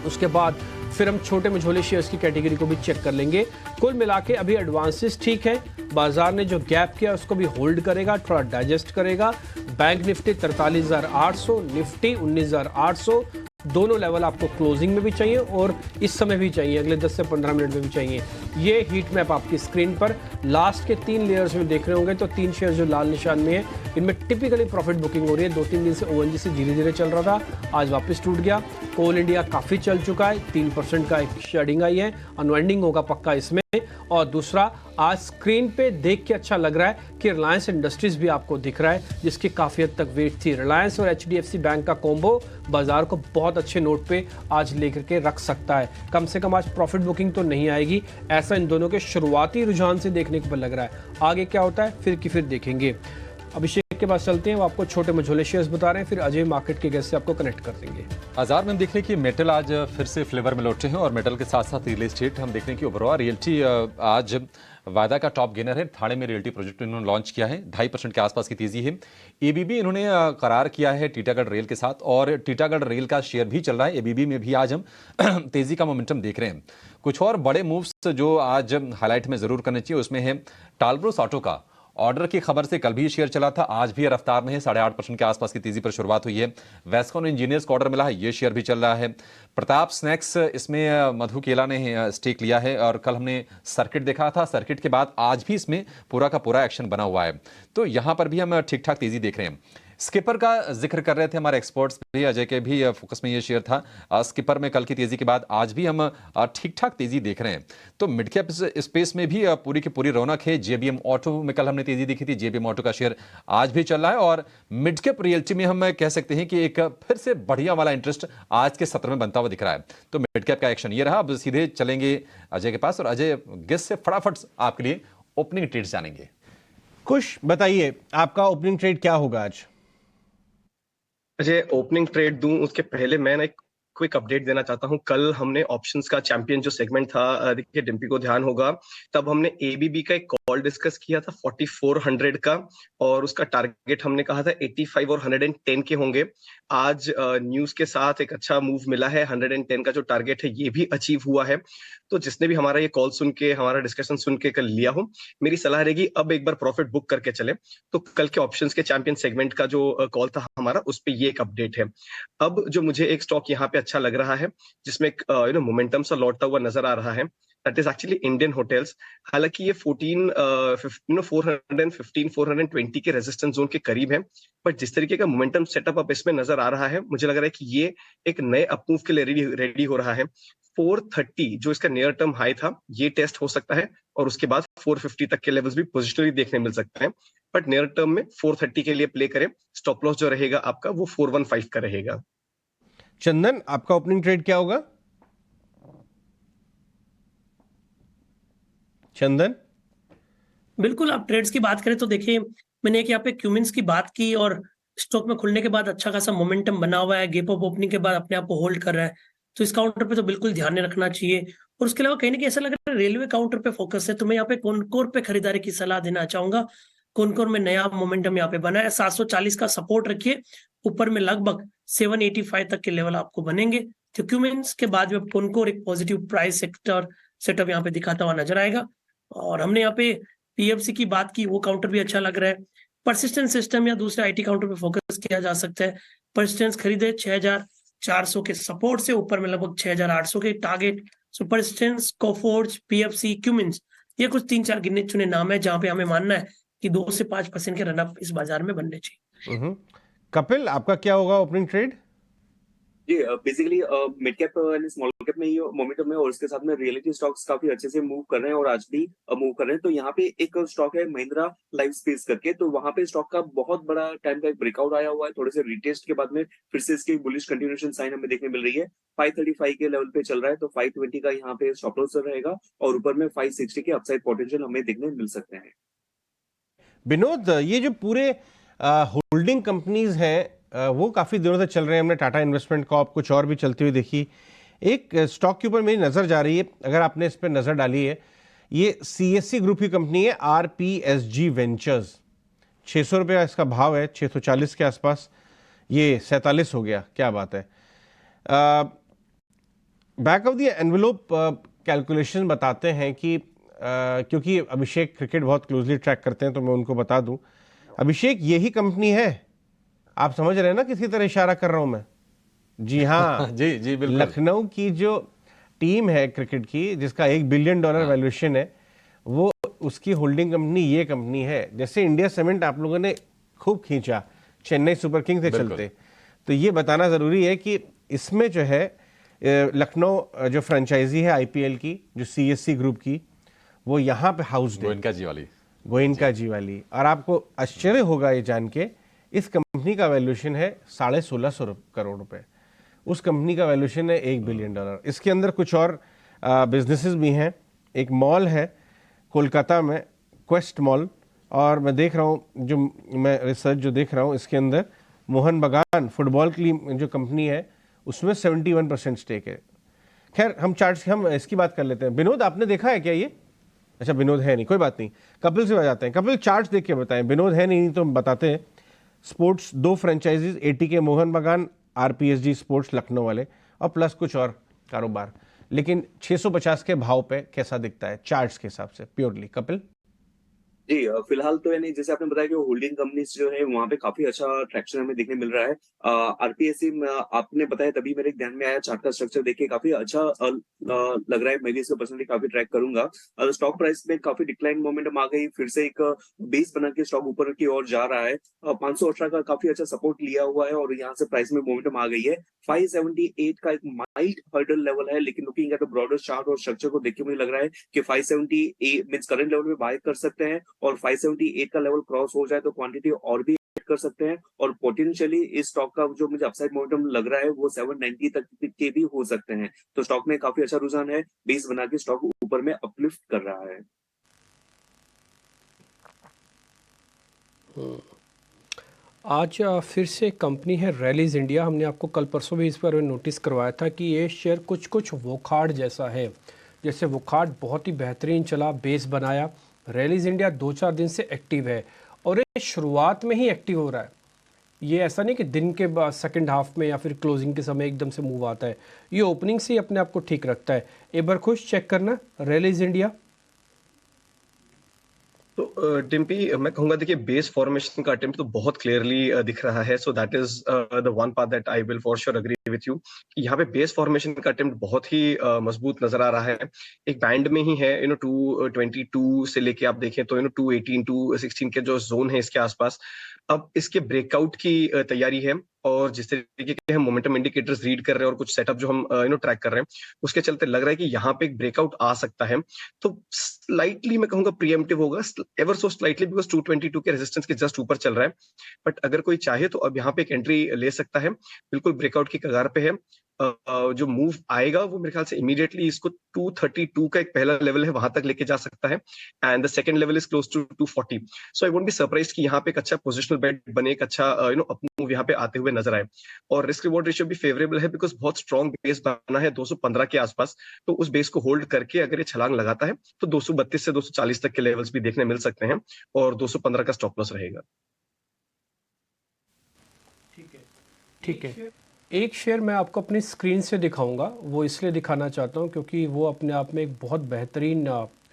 उसके बाद फिर हम छोटे मझोले शेयर्स की कैटेगरी को भी चेक कर लेंगे। कुल मिला के अभी एडवांसेस ठीक है, बाजार ने जो गैप किया उसको भी होल्ड करेगा, थोड़ा डाइजेस्ट करेगा। बैंक निफ्टी 43,800, निफ्टी 19,800, दोनों लेवल आपको क्लोजिंग में भी चाहिए और इस समय भी चाहिए, अगले 10 से 15 मिनट में भी चाहिए। ये हीट मैप आपकी स्क्रीन पर लास्ट के 3 लेयर्स में देख रहे होंगे, तो 3 शेयर जो लाल निशान में है इनमें टिपिकली प्रॉफिट बुकिंग हो रही है। 2-3 दिन से ओएनजीसी धीरे धीरे चल रहा था, आज वापस टूट गया। कोल इंडिया काफ़ी चल चुका है, 3% का एक शेडिंग आई है, अनवाइंडिंग होगा पक्का इसमें। और दूसरा, आज स्क्रीन पे देख के अच्छा लग रहा है कि रिलायंस इंडस्ट्रीज भी आपको दिख रहा है, जिसकी काफ़ी हद तक वेट थी। रिलायंस और एचडीएफसी बैंक का कॉम्बो बाजार को बहुत अच्छे नोट पे आज लेकर के रख सकता है। कम से कम आज प्रॉफिट बुकिंग तो नहीं आएगी, ऐसा इन दोनों के शुरुआती रुझान से देखने को लग रहा है। आगे क्या होता है फिर की फिर देखेंगे। अभिषेक के पास चलते हैं, वो आपको छोटे मझोले शेयर्स बता रहे हैं, फिर अजय मार्केट के गेस्ट से आपको कनेक्ट कर देंगे। बाजार में हम देख रहे हैं कि मेटल आज फिर से फ्लेवर में लौटे हैं और मेटल के साथ साथ रियल एस्टेट हम देख रहे हैं कि ओवरऑल रियल्टी आज वायदा का टॉप गेनर है। थाने में रियल्टी प्रोजेक्ट इन्होंने लॉन्च किया है, 2.5% के आसपास की तेजी है। एबीबी इन्होंने करार किया है टीटागढ़ रेल के साथ और टीटागढ़ रेल का शेयर भी चल रहा है। एबीबी में भी आज हम तेजी का मोमेंटम देख रहे हैं। कुछ और बड़े मूव्स जो आज हाईलाइट में जरूर करने चाहिए, उसमें है टालब्रोस ऑटो का ऑर्डर की खबर से कल भी शेयर चला था, आज भी रफ्तार में है, 8.5% के आसपास की तेजी पर शुरुआत हुई है। वेस्कॉन इंजीनियर्स को ऑर्डर मिला है, ये शेयर भी चल रहा है। प्रताप स्नैक्स, इसमें मधु केला ने स्टेक लिया है और कल हमने सर्किट देखा था, सर्किट के बाद आज भी इसमें पूरा का पूरा एक्शन बना हुआ है, तो यहां पर भी हम ठीक ठाक तेजी देख रहे हैं। स्किपर का जिक्र कर रहे थे हमारे एक्सपर्ट्स भी, अजय के भी फोकस में ये शेयर था। स्किपर में कल की तेजी के बाद आज भी हम ठीक ठाक तेजी देख रहे हैं। तो मिड कैप स्पेस में भी पूरी की पूरी रौनक है। जेबीएम ऑटो में कल हमने तेजी देखी थी, जेबीएम ऑटो का शेयर आज भी चल रहा है और मिड कैप रियल्टी में हम कह सकते हैं कि एक फिर से बढ़िया वाला इंटरेस्ट आज के सत्र में बनता हुआ दिख रहा है। तो मिड कैप का एक्शन ये रहा। अब सीधे चलेंगे अजय के पास और अजय गेस्ट से फटाफट आपके लिए ओपनिंग ट्रेड जानेंगे। कुछ बताइए, आपका ओपनिंग ट्रेड क्या होगा आज? मुझे ओपनिंग ट्रेड दूं उसके पहले मैं एक क्विक अपडेट देना चाहता हूं। कल हमने ऑप्शंस का चैंपियन जो सेगमेंट था, देखिए डिम्पी को ध्यान होगा, तब हमने एबीबी का एक कॉल डिस्कस किया था 4400 का और उसका टारगेट हमने कहा था 85 और 110 के होंगे। आज न्यूज के साथ एक अच्छा मूव मिला है, 110 का जो टारगेट है ये भी अचीव हुआ है। तो जिसने भी हमारा ये कॉल सुन के, हमारा डिस्कशन सुन के कल लिया हो, मेरी सलाह रहेगी अब एक बार प्रॉफिट बुक करके चले। तो कल के ऑप्शंस के चैंपियन सेगमेंट का जो कॉल था हमारा, उस पे ये एक अपडेट है। अब जो मुझे एक स्टॉक यहाँ पे अच्छा लग रहा है, जिसमें मोमेंटम सा लौटता हुआ नजर आ रहा है, that is actually Indian hotels. हालांकि ये 415 420 के रेजिस्टेंस जोन के करीब है, बट जिस तरीके का मोमेंटम सेटअप अब इसमें नजर आ रहा है, मुझे लग रहा है कि ये एक नए अपमूव के लिए रेडी हो रहा है। 430 जो इसका नियर टर्म हाई था, ये टेस्ट हो सकता है और उसके बाद 450 तक के लेवल्स भी पोजिशनली देखने मिल सकते हैं, बट नियर टर्म में 430 के लिए प्ले करें। स्टॉप लॉस जो रहेगा आपका वो 415 का रहेगा। चंदन, आपका ओपनिंग ट्रेड क्या होगा? चंदन, बिल्कुल, आप ट्रेड्स की बात करें तो देखिए, मैंने एक यहाँ पे क्यूमिंस की बात की और स्टॉक में खुलने के बाद अच्छा खासा मोमेंटम बना हुआ है, गैप अप ओपनिंग के बाद अपने आप को होल्ड कर रहा है, तो इस काउंटर पे तो बिल्कुल ध्यान रखना चाहिए। और उसके अलावा कहीं ना कहीं ऐसा लग रहा है रेलवे काउंटर पे फोकस है, तो मैं यहाँ पे कॉनकोर पे खरीदारी की सलाह देना चाहूंगा। कॉनकोर में नया मोमेंटम यहाँ पे बना है, 740 का सपोर्ट रखिए, ऊपर में लगभग 785 तक के लेवल आपको बनेंगे। तो क्यूमिंस के बाद में कॉनकोर एक पॉजिटिव प्राइस सेटअप यहाँ पे दिखाता हुआ नजर आएगा। और हमने यहाँ पे पीएफसी की बात की, वो काउंटर भी अच्छा लग रहा है। परसिस्टेंस सिस्टम या दूसरे आईटी काउंटर पे फोकस किया जा सकता है। परसिस्टेंस खरीदे 6400 के सपोर्ट से, ऊपर में लगभग 6800 के टारगेट। सो परसिस्टेंस, कोफोर्ज, पीएफसी, क्यूमिंस, ये कुछ 3-4 गिने चुने नाम है जहां पे हमें मानना है कि 2 से 5% के रनअप इस बाजार में बनने चाहिए। कपिल, आपका क्या होगा ओपनिंग ट्रेड? जी, basically mid cap and small cap में ही मोमेंटम है और इसके साथ में रियलिटी स्टॉक्स काफी अच्छे से मूव कर रहे हैं और आज भी मूव कर रहे हैं। तो यहाँ पे एक स्टॉक है महिंद्रा लाइफ स्पेस करके, तो वहां पे स्टॉक का बहुत बड़ा टाइम का एक ब्रेकआउट आया हुआ है, थोड़े से रिटेस्ट के बाद में फिर से इसकी बुलिश कंटिन्यूएशन साइन हमें देखने मिल रही है। 535 के लेवल पे चल रहा है, तो 520 का यहाँ पे स्टॉप लॉस रहेगा और ऊपर में 560 के अपसाइड पोटेंशियल हमें देखने मिल सकते हैं। विनोद, ये जो पूरे होल्डिंग कंपनीज हैं वो काफ़ी दिनों से चल रहे हैं। हमने टाटा इन्वेस्टमेंट कॉर्प कुछ और भी चलती हुई देखी। एक स्टॉक के ऊपर मेरी नज़र जा रही है, अगर आपने इस पर नज़र डाली है, ये सीएससी ग्रुप की कंपनी है, आरपीएसजी वेंचर्स। 600 रुपये इसका भाव है, 640 के आसपास, ये 47 हो गया, क्या बात है। Back of the envelope calculation बताते हैं कि क्योंकि अभिषेक क्रिकेट बहुत क्लोजली ट्रैक करते हैं तो मैं उनको बता दूं, अभिषेक यही कंपनी है, आप समझ रहे हैं ना किसी तरह इशारा कर रहा हूं मैं, जी हाँ जी जी बिल्कुल। लखनऊ की जो टीम है क्रिकेट की, जिसका $1 बिलियन वैल्यूएशन है, वो उसकी होल्डिंग कंपनी ये कंपनी है। जैसे इंडिया सीमेंट आप लोगों ने खूब खींचा चेन्नई सुपर किंग से चलते, तो ये बताना जरूरी है कि इसमें जो है लखनऊ जो फ्रेंचाइजी है आईपीएल की, जो सीएससी ग्रुप की, वो यहाँ पे हाउस्ड है, गोयनका जी वाली। और आपको आश्चर्य होगा ये जान के, इस कंपनी का वैल्यूएशन है 1650 करोड़ रुपए। उस कंपनी का वैल्यूएशन है $1 बिलियन। इसके अंदर कुछ और बिजनेसेस भी हैं। एक मॉल है कोलकाता में, क्वेस्ट मॉल, और मैं देख रहा हूँ, जो मैं रिसर्च जो देख रहा हूँ, इसके अंदर मोहन बगान फुटबॉल की जो कंपनी है उसमें 71% स्टेक है। खैर हम चार्ट्स, हम इसकी बात कर लेते हैं। विनोद, आपने देखा है क्या ये? अच्छा विनोद है नहीं, कोई बात नहीं, कपिल से बजाते हैं। कपिल चार्ट्स देख के बताएं, विनोद है नहीं तो हम बताते हैं। स्पोर्ट्स 2 फ्रेंचाइजीज, एटीके मोहन बगान, आरपीएसजी स्पोर्ट्स लखनऊ वाले, और प्लस कुछ और कारोबार। लेकिन 650 के भाव पे कैसा दिखता है चार्ट्स के हिसाब से प्योरली? कपिल जी फिलहाल तो यानी जैसे आपने बताया कि होल्डिंग कंपनीज जो है वहाँ पे काफी अच्छा ट्रैक्शन हमें देखने मिल रहा है। आरपीएससी आपने बताया तभी मेरे ध्यान में आया, चार्ट का स्ट्रक्चर देखिए काफी अच्छा लग रहा है। मैं भी इसको पर्सनली काफी ट्रैक करूंगा। स्टॉक प्राइस में काफी डिक्लाइन मोमेंटम आ गई, फिर से एक बेस बना के स्टॉक ऊपर की ओर जा रहा है। 518 का काफी अच्छा सपोर्ट लिया हुआ है और यहाँ से प्राइस में मोमेंटम आ गई है। 578 का एक माइल्ड हर्डल लेवल है, लेकिन looking at the broader chart और स्ट्रक्चर को देख के मुझे लग रहा है कि 578 मींस करंट लेवल में बाय कर सकते हैं, और 578 का लेवल क्रॉस हो जाए तो क्वांटिटी और भी ऐड कर सकते हैं, और पोटेंशियली इस स्टॉक का जो मुझे अपसाइड मोमेंटम लग रहा है वो 790 तक के भी हो सकते हैं। तो स्टॉक में काफी अच्छा रुझान है, बेस बना के स्टॉक ऊपर में अपलिफ्ट कर रहा है। आज फिर से कंपनी है रैलीज इंडिया। हमने आपको कल परसों भी इस पर नोटिस करवाया था कि ये शेयर कुछ वोखार्ड जैसा है। जैसे वोखार्ड बहुत ही बेहतरीन चला, बेस बनाया, रैलीज इंडिया 2-4 दिन से एक्टिव है, और ये शुरुआत में ही एक्टिव हो रहा है। ये ऐसा नहीं कि दिन के बाद सेकंड हाफ में या फिर क्लोजिंग के समय एकदम से मूव आता है, ये ओपनिंग से ही अपने आप को ठीक रखता है। एक बार खुश चेक करना रैलीज इंडिया। तो टिम्पी, मैं कहूंगा देखिए बेस फॉर्मेशन का अटेम्प्ट तो बहुत क्लियरली दिख रहा है। So that is the one part that I will for sure agree with you. यहाँ पे बेस फॉर्मेशन का अटेम्प्ट बहुत ही मजबूत नजर आ रहा है। एक बैंड में ही है, 222 से लेके आप देखें तो 218 216 के जो जोन है इसके आसपास। अब इसके ब्रेकआउट की तैयारी है, और जिस तरीके के हम मोमेंटम इंडिकेटर्स रीड कर रहे हैं और कुछ सेटअप जो हम ट्रैक कर रहे हैं, उसके चलते लग रहा है कि यहाँ पे एक ब्रेकआउट आ सकता है। तो स्लाइटली मैं कहूंगा प्रीएम्प्टिव होगा, एवर सो स्लाइटली, बिकॉज 222 के रेजिस्टेंस के जस्ट ऊपर चल रहा है। बट अगर कोई चाहे तो अब यहाँ पे एक एंट्री ले सकता है, बिल्कुल ब्रेकआउट की कगार पे है। जो मूव आएगा वो मेरे ख्याल से इमीडिएटली इसको 232 का एक पहला लेवल है वहां तक लेके जा सकता है, and the second level is close to 240। So I won't be surprised कि यहाँ पे एक अच्छा पोजिशनल बेट बने, एक अच्छा अप मूव यहाँ पे आते हुए नजर आए। और रिस्क रिवॉर्ड रेशियो भी फेवरेबल है, बिकॉज बहुत स्ट्रॉन्ग बेस बना है 215 के आसपास। तो उस बेस को होल्ड करके अगर ये छलांग लगाता है तो 232 से 240 तक के लेवल्स भी देखने मिल सकते हैं, और 215 का स्टॉप लॉस रहेगा। ठीक है। एक शेयर मैं आपको अपनी स्क्रीन से दिखाऊंगा, वो इसलिए दिखाना चाहता हूं क्योंकि वो अपने आप में एक बहुत बेहतरीन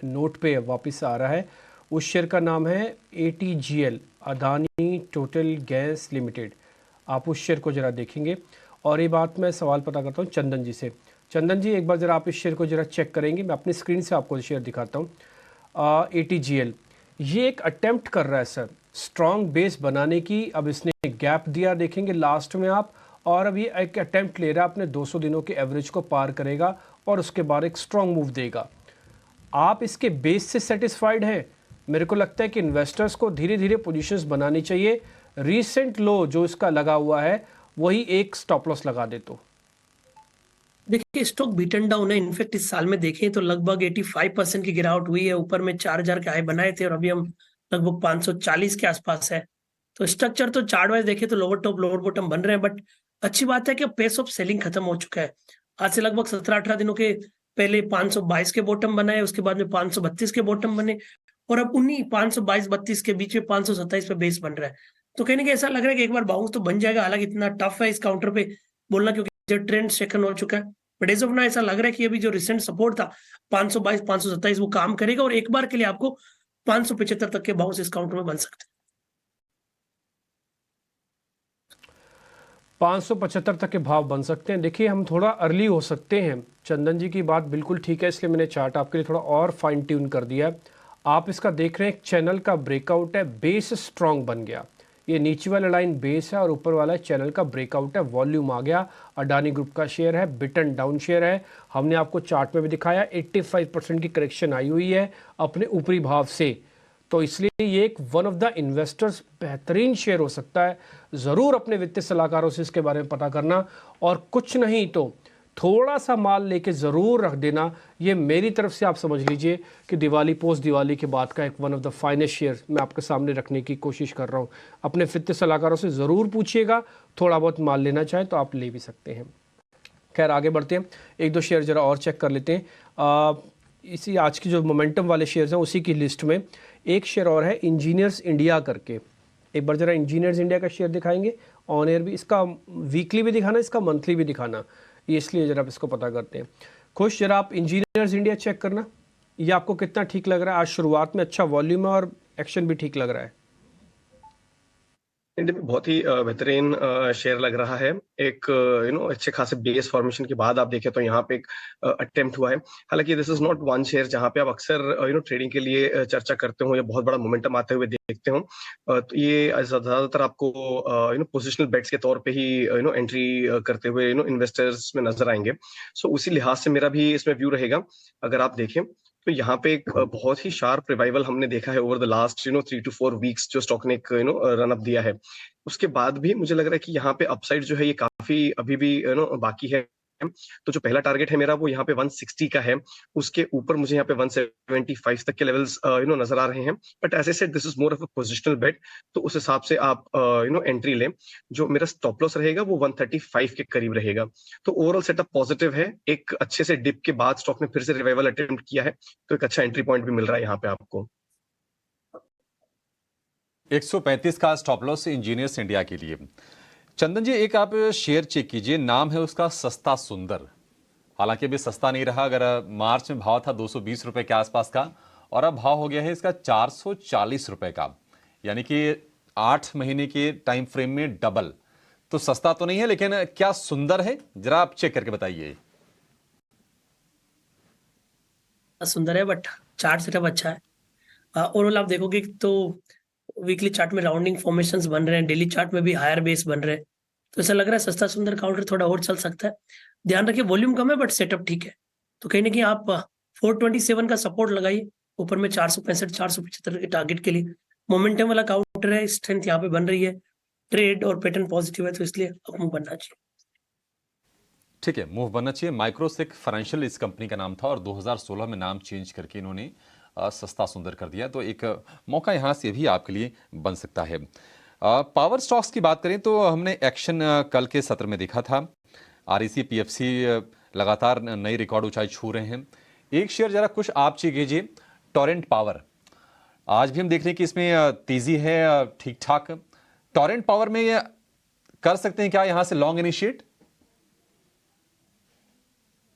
नोट पे वापस आ रहा है। उस शेयर का नाम है ATGL, Adani total gas limited. आप उस शेयर को ज़रा देखेंगे, और ये बात मैं सवाल पता करता हूँ चंदन जी से। चंदन जी, एक बार ज़रा आप इस शेयर को ज़रा चेक करेंगे। मैं अपनी स्क्रीन से आपको शेयर दिखाता हूँ। ATGL ये एक अटेम्प्ट कर रहा है सर स्ट्रॉन्ग बेस बनाने की। अब इसने गैप दिया, देखेंगे लास्ट में आप, और अब ये एक अटेम्प्ट ले रहा है अपने 200 दिनों के एवरेज को पार करेगा और उसके बाद एक स्ट्रॉन्ग मूव देगा। आप इसके बेस से सेटिस्फाइड हैं? मेरे को लगता है कि इन्वेस्टर्स को धीरे धीरे पोजीशंस बनानी चाहिए। रीसेंट लो जो इसका लगा हुआ है वही एक स्टॉप लॉस लगा दे तो। देखिए स्टॉक बीटन डाउन है। इनफैक्ट इस साल में देखें तो लगभग 85% की गिरावट हुई है। ऊपर में 4000 के हाई बनाए थे और अभी हम लगभग 540 के आसपास है। तो स्ट्रक्चर तो चार्ट वाइज देखें तो लोअर टॉप लोअर बॉटम बन रहे हैं, बट अच्छी बात है कि पेस ऑफ सेलिंग खत्म हो चुका है। आज से लगभग 17-18 दिनों के पहले 522 के बॉटम बनाए, उसके बाद में 532 के बॉटम बने, और अब उन्हीं 522-32 के बीच में 527 पे बेस बन रहा है। तो कहने के ऐसा लग रहा है कि एक बार बाउंस तो बन जाएगा। हालांकि इतना टफ है इस काउंटर पे बोलना, क्योंकि ट्रेंड सेकंड हो चुका है। बट एज ऑफ नाउ ऐसा लग रहा है कि अभी जो रिसेंट सपोर्ट था 522-527 वो काम करेगा, और एक बार के लिए आपको 575 तक के बाउंस इस काउंटर में बन सकते हैं। 575 तक के भाव बन सकते हैं। देखिए हम थोड़ा अर्ली हो सकते हैं, चंदन जी की बात बिल्कुल ठीक है, इसलिए मैंने चार्ट आपके लिए थोड़ा और फाइन ट्यून कर दिया है। आप इसका देख रहे हैं, एक चैनल का ब्रेकआउट है, बेस स्ट्रांग बन गया, ये नीचे वाला लाइन बेस है और ऊपर वाला चैनल का ब्रेकआउट है, वॉल्यूम आ गया। अडानी ग्रुप का शेयर है, बिटन डाउन शेयर है, हमने आपको चार्ट में भी दिखाया 85% की करेक्शन आई हुई है अपने ऊपरी भाव से, तो इसलिए ये एक वन ऑफ द इन्वेस्टर्स बेहतरीन शेयर हो सकता है। ज़रूर अपने वित्तीय सलाहकारों से इसके बारे में पता करना, और कुछ नहीं तो थोड़ा सा माल लेके ज़रूर रख देना। ये मेरी तरफ से आप समझ लीजिए कि दिवाली, पोस्ट दिवाली के बाद का एक one of the finest share मैं आपके सामने रखने की कोशिश कर रहा हूँ। अपने वित्तीय सलाहकारों से ज़रूर पूछिएगा, थोड़ा बहुत माल लेना चाहे तो आप ले भी सकते हैं। खैर आगे बढ़ते हैं, एक दो शेयर ज़रा और चेक कर लेते हैं। इसी आज की जो मोमेंटम वाले शेयर्स हैं उसी की लिस्ट में एक शेयर और है, इंजीनियर्स इंडिया करके। एक बार ज़रा इंजीनियर्स इंडिया का शेयर दिखाएंगे ऑन एयर भी, इसका वीकली भी दिखाना, इसका मंथली भी दिखाना, ये इसलिए ज़रा आप इसको पता करते हैं। खुश, ज़रा आप इंजीनियर्स इंडिया चेक करना, ये आपको कितना ठीक लग रहा है। आज शुरुआत में अच्छा वॉल्यूम है और एक्शन भी ठीक लग रहा है। इंडिया में बहुत ही बेहतरीन शेयर लग रहा है। एक अच्छे खासे बेस फॉर्मेशन के बाद आप देखें तो यहाँ पे एक अटेम्प्ट हुआ है। हालांकि this is not one share जहाँ पे आप अक्सर ट्रेडिंग के लिए चर्चा करते हो या बहुत बड़ा मोमेंटम आते हुए देखते हो। तो ये ज्यादातर आपको पोजिशनल बेट्स के तौर पे ही एंट्री करते हुए इन्वेस्टर्स में नजर आएंगे। सो उसी लिहाज से मेरा भी इसमें व्यू रहेगा। अगर आप देखें तो यहाँ पे एक बहुत ही शार्प रिवाइवल हमने देखा है over the last 3 to 4 weeks, जो स्टॉक ने एक रन अप दिया है। उसके बाद भी मुझे लग रहा है कि यहाँ पे अपसाइड जो है ये काफी अभी भी बाकी है। तो जो पहला टारगेट है मेरा वो यहाँ पे 160 का है, उसके ऊपर मुझे यहाँ पे 175 तक के लेवल्स नजर आ रहे हैं। But as I said this is more of a positional bet, तो उस हिसाब से आप एंट्री लें। जो मेरा स्टॉप लॉस रहेगा वो 135 के करीब रहेगा। तो ओवरऑल सेटअप पॉजिटिव है। एक अच्छे से डिप के बाद स्टॉक ने फिर से रिवाइवल अटेम्प्ट किया है, तो एक अच्छा एंट्री पॉइंट भी मिल रहा है यहाँ पे आपको। 135 का स्टॉप लॉस इंजीनियर्स इंडिया के लिए। चंदन जी, एक आप शेयर चेक कीजिए, नाम है उसका सस्ता सुंदर। हालांकि अभी सस्ता नहीं रहा, अगर मार्च में भाव था 220 रुपए के आसपास का और अब भाव हो गया है इसका 440 रुपए का, यानी कि 8 महीने के टाइम फ्रेम में डबल। तो सस्ता तो नहीं है, लेकिन क्या सुंदर है, जरा आप चेक करके बताइए। सुंदर है बट चार्ट सेटअप अच्छा है। ओवरऑल आप देखोगे तो वीकली चार्ट में राउंडिंग फॉर्मेशंस बन रहे हैं, डेली चार्ट में भी हायर बेस बन रहे हैं, तो ऐसा लग रहा है सस्ता सुंदर काउंटर थोड़ा और चल सकता है। ध्यान रखिए वॉल्यूम कम है बट सेटअप ठीक है, तो कहीं ना कहीं आप 427 का सपोर्ट लगाइए, ऊपर में 465 475 के टारगेट के लिए। मोमेंटम वाला काउंटर है, स्ट्रेंथ यहाँ पे बन रही है, ट्रेड और पैटर्न पॉजिटिव है, तो इसलिए अब मूव बनना चाहिए। ठीक है, मूव बनना चाहिए। माइक्रोसेक फाइनेंशियल इस कंपनी का नाम था और 2016 में नाम चेंज करके इन्होंने सस्ता सुंदर कर दिया, तो एक मौका यहां से भी आपके लिए बन सकता है। पावर स्टॉक्स की बात करें तो हमने एक्शन कल के सत्र में देखा था। आरईसी पीएफसी लगातार नई रिकॉर्ड ऊंचाई छू रहे हैं। एक शेयर जरा कुछ आप चेक कीजिए, टोरेंट पावर। आज भी हम देख रहे हैं कि इसमें तेजी है ठीक ठाक। टोरेंट पावर में कर सकते हैं क्या यहां से लॉन्ग इनिशिएट?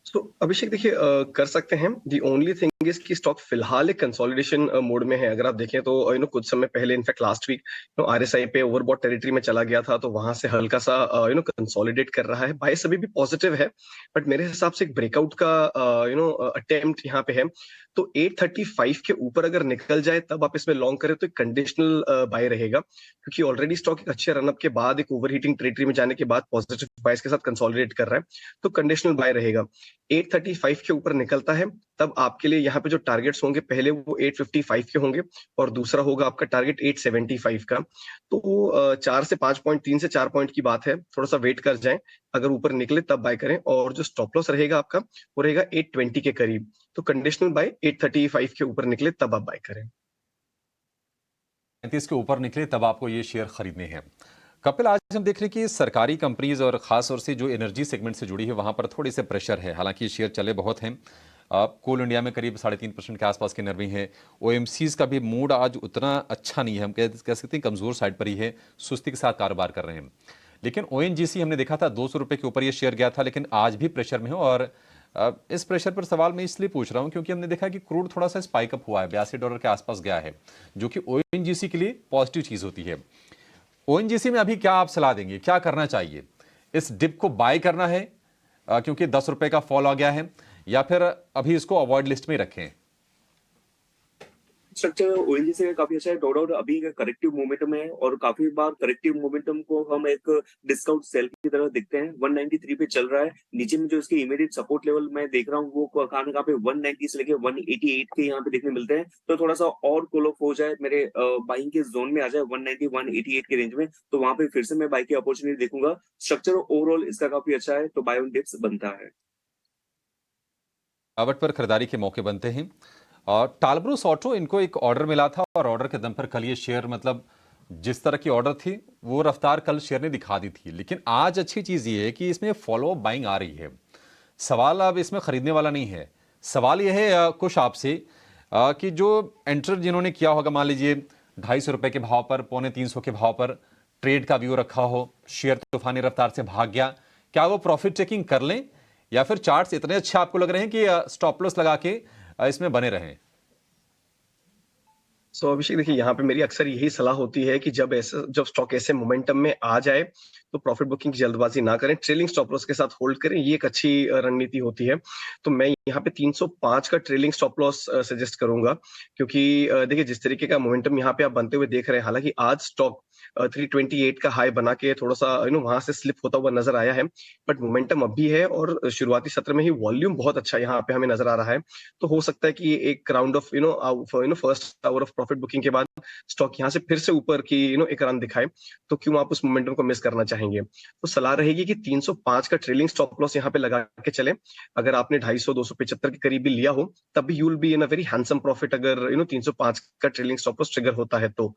तो अभिषेक देखिए कर सकते हैं। दी ओनली थिंग इज कि स्टॉक फिलहाल एक कंसोलिडेशन मोड में है। अगर आप देखें तो कुछ समय पहले इनफैक्ट लास्ट वीक आरएसआई पे ओवरबॉट टेरिटरी में चला गया था, तो वहां से हल्का सा कंसोलिडेट कर रहा है। बाइस अभी भी पॉजिटिव है, बट मेरे हिसाब से एक ब्रेकआउट का अटेम्प्ट यहाँ पे है। तो 835 के ऊपर अगर निकल जाए तब आप इसमें लॉन्ग करें तो एक कंडीशनल बाय रहेगा, क्योंकि ऑलरेडी स्टॉक एक अच्छे रनअप के बाद एक ओवरहीटिंग टेरिटरी में जाने के बाद पॉजिटिव बायस के साथ कंसोलिडेट कर रहा है, तो कंडीशनल बाय रहेगा। 835 के ऊपर निकलता है तब आपके लिए यहाँ पे जो टारगेट्स होंगे पहले वो 855 के होंगे और दूसरा होगा आपका टारगेट 875 का। तो 4 से 5 पॉइंट, 3 से 4 पॉइंट की बात है, थोड़ा सा वेट कर जाएं, अगर ऊपर निकले तब बाय करें। और जो स्टॉप लॉस रहेगा आपका वो रहेगा 820 के करीब, तो कंडीशनल बाय 835 के ऊपर निकले तब आप बाय करें। 35 के ऊपर निकले तब आपको ये शेयर खरीदने हैं। कपिल, आज हम देख रहे हैं कि सरकारी कंपनीज और खास तौर से जो एनर्जी सेगमेंट से जुड़ी है वहां पर थोड़े से प्रेशर है। हालांकि शेयर चले बहुत हैं, कोल इंडिया में करीब 3.5% के आसपास की नरवी है। ओएमसीज का भी मूड आज उतना अच्छा नहीं है, हम कह सकते हैं कमजोर साइड पर ही है, सुस्ती के साथ कारोबार कर रहे हैं। लेकिन ओएनजीसी हमने देखा था 200 रुपये के ऊपर ये शेयर गया था, लेकिन आज भी प्रेशर में है। और इस प्रेशर पर सवाल मैं इसलिए पूछ रहा हूं क्योंकि हमने देखा कि क्रूड थोड़ा सा स्पाइक अप हुआ है, $82 के आसपास गया है, जो कि ओएनजीसी के लिए पॉजिटिव चीज होती है। ओएनजीसी में अभी क्या आप सलाह देंगे, क्या करना चाहिए? इस डिप को बाय करना है क्योंकि 10 रुपए का फॉल आ गया है, या फिर अभी इसको अवॉइड लिस्ट में रखें? स्ट्रक्चर ओएनजीसी से काफी अच्छा है, नो डाउट अभी करेक्टिव मोमेंटम है और काफी बार करेक्टिव मोमेंटम को हम एक डिस्काउंट सेल की तरह देखते हैं। 193 पे चल रहा है, नीचे में जो इसके इमीडिएट सपोर्ट लेवल मैं देख रहा हूँ वो कहाँ कहाँ पे 190 से लेके 188 के यहाँ पे देखने मिलते हैं। तो थोड़ा सा और कूल ऑफ हो जाए, मेरे बाइंग के जोन में आ जाए 190 188 के रेंज में, तो वहां पे फिर से मैं बाई की अपॉर्चुनिटी देखूंगा। स्ट्रक्चर ओवरऑल इसका काफी अच्छा है, तो बाय ऑन डिप्स बनता है। आवट पर खरीदारी के मौके बनते हैं। और टालब्रूस ऑटो, इनको एक ऑर्डर मिला था और ऑर्डर के दम पर कल ये शेयर, मतलब जिस तरह की ऑर्डर थी वो रफ्तार कल शेयर ने दिखा दी थी, लेकिन आज अच्छी चीज ये है कि इसमें फॉलो अप बाइंग आ रही है। सवाल अब इसमें खरीदने वाला नहीं है, सवाल यह है कुछ आपसे कि जो एंटर जिन्होंने किया होगा, मान लीजिए 250 रुपए के भाव पर, 250 के भाव पर ट्रेड का व्यू रखा हो, शेयर तूफानी रफ्तार से भाग गया, क्या वो प्रॉफिट टेकिंग कर लें, या फिर चार्ट्स इतने अच्छे आपको लग रहे हैं कि स्टॉप लॉस लगा के इसमें बने रहें? सो अभिषेक देखिए, यहाँ पे मेरी अक्सर यही सलाह होती है कि जब स्टॉक ऐसे मोमेंटम में आ जाए तो प्रॉफिट बुकिंग की जल्दबाजी ना करें, ट्रेलिंग स्टॉप लॉस के साथ होल्ड करें, ये एक अच्छी रणनीति होती है। तो मैं यहाँ पे 305 का ट्रेलिंग स्टॉप लॉस सजेस्ट करूंगा, क्योंकि देखिए जिस तरीके का मोमेंटम यहाँ पे आप बनते हुए देख रहे हैं, हालांकि आज स्टॉक 328 का हाई बना के थोड़ा सा वहां से स्लिप होता हुआ नजर आया है, बट मोमेंटम अब भी है और शुरुआती सत्र में ही वॉल्यूम बहुत अच्छा यहाँ पे हमें नजर आ रहा है। तो हो सकता है कि एक round of first hour of profit booking के बाद स्टॉक यहाँ से फिर से ऊपर की एक रन दिखाए, तो क्यों आप उस मोमेंटम को मिस करना चाहेंगे। तो सलाह रहेगी कि 305 का ट्रेलिंग स्टॉप लॉस यहाँ पे लगा के चले। अगर आपने 250-275 के करीब भी लिया हो, तब भी you will be in a very handsome profit अगर 305 का ट्रेलिंग स्टॉप लॉस ट्रिगर होता है तो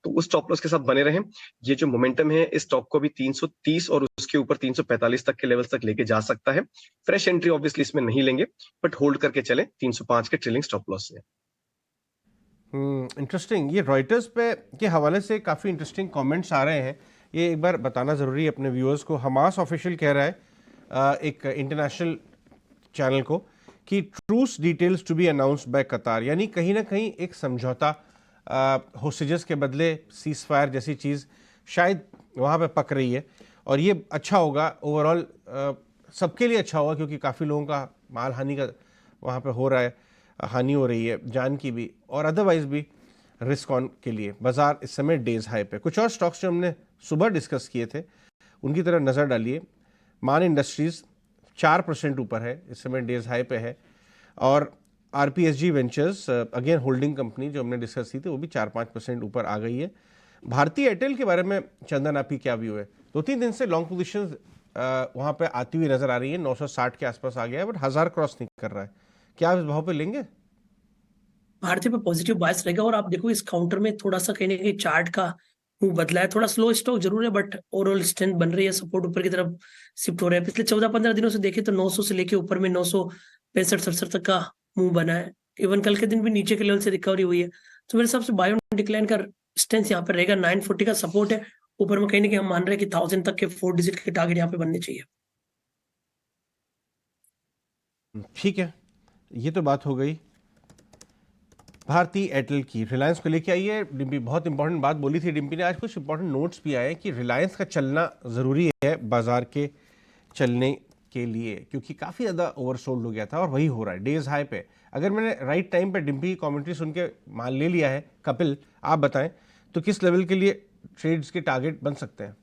उस स्टॉप लॉस के साथ बने रहें। ये जो मोमेंटम है इस स्टॉक को भी 330 और उसके ऊपर 345 तक के लेवल्स तक लेके जा सकता है। फ्रेश एंट्री ऑब्वियसली इसमें नहीं लेंगे, बट होल्ड करके चले 305 के ट्रेलिंग स्टॉप लॉस से। इंटरेस्टिंग। ये रॉयटर्स पे के हवाले से काफ़ी इंटरेस्टिंग कमेंट्स आ रहे हैं, ये एक बार बताना ज़रूरी है अपने व्यूअर्स को। हमास ऑफिशियल कह रहा है एक इंटरनेशनल चैनल को कि truce details to be announced by Qatar, यानी कहीं ना कहीं एक समझौता होस्टेजेस के बदले सीज फायर जैसी चीज़ शायद वहाँ पे पक रही है, और ये अच्छा होगा ओवरऑल, सबके लिए अच्छा होगा, क्योंकि काफ़ी लोगों का माल हानि का वहाँ पे हो रहा है, हानि हो रही है जान की भी और अदरवाइज भी रिस्क ऑन के लिए। बाजार इस समय डेज हाई पे। कुछ और स्टॉक्स जो हमने सुबह डिस्कस किए थे उनकी तरफ नज़र डालिए। मान इंडस्ट्रीज़ 4% ऊपर है, इस समय डेज हाई पे है, और आरपीएसजी वेंचर्स अगेन होल्डिंग कंपनी जो हमने डिस्कस की थी वो भी 4-5% ऊपर आ गई है। भारतीय एयरटेल के बारे में चंदन आपकी क्या व्यू है? 2-3 दिन से लॉन्ग पोजिशन वहाँ पे आती हुई नज़र आ रही है, 960 के आसपास आ गया है, बट 1000 क्रॉस नहीं कर रहा है। क्या आप इस भाव पे लेंगे? भारतीय पे पॉजिटिव बायस रहेगा, और आप देखो इस काउंटर में थोड़ा सा कहीं ना कहीं चार्ट का मुंह बदला है, थोड़ा स्लो स्टॉक जरूर है, बट ओवरऑल स्ट्रेंथ बन रही है, सपोर्ट ऊपर की तरफ शिफ्ट हो रहा है। पिछले 14-15 दिनों से देखें तो 900 से लेके ऊपर में 965-67 तक का मुंह बना है। इवन कल के दिन भी नीचे के लेवल से रिकवरी हुई है, तो मेरे हिसाब से बाय ऑन डिक्लाइन का स्ट्रेंथ यहाँ पर रहेगा। 940 का सपोर्ट है, ऊपर में कहीं ना कहीं हम मान रहे हैं कि 1000 तक के 4 डिजिट के टारगेट यहाँ पे बनने चाहिए। ठीक है, ये तो बात हो गई भारतीय एयरटेल की। रिलायंस को लेके आई है डिम्पी, बहुत इंपॉर्टेंट बात बोली थी डिम्पी ने। आज कुछ इंपॉर्टेंट नोट्स भी आए कि रिलायंस का चलना ज़रूरी है बाजार के चलने के लिए, क्योंकि काफ़ी ज़्यादा ओवरसोल्ड हो गया था और वही हो रहा है डेज हाई पे। अगर मैंने राइट टाइम पे डिम्पी की कॉमेंट्री सुन के माल ले लिया है, कपिल आप बताएं तो किस लेवल के लिए ट्रेड्स के टारगेट बन सकते हैं?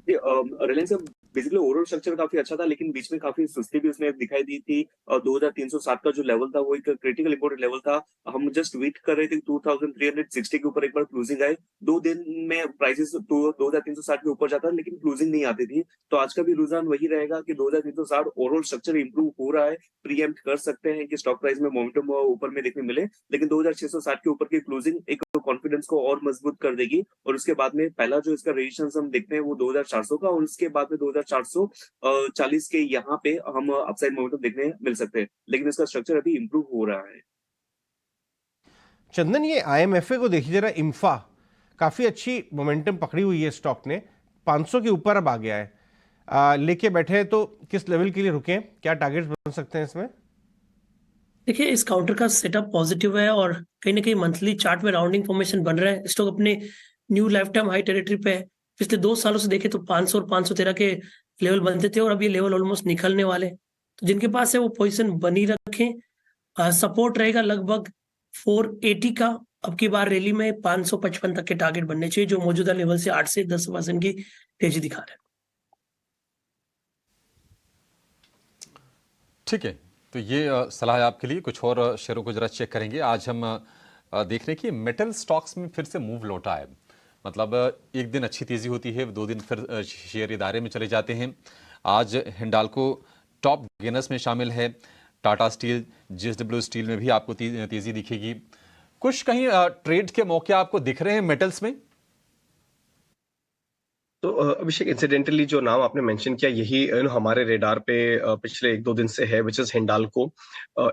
रिलायंस बेसिकली ओवरऑल स्ट्रक्चर काफी अच्छा था, लेकिन बीच में काफी सुस्ती भी उसमें दिखाई दी थी। 2307 का जो लेवल था वो एक क्रिटिकल इंपॉर्टेंट लेवल था। हम जस्ट वेट कर रहे थे 2360 के ऊपर एक बार क्लोजिंग आए। 2 दिन में प्राइसेस 2360 के ऊपर जाता, लेकिन क्लोजिंग नहीं आती थी। तो आज का भी रुझान वही रहेगा कि 2360 ओवरऑल स्ट्रक्चर इंप्रूव हो रहा है। प्रीएम्प्ट कर सकते हैं कि स्टॉक प्राइस में मोमेंटम ऊपर में देखने मिले, लेकिन 2660 के ऊपर की क्लोजिंग एक कॉन्फिडेंस को और मजबूत कर देगी। और उसके बाद में पहला जो इसका रेजिस्टेंस हम देखते हैं वो 2400 का, और उसके बाद में 2440 के यहाँ पे हम अपसाइड मोमेंटम देखने मिल सकते हैं, लेकिन इसका स्ट्रक्चर अभी इंप्रूव हो रहा है। चंदन, ये आईएमएफए को देखिए जरा, इंफा काफी अच्छी मोमेंटम पकड़ी हुई है स्टॉक ने, 500 के ऊपर अब आ गया है, लेके बैठे हैं, तो किस लेवल के लिए रुके? क्या टारगेट्स बन सकते हैं इसमें? देखिए इस काउंटर का सेटअप पॉजिटिव है, और कहीं ना कहीं मंथली चार्ट में राउंडिंग फॉर्मेशन बन रहा है। स्टॉक अपने new life time high territory पे है। पिछले 2 सालों से देखें तो 500 और 513 के लेवल बनते थे और अब ये लेवल ऑलमोस्ट निकलने वाले। तो जिनके पास है वो पोजीशन बनी रखें। सपोर्ट रहेगा लगभग 480 का। अब की बार रैली में 555 तक के टारगेट बनने चाहिए, जो मौजूदा लेवल से 8 से 10% की तेजी दिखा रहे हैं। ठीक है, तो ये सलाह है आपके लिए। कुछ और शेयरों को जरा चेक करेंगे। आज हम देख रहे हैं कि मेटल स्टॉक्स में फिर से मूव लौटा है। मतलब एक दिन अच्छी तेजी होती है, 2 दिन फिर शेयर इदारे में चले जाते हैं। आज हिंडाल्को टॉप गेनर्स में शामिल है। टाटा स्टील, जेएसडब्ल्यू स्टील में भी आपको तेजी दिखेगी। कुछ कहीं ट्रेड के मौके आपको दिख रहे हैं मेटल्स में? तो अभिषेक, इंसिडेंटली जो नाम आपने मेंशन किया यही हमारे रेडार पे पिछले 1-2 दिन से है, विच इज हिंडाल्को।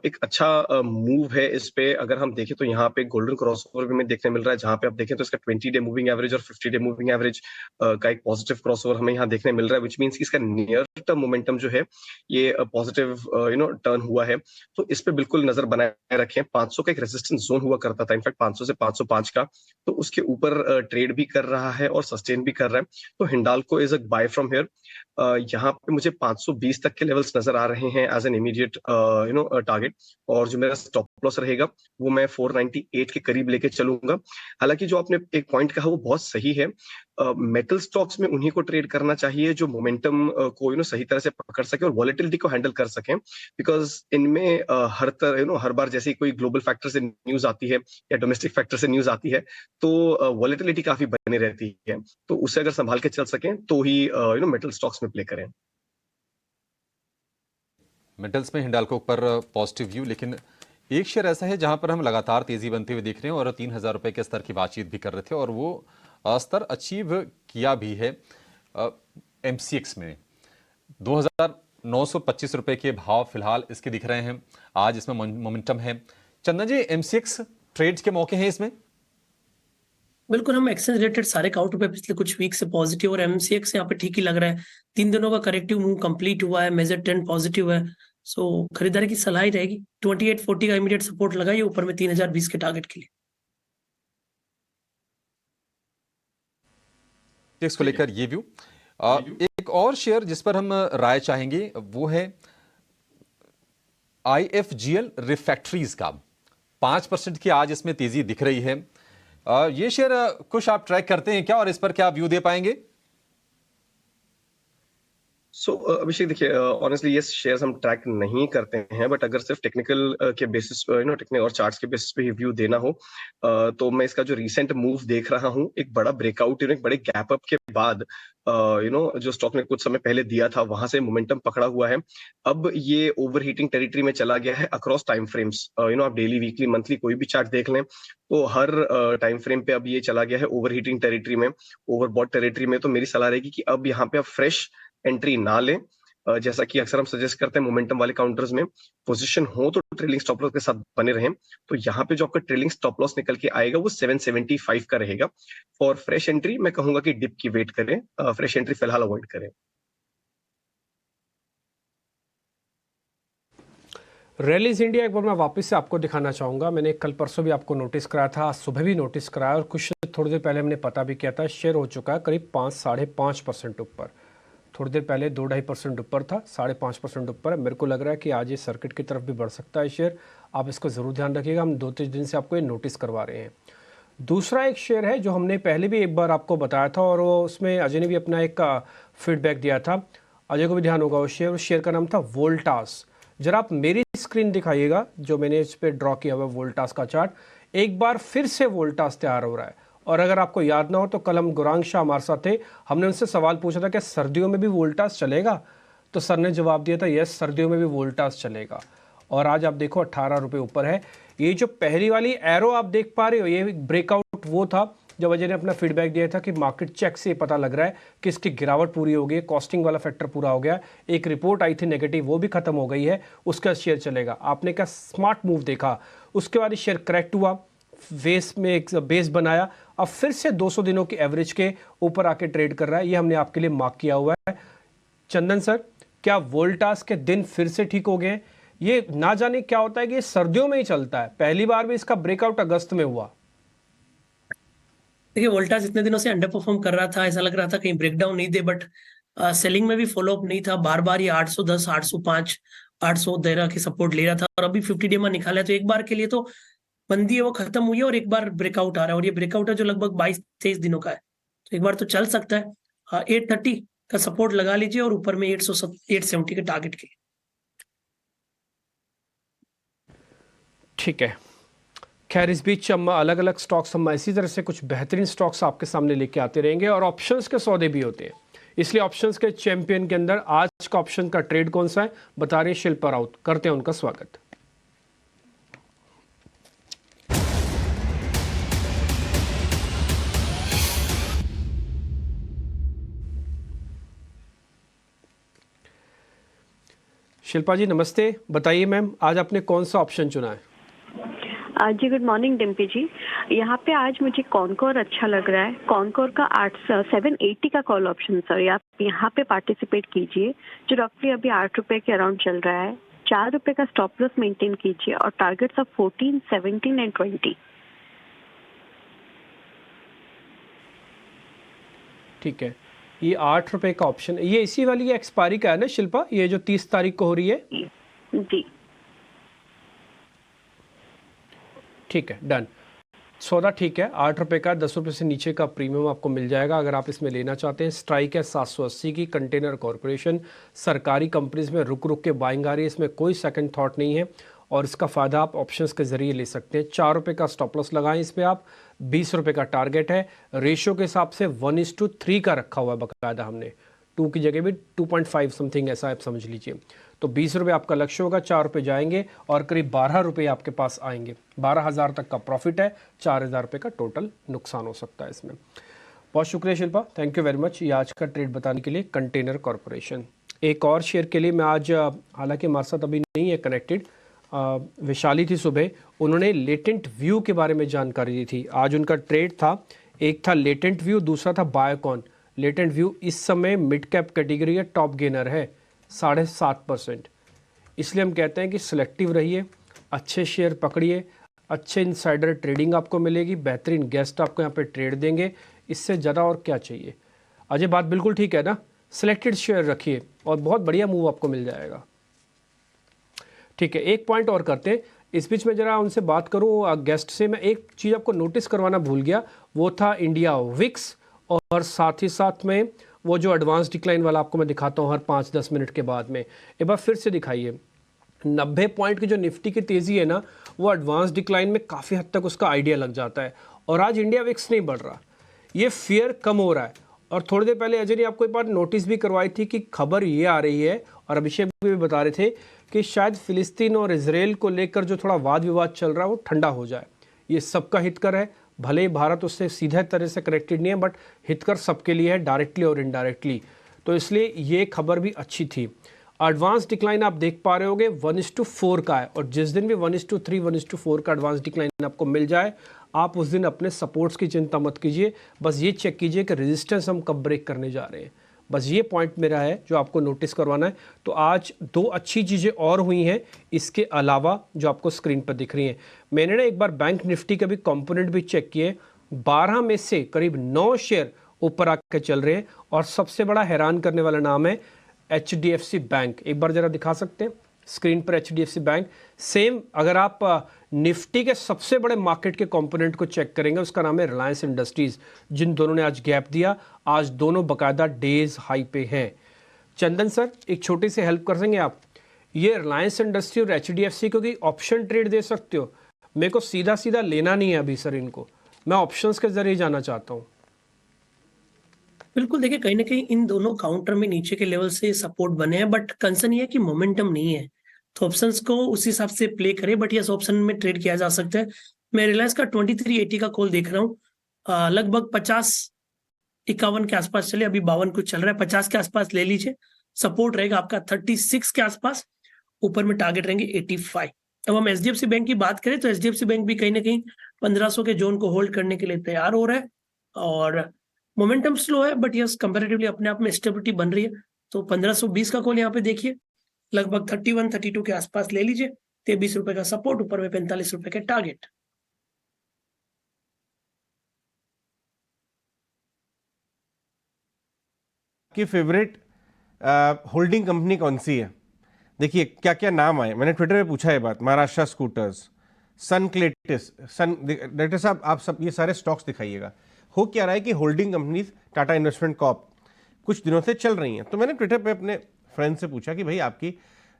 एक अच्छा मूव है इस पे। अगर हम देखें तो यहाँ पे गोल्डन क्रॉसओवर भी हमें देखने मिल रहा है, जहाँ पे आप देखें तो इसका 20 डे मूविंग एवरेज और 50 डे मूविंग एवरेज का एक पॉजिटिव क्रॉसओवर हमें यहाँ देखने मिल रहा है, विच मीन्स इसका नियर टर्म मोमेंटम जो है ये पॉजिटिव टर्न हुआ है। तो इस पे बिल्कुल नजर बनाए रखें। 500 का एक रेजिस्टेंस जोन हुआ करता था, इनफैक्ट 500 से 505 का, तो उसके ऊपर ट्रेड भी कर रहा है और सस्टेन भी कर रहा है। तो Hindalco is a buy from here. यहाँ पे मुझे 520 तक के लेवल्स नजर आ रहे हैं एज एन इमीडिएट टारगेट, और जो मेरा स्टॉप लॉस रहेगा वो मैं 498 के करीब लेके चलूंगा। हालांकि जो आपने एक पॉइंट कहा वो बहुत सही है। मेटल स्टॉक्स में उन्हीं को ट्रेड करना चाहिए जो मोमेंटम को सही तरह से पकड़ सके और वॉलेटिलिटी को हैंडल कर सकें, बिकॉज इनमें हर बार जैसे कोई ग्लोबल फैक्टर से न्यूज आती है या डोमेस्टिक फैक्टर से न्यूज आती है तो वॉलेटिलिटी काफी बनी रहती है। तो उसे अगर संभाल के चल सकें तो ही मेटल स्टॉक्स में प्ले करें। मेटल्स में हिंडाल्को पर पॉजिटिव व्यू, लेकिन एक शेयर ऐसा है जहां पर हम लगातार तेजी बनते हुए देख रहे हैं और 3000 रुपए के स्तर की बातचीत भी कर रहे थे और वो स्तर अचीव किया भी है। एमसीएक्स में 2925 रुपए के भाव फिलहाल इसके दिख रहे हैं। आज इसमें मोमेंटम है। चंदन जी, एमसीएक्स ट्रेड्स के मौके हैं इसमें? बिल्कुल, हम एक्सचेंज रिलेटेड सारे काउंटर पे पिछले कुछ वीक से पॉजिटिव और एमसीएक्स यहाँ पे ठीक ही लग रहा है। 3 दिनों का करेक्टिव मूव कंप्लीट हुआ है, मेजर ट्रेंड पॉजिटिव है। सो खरीदारी की सलाह ही रहेगी। 2840 का इमीडिएट सपोर्ट लगाइए, ऊपर में 3020 के टारगेट के लिए। को लेकर ये व्यू। एक और शेयर जिस पर हम राय चाहेंगे वो है आईएफजीएल रिफैक्ट्रीज का। 5% की आज इसमें तेजी दिख रही है। ये शेयर कुछ आप ट्रैक करते हैं क्या और इस पर क्या व्यू दे पाएंगे? अभिषेक, देखिए, ऑनेस्टली ये शेयर्स हम ट्रैक नहीं करते हैं, बट अगर सिर्फ टेक्निकल के बेसिस टेक्निकल और चार्ट्स के बेसिस पे ही व्यू देना हो तो मैं इसका जो रीसेंट मूव देख रहा हूँ, एक बड़ा ब्रेकआउट, एक बड़े गैप अप के बाद जो स्टॉक ने कुछ समय पहले दिया था वहां से मोमेंटम पकड़ा हुआ है। अब ये ओवरहीटिंग टेरिटरी में चला गया है अक्रॉस टाइम फ्रेम्स। आप डेली, वीकली, मंथली कोई भी चार्ट देख लें तो हर टाइम फ्रेम पे अब ये चला गया है ओवरहीटिंग टेरिटरी में, ओवरबॉट टेरिटरी में। तो मेरी सलाह रहेगी कि अब यहाँ पे आप फ्रेश एंट्री ना लें। जैसा कि अक्सर हम सजेस्ट करते हैं मोमेंटम वाले काउंटर्स में, पोजीशन हो तो ट्रेलिंग स्टॉप लॉस के साथ बने रहें। तो यहाँ पे जो आपका ट्रेलिंग स्टॉप लॉस निकल के आएगा वो 775 का रहेगा। फॉर फ्रेश एंट्री मैं कहूंगा कि डिप की वेट करें, फ्रेश एंट्री फिलहाल अवॉइड करें। रैलीज इंडिया एक बार मैं वापस से आपको दिखाना चाहूँगा। मैंने कल परसों भी आपको नोटिस कराया था, आज सुबह भी नोटिस कराया और कुछ थोड़ी देर पहले हमने पता भी किया था। शेयर हो चुका है करीब 5-5.5% ऊपर। थोड़ी देर पहले 2-2.5% ऊपर था, 5.5% ऊपर है। मेरे को लग रहा है कि आज ये सर्किट की तरफ भी बढ़ सकता है शेयर। आप इसको ज़रूर ध्यान रखिएगा। हम 2-3 दिन से आपको ये नोटिस करवा रहे हैं। दूसरा एक शेयर है जो हमने पहले भी एक बार आपको बताया था और वो उसमें अजय ने भी अपना एक फीडबैक दिया था। अजय को भी ध्यान होगा उस शेयर का नाम था वोल्टास। जरा आप मेरी स्क्रीन दिखाइएगा जो मैंने इस पर ड्रॉ किया हुआ वोल्टास का चार्ट। एक बार फिर से वोल्टास तैयार हो रहा है। और अगर आपको याद ना हो तो कल हम गुरांग शाह हमारे साथ थे, हमने उनसे सवाल पूछा था कि सर्दियों में भी वोल्टास चलेगा, तो सर ने जवाब दिया था यस, सर्दियों में भी वोल्टास चलेगा। और आज आप देखो 18 रुपये ऊपर है। ये जो पहली वाली एरो आप देख पा रहे हो, ये ब्रेकआउट वो था जब अजय ने अपना फीडबैक दिया था कि मार्केट चेक से पता लग रहा है कि इसकी गिरावट पूरी हो गई, कॉस्टिंग वाला फैक्टर पूरा हो गया। एक रिपोर्ट आई थी नेगेटिव, वो भी खत्म हो गई है, उसका शेयर चलेगा। आपने क्या स्मार्ट मूव देखा, उसके बाद शेयर करेक्ट हुआ, बेस में एक बेस बनाया, अब फिर से 200 दिनों की एवरेज के ऊपर आके ट्रेड कर रहा है। ये हमने आपके लिए मार्क किया हुआ है। चंदन सर, क्या वोल्टास के दिन फिर से ठीक हो गए? ये ना जाने क्या होता है कि ये सर्दियों में ही चलता है। पहली बार भी इसका ब्रेकआउट अगस्त में हुआ। देखिए वोल्टास इतने दिनों से अंडर परफॉर्म कर रहा था, ऐसा लग रहा था कहीं ब्रेकडाउन नहीं दे, बट सेलिंग में भी फॉलो अप नहीं था, बार बार ये 810, 805, 813 की सपोर्ट ले रहा था, और अभी 50 डे में निकाला है, तो एक बार के लिए तो मंदी है वो खत्म हुई है और एक बार ब्रेकआउट आ रहा है, और ये ब्रेकआउट है जो लगभग 22-23 दिनों का है, तो एक बार तो चल सकता है। 830 का सपोर्ट लगा लीजिए और ऊपर में 870 के टारगेट के। ठीक है, खैर इस बीच हम अलग अलग स्टॉक्स, हम इसी तरह से कुछ बेहतरीन स्टॉक्स आपके सामने लेके आते रहेंगे, और ऑप्शंस के सौदे भी होते हैं, इसलिए ऑप्शंस के चैंपियन के अंदर आज का ऑप्शन का ट्रेड कौन सा है बता रहे शिल्पा राउत, करते हैं उनका स्वागत। शिल्पा जी नमस्ते, बताइए मैम आज आपने कौन सा ऑप्शन चुना है? जी गुड मॉर्निंग डिम्पी जी। यहाँ पे आज मुझे कॉनकोर अच्छा लग रहा है। कॉनकोर का 780 का कॉल ऑप्शन सर, आप यहाँ पे पार्टिसिपेट कीजिए, जो रफली अभी 8 रुपए के अराउंड चल रहा है। 4 रुपए का स्टॉप लॉस मेंटेन कीजिए और टारगेट्स ऑफ 14, 17 एंड 20। ठीक है, ये 8 रुपए का ऑप्शन, ये इसी वाली एक्सपायरी का है ना शिल्पा, ये जो 30 तारीख को हो रही है? जी ठीक है, डन। सौदा ठीक है, 8 रुपए का 10 रुपए से नीचे का प्रीमियम आपको मिल जाएगा अगर आप इसमें लेना चाहते हैं। स्ट्राइक है 780 की, कंटेनर कॉरपोरेशन, सरकारी कंपनीज में रुक रुक के बाइंग आ रही है, इसमें कोई सेकंड थॉट नहीं है, और इसका फ़ायदा आप ऑप्शंस के ज़रिए ले सकते हैं। 4 रुपये का स्टॉप लॉस लगाएं इस पर आप, 20 रुपये का टारगेट है। रेशियो के हिसाब से 1:3 का रखा हुआ है बाकायदा हमने, 2 की जगह भी 2.5 समथिंग ऐसा आप समझ लीजिए। तो 20 रुपये आपका लक्ष्य होगा, 4 रुपये जाएंगे और करीब 12 रुपये आपके पास आएंगे। 12,000 तक का प्रॉफिट है, 4,000 रुपये का टोटल नुकसान हो सकता है इसमें। बहुत शुक्रिया Shilpa, thank you very much ये आज का ट्रेड बताने के लिए। कंटेनर कॉरपोरेशन एक और शेयर के लिए मैं आज, हालांकि हमारे साथ अभी नहीं है कनेक्टेड, वैशाली थी सुबह, उन्होंने लेटेंट व्यू के बारे में जानकारी दी थी। आज उनका ट्रेड था, एक था लेटेंट व्यू, दूसरा था बायोकॉन। लेटेंट व्यू इस समय मिड कैप कैटेगरी है, टॉप गेनर है 7.5%। इसलिए हम कहते हैं कि सिलेक्टिव रहिए, अच्छे शेयर पकड़िए, अच्छे इनसाइडर ट्रेडिंग आपको मिलेगी, बेहतरीन गेस्ट आपको यहाँ पे ट्रेड देंगे, इससे ज़्यादा और क्या चाहिए। अजय बात बिल्कुल ठीक है ना, सिलेक्टेड शेयर रखिए और बहुत बढ़िया मूव आपको मिल जाएगा। ठीक है, एक पॉइंट और करते हैं इस बीच में, जरा उनसे बात करूं गेस्ट से। मैं एक चीज़ आपको नोटिस करवाना भूल गया, वो था इंडिया विक्स, और साथ ही साथ में वो जो एडवांस डिक्लाइन वाला आपको मैं दिखाता हूं हर 5-10 मिनट के बाद में। एक बार फिर से दिखाइए, 90 पॉइंट की जो निफ्टी की तेज़ी है ना, वो एडवांस डिक्लाइन में काफ़ी हद तक उसका आइडिया लग जाता है, और आज इंडिया विक्स नहीं बढ़ रहा, ये फियर कम हो रहा है। और थोड़ी देर पहले अजय ने आपको एक बार नोटिस भी करवाई थी कि खबर ये आ रही है, और अभिषेक भी बता रहे थे कि शायद फिलिस्तीन और इजराइल को लेकर जो थोड़ा वाद विवाद चल रहा है वो ठंडा हो जाए। ये सबका हितकर है, भले ही भारत उससे सीधे तरह से कनेक्टेड नहीं है, बट हितकर सबके लिए है, डायरेक्टली और इनडायरेक्टली। तो इसलिए ये खबर भी अच्छी थी। एडवांस डिक्लाइन आप देख पा रहे होगे 1:4 का है, और जिस दिन भी 1:3, 1:4 का एडवांस डिक्लाइन आपको मिल जाए, आप उस दिन अपने सपोर्ट्स की चिंता मत कीजिए, बस ये चेक कीजिए कि रेजिस्टेंस हम कब ब्रेक करने जा रहे हैं। बस ये पॉइंट मेरा है जो आपको नोटिस करवाना है। तो आज 2 अच्छी चीज़ें और हुई हैं इसके अलावा जो आपको स्क्रीन पर दिख रही हैं। मैंने ना एक बार बैंक निफ्टी के भी कंपोनेंट भी चेक किए, 12 में से करीब 9 शेयर ऊपर आकर चल रहे हैं, और सबसे बड़ा हैरान करने वाला नाम है HDFC बैंक। एक बार जरा दिखा सकते हैं स्क्रीन पर HDFC बैंक। सेम अगर आप निफ्टी के सबसे बड़े मार्केट के कंपोनेंट को चेक करेंगे, उसका नाम है रिलायंस इंडस्ट्रीज, जिन दोनों ने आज गैप दिया, आज दोनों बकायदा डेज हाई पे हैं। चंदन सर एक छोटी सी हेल्प कर देंगे आप, ये रिलायंस इंडस्ट्री और HDFC को भी ऑप्शन ट्रेड दे सकते हो? मेरे को सीधा सीधा लेना नहीं है अभी सर इनको, मैं ऑप्शंस के जरिए जाना चाहता हूँ। बिल्कुल, देखिए कहीं ना कहीं इन दोनों काउंटर में नीचे के लेवल से सपोर्ट बने हैं, बट कंसर्न ये है कि मोमेंटम नहीं है, तो ऑप्शंस को उस हिसाब से प्ले करें, बट यस ऑप्शन में ट्रेड किया जा सकता है। मैं रिलायंस का 2380 का कॉल देख रहा हूँ, लगभग 50-51 के आसपास चले, अभी 52 कुछ चल रहा है, 50 के आसपास ले लीजिए। सपोर्ट रहेगा आपका 36 के आसपास, ऊपर में टारगेट रहेंगे 85। अब हम HDFC बैंक की बात करें तो HDFC बैंक भी कहीं ना कहीं 1500 के जोन को होल्ड करने के लिए तैयार हो रहा है, और मोमेंटम स्लो है, बट यस कंपैरेटिवली अपने आप में स्टेबिलिटी बन रही है। तो 1520 का कॉल यहाँ पे देखिए, लगभग 31-32 के आसपास ले लीजिए। 23 रुपए का सपोर्ट, ऊपर में 45 रुपए के टारगेट। आपकी फेवरेट होल्डिंग कंपनी कौन सी है? देखिए क्या क्या नाम आए, मैंने ट्विटर पे पूछा है बात। महाराष्ट्र स्कूटर्स, सनक्लेटिस, डायरेक्टर साहब आप सब ये सारे स्टॉक्स दिखाइएगा। हो क्या रहा है कि holding companies Tata investment Corp कुछ दिनों से चल रही हैं, तो मैंने ट्विटर पे अपने फ्रेंड से पूछा कि भाई आपकी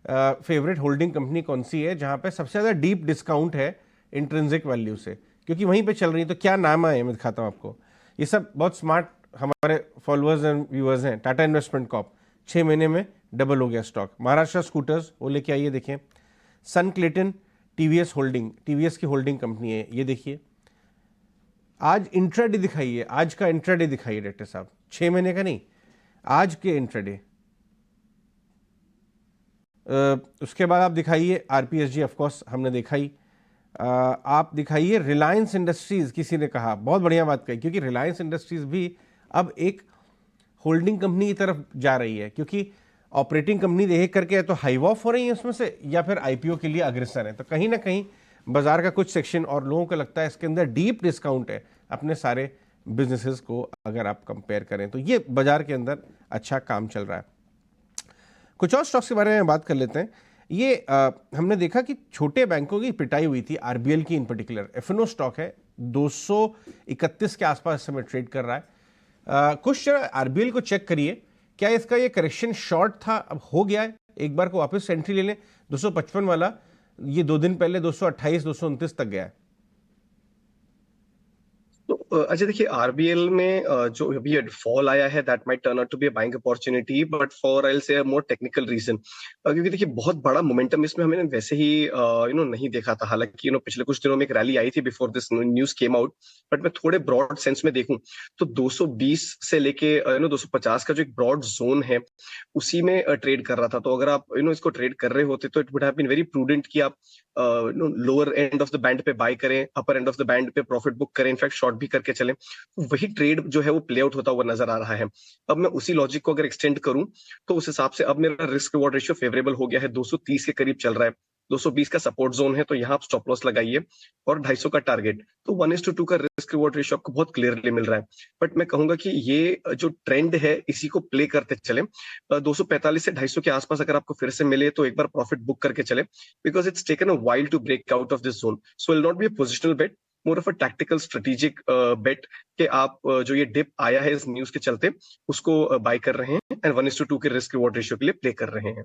फेवरेट होल्डिंग कंपनी कौन सी है जहाँ पे सबसे ज़्यादा डीप डिस्काउंट है इंट्रिंसिक वैल्यू से, क्योंकि वहीं पे चल रही है। तो क्या नाम आए, मैं दिखाता हूँ आपको। ये सब बहुत स्मार्ट हमारे फॉलोअर्स एंड व्यूअर्स हैं। टाटा इन्वेस्टमेंट कॉर्प 6 महीने में डबल हो गया स्टॉक। महाराष्ट्र स्कूटर्स वो लेके आइए, देखें। सनक्लेटन टीवीएस होल्डिंग, टीवीएस की होल्डिंग कंपनी है, ये देखिए। आज इंट्राडे दिखाइए, आज का इंट्राडे दिखाइए डायरेक्टर साहब, 6 महीने का नहीं, आज के इंट्राडे। उसके बाद आप दिखाइए आरपीएसजी, ऑफकोर्स हमने देखा ही। आप दिखाइए रिलायंस इंडस्ट्रीज, किसी ने कहा, बहुत बढ़िया बात कही, क्योंकि रिलायंस इंडस्ट्रीज भी अब एक होल्डिंग कंपनी की तरफ जा रही है, क्योंकि ऑपरेटिंग कंपनी देख करके तो हाइव ऑफ हो रही है उसमें से, या फिर आईपीओ के लिए अग्रसर है। तो कहीं ना कहीं बाजार का कुछ सेक्शन और लोगों को लगता है इसके अंदर डीप डिस्काउंट है अपने सारे बिजनेसेस को अगर आप कंपेयर करें, तो ये बाजार के अंदर अच्छा काम चल रहा है। कुछ और स्टॉक्स के बारे में बात कर लेते हैं। ये हमने देखा कि छोटे बैंकों की पिटाई हुई थी, आरबीएल की इन पर्टिकुलर। एफएनओ स्टॉक है 231 के आसपास इस समय ट्रेड कर रहा है। कुछ आरबीएल को चेक करिए, क्या इसका ये करेक्शन शॉर्ट था, अब हो गया है, एक बार को वापस एंट्री ले लें। 255 वाला ये 2 दिन पहले 228 229 तक गया है। तो अजय देखिए, आरबीएल में जो अभी फॉल आया है that might turn out to be a buying opportunity, but for I will say more technical reason, क्योंकि देखिए बहुत बड़ा मोमेंटम इसमें हमें वैसे ही नहीं देखा था। हालांकि पिछले कुछ दिनों में एक रैली आई थी before this news came out, but मैं थोड़े ब्रॉड सेंस में देखूं तो 220 से लेके 250 का जो एक ब्रॉड जोन है उसी में ट्रेड कर रहा था। तो अगर आप इसको ट्रेड कर रहे होते तो it would have been very prudent कि आप lower end of the band पे बाय करें, upper end of the band पे प्रॉफिट बुक करें, इनफैक्ट शॉर्ट भी करके चलें। वही ट्रेड जो है वो प्ले आउट होता हुआ नजर आ रहा है। अब मैं उसी लॉजिक को अगर एक्सटेंड करूं तो उस हिसाब से अब मेरा रिस्क रिवॉर्ड रेशियो फेवरेबल हो गया है, 230 के करीब चल रहा है। 220 का सपोर्ट जोन है, तो यहाँ आप स्टॉप लॉस लगाइए, और 250 का टारगेट। तो 1:2 का रिस्क रिवॉर्ड रेशियो आपको बहुत क्लियरली मिल रहा है। बट मैं कहूंगा कि ये जो ट्रेंड है इसी को प्ले करते चले। 245 से 250 के आसपास अगर आपको फिर से मिले तो एक बार प्रॉफिट बुक करके चले, because it's taken a while to break out of this zone. So will not be a positional bet, more of a tactical strategic bet कि आप जो ये डिप आया है इस न्यूज के चलते उसको बाय कर रहे हैं एंड 1:2 के रिस्क रिवॉर्ड रेशियो के लिए प्ले कर रहे हैं।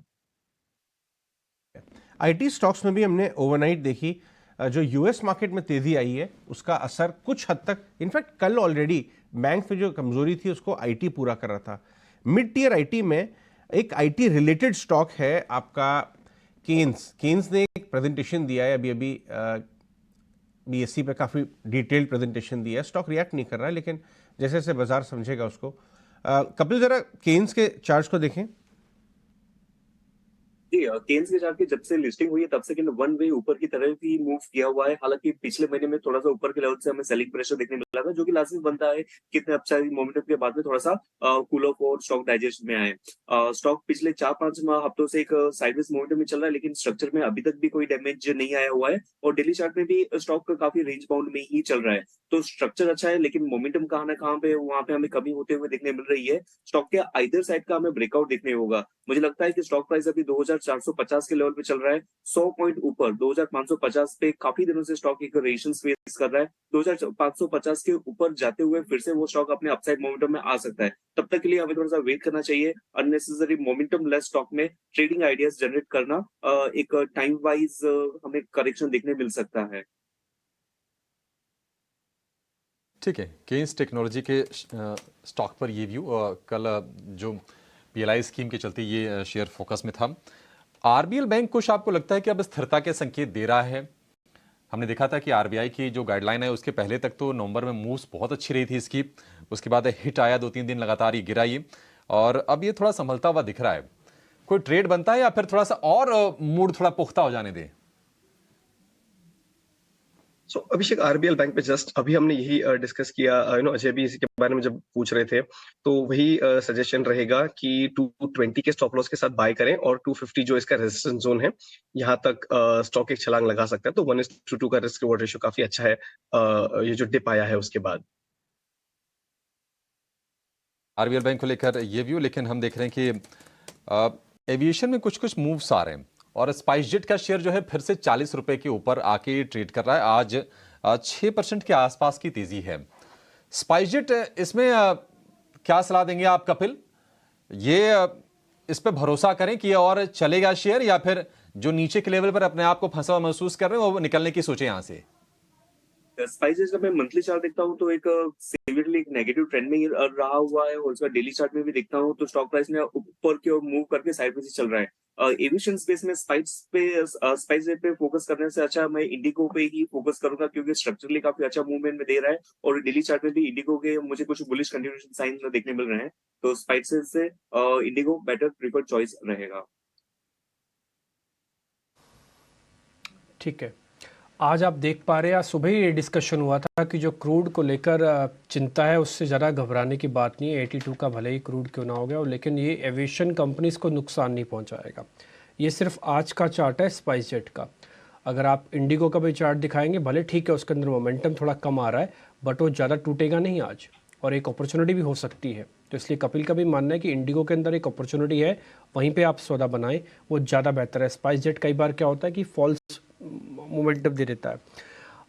आईटी स्टॉक्स में भी हमने ओवरनाइट देखी जो यूएस मार्केट में तेजी आई है उसका असर कुछ हद तक, इनफैक्ट कल ऑलरेडी बैंक में जो कमजोरी थी उसको आईटी पूरा कर रहा था। मिड टियर आईटी में एक आईटी रिलेटेड स्टॉक है आपका केन्स ने एक प्रेजेंटेशन दिया है अभी बीएससी पे, काफ़ी डिटेल्ड प्रेजेंटेशन दिया है। स्टॉक रिएक्ट नहीं कर रहा है, लेकिन जैसे जैसे बाजार समझेगा उसको। कपिल जरा केन्स के चार्ट्स को देखें। जी, केन्स के चार्ट की जब से लिस्टिंग हुई है तब से वन वे ऊपर की तरफ ही मूव किया हुआ है। हालांकि पिछले महीने में थोड़ा सा ऊपर के लेवल से हमें सेलिंग प्रेशर देखने मिला था, जो कि लास्ट बनता है कितने अपसाइड मोमेंटम के बाद में थोड़ा सा कूल ऑफ और स्टॉक डाइजेस्ट में आए। स्टॉक पिछले 4-5 हफ्तों से एक साइडवेज मोमेंटम में चल रहा है, लेकिन स्ट्रक्चर में अभी तक भी कोई डैमेज नहीं आया हुआ है, और डेली चार्ट में भी स्टॉक काफी रेंज बाउंड में ही चल रहा है। तो स्ट्रक्चर अच्छा है, लेकिन मोमेंटम कहाँ ना कहाँ पे वहां पे हमें कमी होते हुए देखने मिल रही है। स्टॉक के आइदर साइड का हमें ब्रेकआउट देखने होगा। मुझे लगता है कि स्टॉक प्राइस अभी 2450 के लेवल पे चल रहा है, 100 पॉइंट ऊपर 2550 पे काफी दिनों से स्टॉक एक रेजिस्टेंस फेस कर रहा है। 2550 के ऊपर जाते हुए फिर से वो स्टॉक अपने अपसाइड मोमेंटम में आ सकता है। तब तक के लिए हमें थोड़ा सा वेट करना चाहिए। अननेसेसरी मोमेंटम लेस स्टॉक में ट्रेडिंग आइडियाज जनरेट करना एक टाइम वाइज हमें करेक्शन देखने मिल सकता है। ठीक है, केन्स टेक्नोलॉजी के स्टॉक पर ये व्यू। कल जो पीएलआई स्कीम के चलते ये शेयर फोकस में था। आरबीएल बैंक कुछ आपको लगता है कि अब स्थिरता के संकेत दे रहा है? हमने देखा था कि आरबीआई की जो गाइडलाइन है उसके पहले तक तो नवंबर में मूव्स बहुत अच्छी रही थी इसकी, उसके बाद हिट आया, 2-3 दिन लगातार ये गिरा ये, और अब ये थोड़ा संभलता हुआ दिख रहा है। कोई ट्रेड बनता है या फिर थोड़ा सा और मूड थोड़ा पुख्ता हो जाने दें? सो अभिषेक, आरबीएल बैंक पे जस्ट अभी हमने यही डिस्कस किया, अजय भी इसी के बारे में जब पूछ रहे थे, तो वही सजेशन रहेगा कि 220 के स्टॉप लॉस के साथ बाय करें, और 250 जो इसका रेजिस्टेंस जोन है यहाँ तक स्टॉक एक छलांग लगा सकता है। तो 1:2 का रिस्क रिवॉर्ड रेशियो काफी अच्छा है ये जो डिप आया है उसके बाद। आरबीएल बैंक को लेकर ये व्यू, लेकिन हम देख रहे हैं कि एविएशन में कुछ कुछ मूव्स आ रहे हैं और स्पाइस जेट का शेयर जो है फिर से 40 रुपए के ऊपर आके ट्रेड कर रहा है। आज 6% के आसपास की तेजी है। स्पाइस जेट, इसमें क्या सलाह देंगे आप कपिल? ये इस पे भरोसा करें कि और चलेगा शेयर, या फिर जो नीचे के लेवल पर अपने आप को फंसा हुआ महसूस कर रहे हैं वो निकलने की सोचे यहां से? स्पाइसेस जब मैं मंथली चार्ट देखता हूँ तो एक सीवियरली एक नेगेटिव ट्रेंड में ही रहा हुआ है, और उसका डेली चार्ट में भी देखता हूँ तो स्टॉक प्राइस ने ऊपर की ओर मूव करके साइड में से चल रहा है। एविएशन स्पेस में स्पाइस रेट पे फोकस करने से अच्छा मैं इंडिगो पे ही फोकस करूंगा, क्योंकि स्ट्रक्चरली काफी अच्छा मूवमेंट में दे रहा है और डेली चार्ट में भी इंडिगो के मुझे कुछ बुलिश कंटिन्यूएशन साइन देखने मिल रहे हैं। तो स्पाइसेस से इंडिगो बेटर प्रीफर्ड चॉइस रहेगा। ठीक है, आज आप देख पा रहे हैं, आज सुबह ही ये डिस्कशन हुआ था कि जो क्रूड को लेकर चिंता है उससे ज़्यादा घबराने की बात नहीं है। 82 का भले ही क्रूड क्यों ना हो गया, लेकिन ये एविएशन कंपनीज को नुकसान नहीं पहुंचाएगा। ये सिर्फ आज का चार्ट है स्पाइस जेट का। अगर आप इंडिगो का भी चार्ट दिखाएंगे, भले ठीक है उसके अंदर मोमेंटम थोड़ा कम आ रहा है, बट वो ज़्यादा टूटेगा नहीं आज, और एक अपॉर्चुनिटी भी हो सकती है। तो इसलिए कपिल का भी मानना है कि इंडिगो के अंदर एक अपॉर्चुनिटी है, वहीं पे आप सौदा बनाएं, वो ज़्यादा बेहतर है। स्पाइस जेट कई बार क्या होता है कि फॉल्स मोमेंटम दे देता है।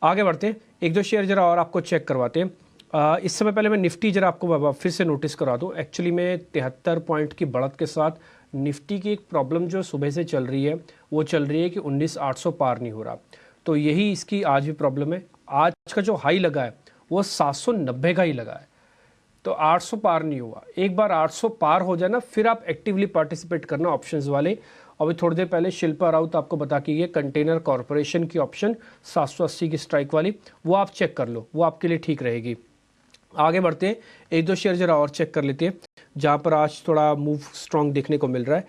आगे बढ़ते हैं, एक दो शेयर जरा और आपको चेक करवाते हैं। इस समय पहले मैं निफ्टी जरा आपको फिर से नोटिस करा दूं। एक्चुअली में 73 पॉइंट की बढ़त के साथ निफ्टी की एक प्रॉब्लम जो सुबह से चल रही है वो चल रही है कि 19,800 पार नहीं हो रहा, तो यही इसकी आज भी प्रॉब्लम है। आज का जो हाई लगा है वो 790 का ही लगा है, तो 800 पार नहीं हुआ। एक बार 800 पार हो जाए ना, फिर आप एक्टिवली पार्टिसिपेट करना ऑप्शंस वाले। अभी थोड़ी देर पहले शिल्पा राउत आपको बता के गए कंटेनर कॉरपोरेशन की ऑप्शन 780 की स्ट्राइक वाली, वो आप चेक कर लो, वो आपके लिए ठीक रहेगी। आगे बढ़ते हैं, एक दो शेयर जरा और चेक कर लेते हैं जहाँ पर आज थोड़ा मूव स्ट्रॉन्ग देखने को मिल रहा है।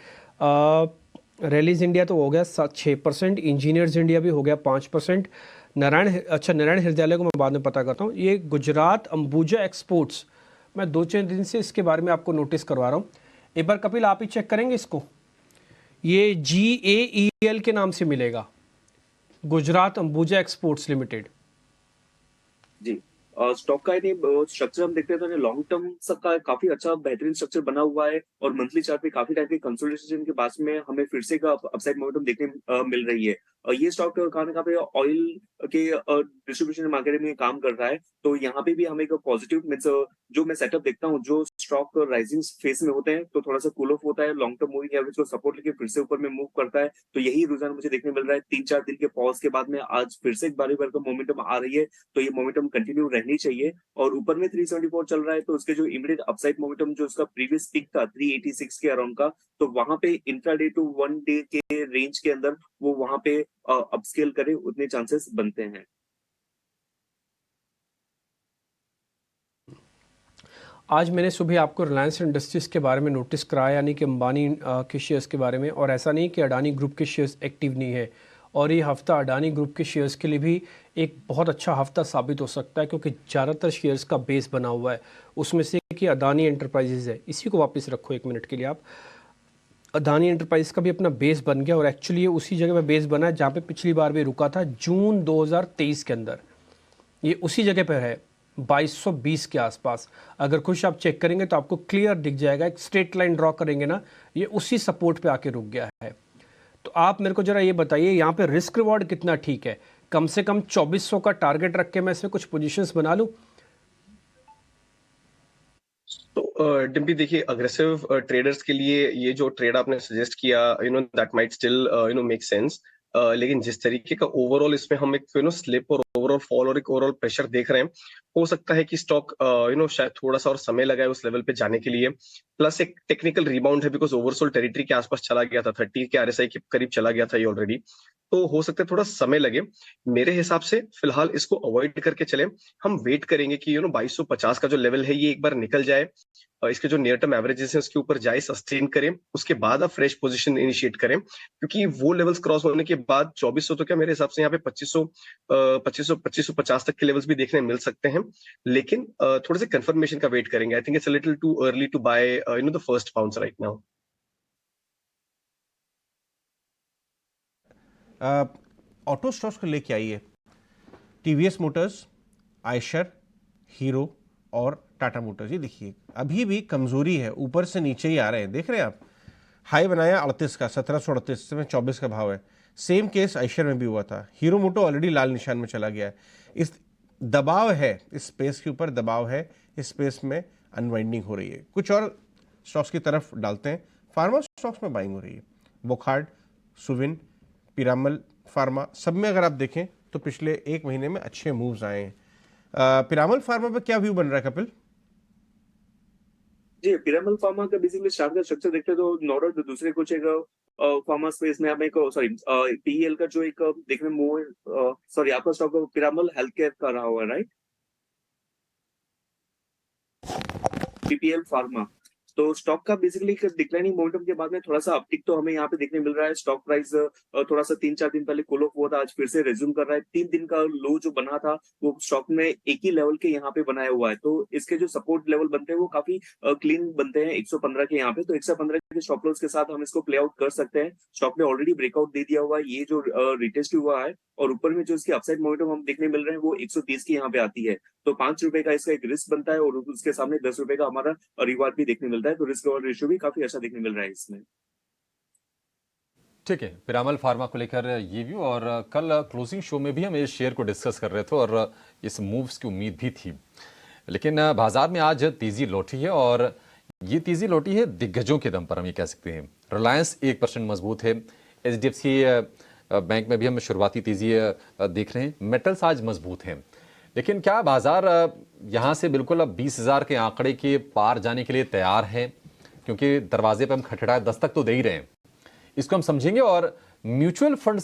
रैलीज इंडिया तो हो गया 6%, इंजीनियर्स इंडिया भी हो गया 5%। नारायण हृदयालय को मैं बाद में पता करता हूँ। ये गुजरात अंबुजा एक्सपोर्ट्स, मैं 2-4 दिन से इसके बारे में आपको नोटिस करवा रहा हूँ। एक बार कपिल आप ही चेक करेंगे इसको, ये GAEL के नाम से मिलेगा, गुजरात अंबुजा एक्सपोर्ट्स लिमिटेड। जी, स्टॉक का स्ट्रक्चर हम देखते हैं तो लॉन्ग टर्म सबका काफी अच्छा बेहतरीन स्ट्रक्चर बना हुआ है, और मंथली चार्ट पे काफी टाइम के कंसोलिडेशन के बाद में हमें फिर से का अपसाइड मोमेंटम देखने मिल रही है। ये स्टॉक कहाँ पे ऑयल के डिस्ट्रीब्यूशन मार्केट में काम कर रहा है, तो यहाँ पे भी हमें एक पॉजिटिव मींस जो मैं सेटअप देखता हूँ, जो स्टॉक राइजिंग फेस में होते हैं तो थोड़ा सा कूल ऑफ होता है, लॉन्ग टर्म मूविंग एवरेज को सपोर्ट लेके फिर से ऊपर में मूव करता है, तो यही रुझान मुझे देखने मिल रहा है। 3-4 दिन के पॉज के बाद में आज फिर से एक बारी बार का मोमेंटम आ रही है, तो ये मोमेंटम कंटिन्यू रहनी चाहिए। और ऊपर में 374 चल रहा है, तो उसके जो इमीडिएट अपसाइड मोमेंटम जो उसका प्रीवियस पीक था 386 के अराउंड का, तो वहां पे इंट्राडे टू 1 डे के रेंज के अंदर वो वहां पे अपस्केल करे उतने चांसेस बनते हैं। आज मैंने सुबह आपको रिलायंस इंडस्ट्रीज के बारे में नोटिस कराया, यानी कि अंबानी के शेयर्स के बारे में, और ऐसा नहीं कि अडानी ग्रुप के शेयर्स एक्टिव नहीं है। और ये हफ्ता अडानी ग्रुप के शेयर्स के लिए भी एक बहुत अच्छा हफ्ता साबित हो सकता है, क्योंकि ज़्यादातर शेयर्स का बेस बना हुआ है, उसमें से कि अडानी एंटरप्राइजेज है। इसी को वापस रखो एक मिनट के लिए आप। अडानी एंटरप्राइज का भी अपना बेस बन गया, और एक्चुअली ये उसी जगह पे बेस बना है जहाँ पे पिछली बार भी रुका था, जून 2023 के अंदर। ये उसी जगह पर है 2220 के आसपास। अगर कुछ आप चेक करेंगे तो आपको क्लियर दिख जाएगा, एक स्ट्रेट लाइन ड्रॉ करेंगे ना, ये उसी सपोर्ट पे आके रुक गया है। तो आप मेरे को जरा ये बताइए, यहाँ पे रिस्क रिवॉर्ड कितना ठीक है? कम से कम 2400 का टारगेट रख के मैं इसमें कुछ पोजीशंस बना लूँ? तो डिम्पी देखिए, अग्रेसिव ट्रेडर्स के लिए ये जो ट्रेड आपने सजेस्ट किया, that might still make sense, लेकिन जिस तरीके का ओवरऑल इसमें हम एक स्लिप और ओवरऑल फॉल और एक ओवरऑल प्रेशर देख रहे हैं, हो सकता है कि स्टॉक शायद थोड़ा सा और समय लगाए उस लेवल पे जाने के लिए। प्लस एक टेक्निकल रिबाउंड है, बिकॉज ओवरसोल्ड टेरिटरी के आसपास चला गया था, 30 के RSI के करीब चला गया था ये ऑलरेडी, तो हो सकता है थोड़ा समय लगे। मेरे हिसाब से फिलहाल इसको अवॉइड करके चले, हम वेट करेंगे कि 2250 का जो लेवल है ये एक बार निकल जाए, इसके जो नियर टर्म एवरेजेस है उसके ऊपर जाए, सस्टेन करें, उसके बाद आप फ्रेश पोजीशन इनिशिएट करें, क्योंकि वो लेवल्स क्रॉस होने के बाद 2400 तो क्या, मेरे हिसाब से यहाँ पे 2550 तक के लेवल्स भी देखने मिल सकते हैं, लेकिन थोड़े से कंफर्मेशन का वेट करेंगे। I think it's a little too early to buy the first bounce right now. Auto stocks को लेके आइए, टीवीएस मोटर्स, आयशर, हीरो और टाटा मोटर्स, ये देखिए अभी भी कमजोरी है, ऊपर से नीचे ही आ रहे हैं, देख रहे हैं आप। हाई बनाया 38 का, 1738 से 24 का भाव है। सेम केस आइशर में भी हुआ था। हीरो मोटो ऑलरेडी लाल निशान में चला गया है। इस दबाव है, इस स्पेस के ऊपर दबाव है, इस स्पेस में अनवाइंडिंग हो रही है। कुछ और स्टॉक्स की तरफ डालते हैं। फार्मा स्टॉक्स में बाइंग हो रही है। वोकहार्ड, सुविन, पिरामल फार्मा, सब में अगर आप देखें तो पिछले एक महीने में अच्छे मूव्स आए हैं। पिरामल फार्मा पे क्या व्यू बन रहा है कपिल? जी, पिरामल फार्मा का बेसिकली चार्ट का स्ट्रक्चर देखते हैं तो नॉर्मल दूसरे कुछ एक फार्मा स्पेस में हमें पीएल का जो एक देखने में सॉरी आपका स्टॉक पिरामल हेल्थ केयर का रहा हुआ है, राइट? पीपीएल फार्मा, तो स्टॉक का बेसिकली डिक्लाइनिंग मोमेंटम के बाद में थोड़ा सा अपटिक तो हमें यहाँ पे देखने मिल रहा है। स्टॉक प्राइस थोड़ा सा 3-4 दिन पहले कूल ऑफ हुआ था, आज फिर से रिज्यूम कर रहा है। 3 दिन का लो जो बना था वो स्टॉक में एक ही लेवल के यहाँ पे बनाया हुआ है, तो इसके जो सपोर्ट लेवल बनते हैं वो काफी क्लीन बनते हैं 115 के यहाँ पे। तो 115 के स्टॉप लॉस के साथ हम इसको प्ले आउट कर सकते हैं। स्टॉक ने ऑलरेडी ब्रेकआउट दे दिया हुआ है, ये जो रिटेस्ट हुआ है, और ऊपर में जो इसकी अपसाइड मोमेंटम हम देखने मिल रहे हैं वो 130 की यहाँ पे आती है। तो 5 रुपए का इसका एक रिस्क बनता है और उसके सामने 10 रुपए का हमारा रिवार्ड भी देखने मिलता है। तो रिस्क और रेशियो भी काफी अच्छा देखने मिल रहा है इसमें। ठीक है, पिरामल फार्मा को लेकर ये व्यू। और कल क्लोजिंग शो में भी हम इस शेयर को डिस्कस कर रहे थे और इस मूव्स की उम्मीद भी थी, लेकिन बाजार में आज तेजी लौटी है और ये तेजी लौटी है दिग्गजों के दम पर, हम ये कह सकते हैं। रिलायंस 1% मजबूत है। एचडीएफसी बैंक में भी हम शुरुआती तेजी देख रहे हैं। मेटल्स आज मजबूत हैं, लेकिन क्या बाजार यहाँ से बिल्कुल अब 20,000 के आंकड़े के पार जाने के लिए तैयार है? क्योंकि दरवाजे पे हम खटखटाए दस्तक तो दे ही रहे हैं, इसको हम समझेंगे। और म्यूचुअल फंड्स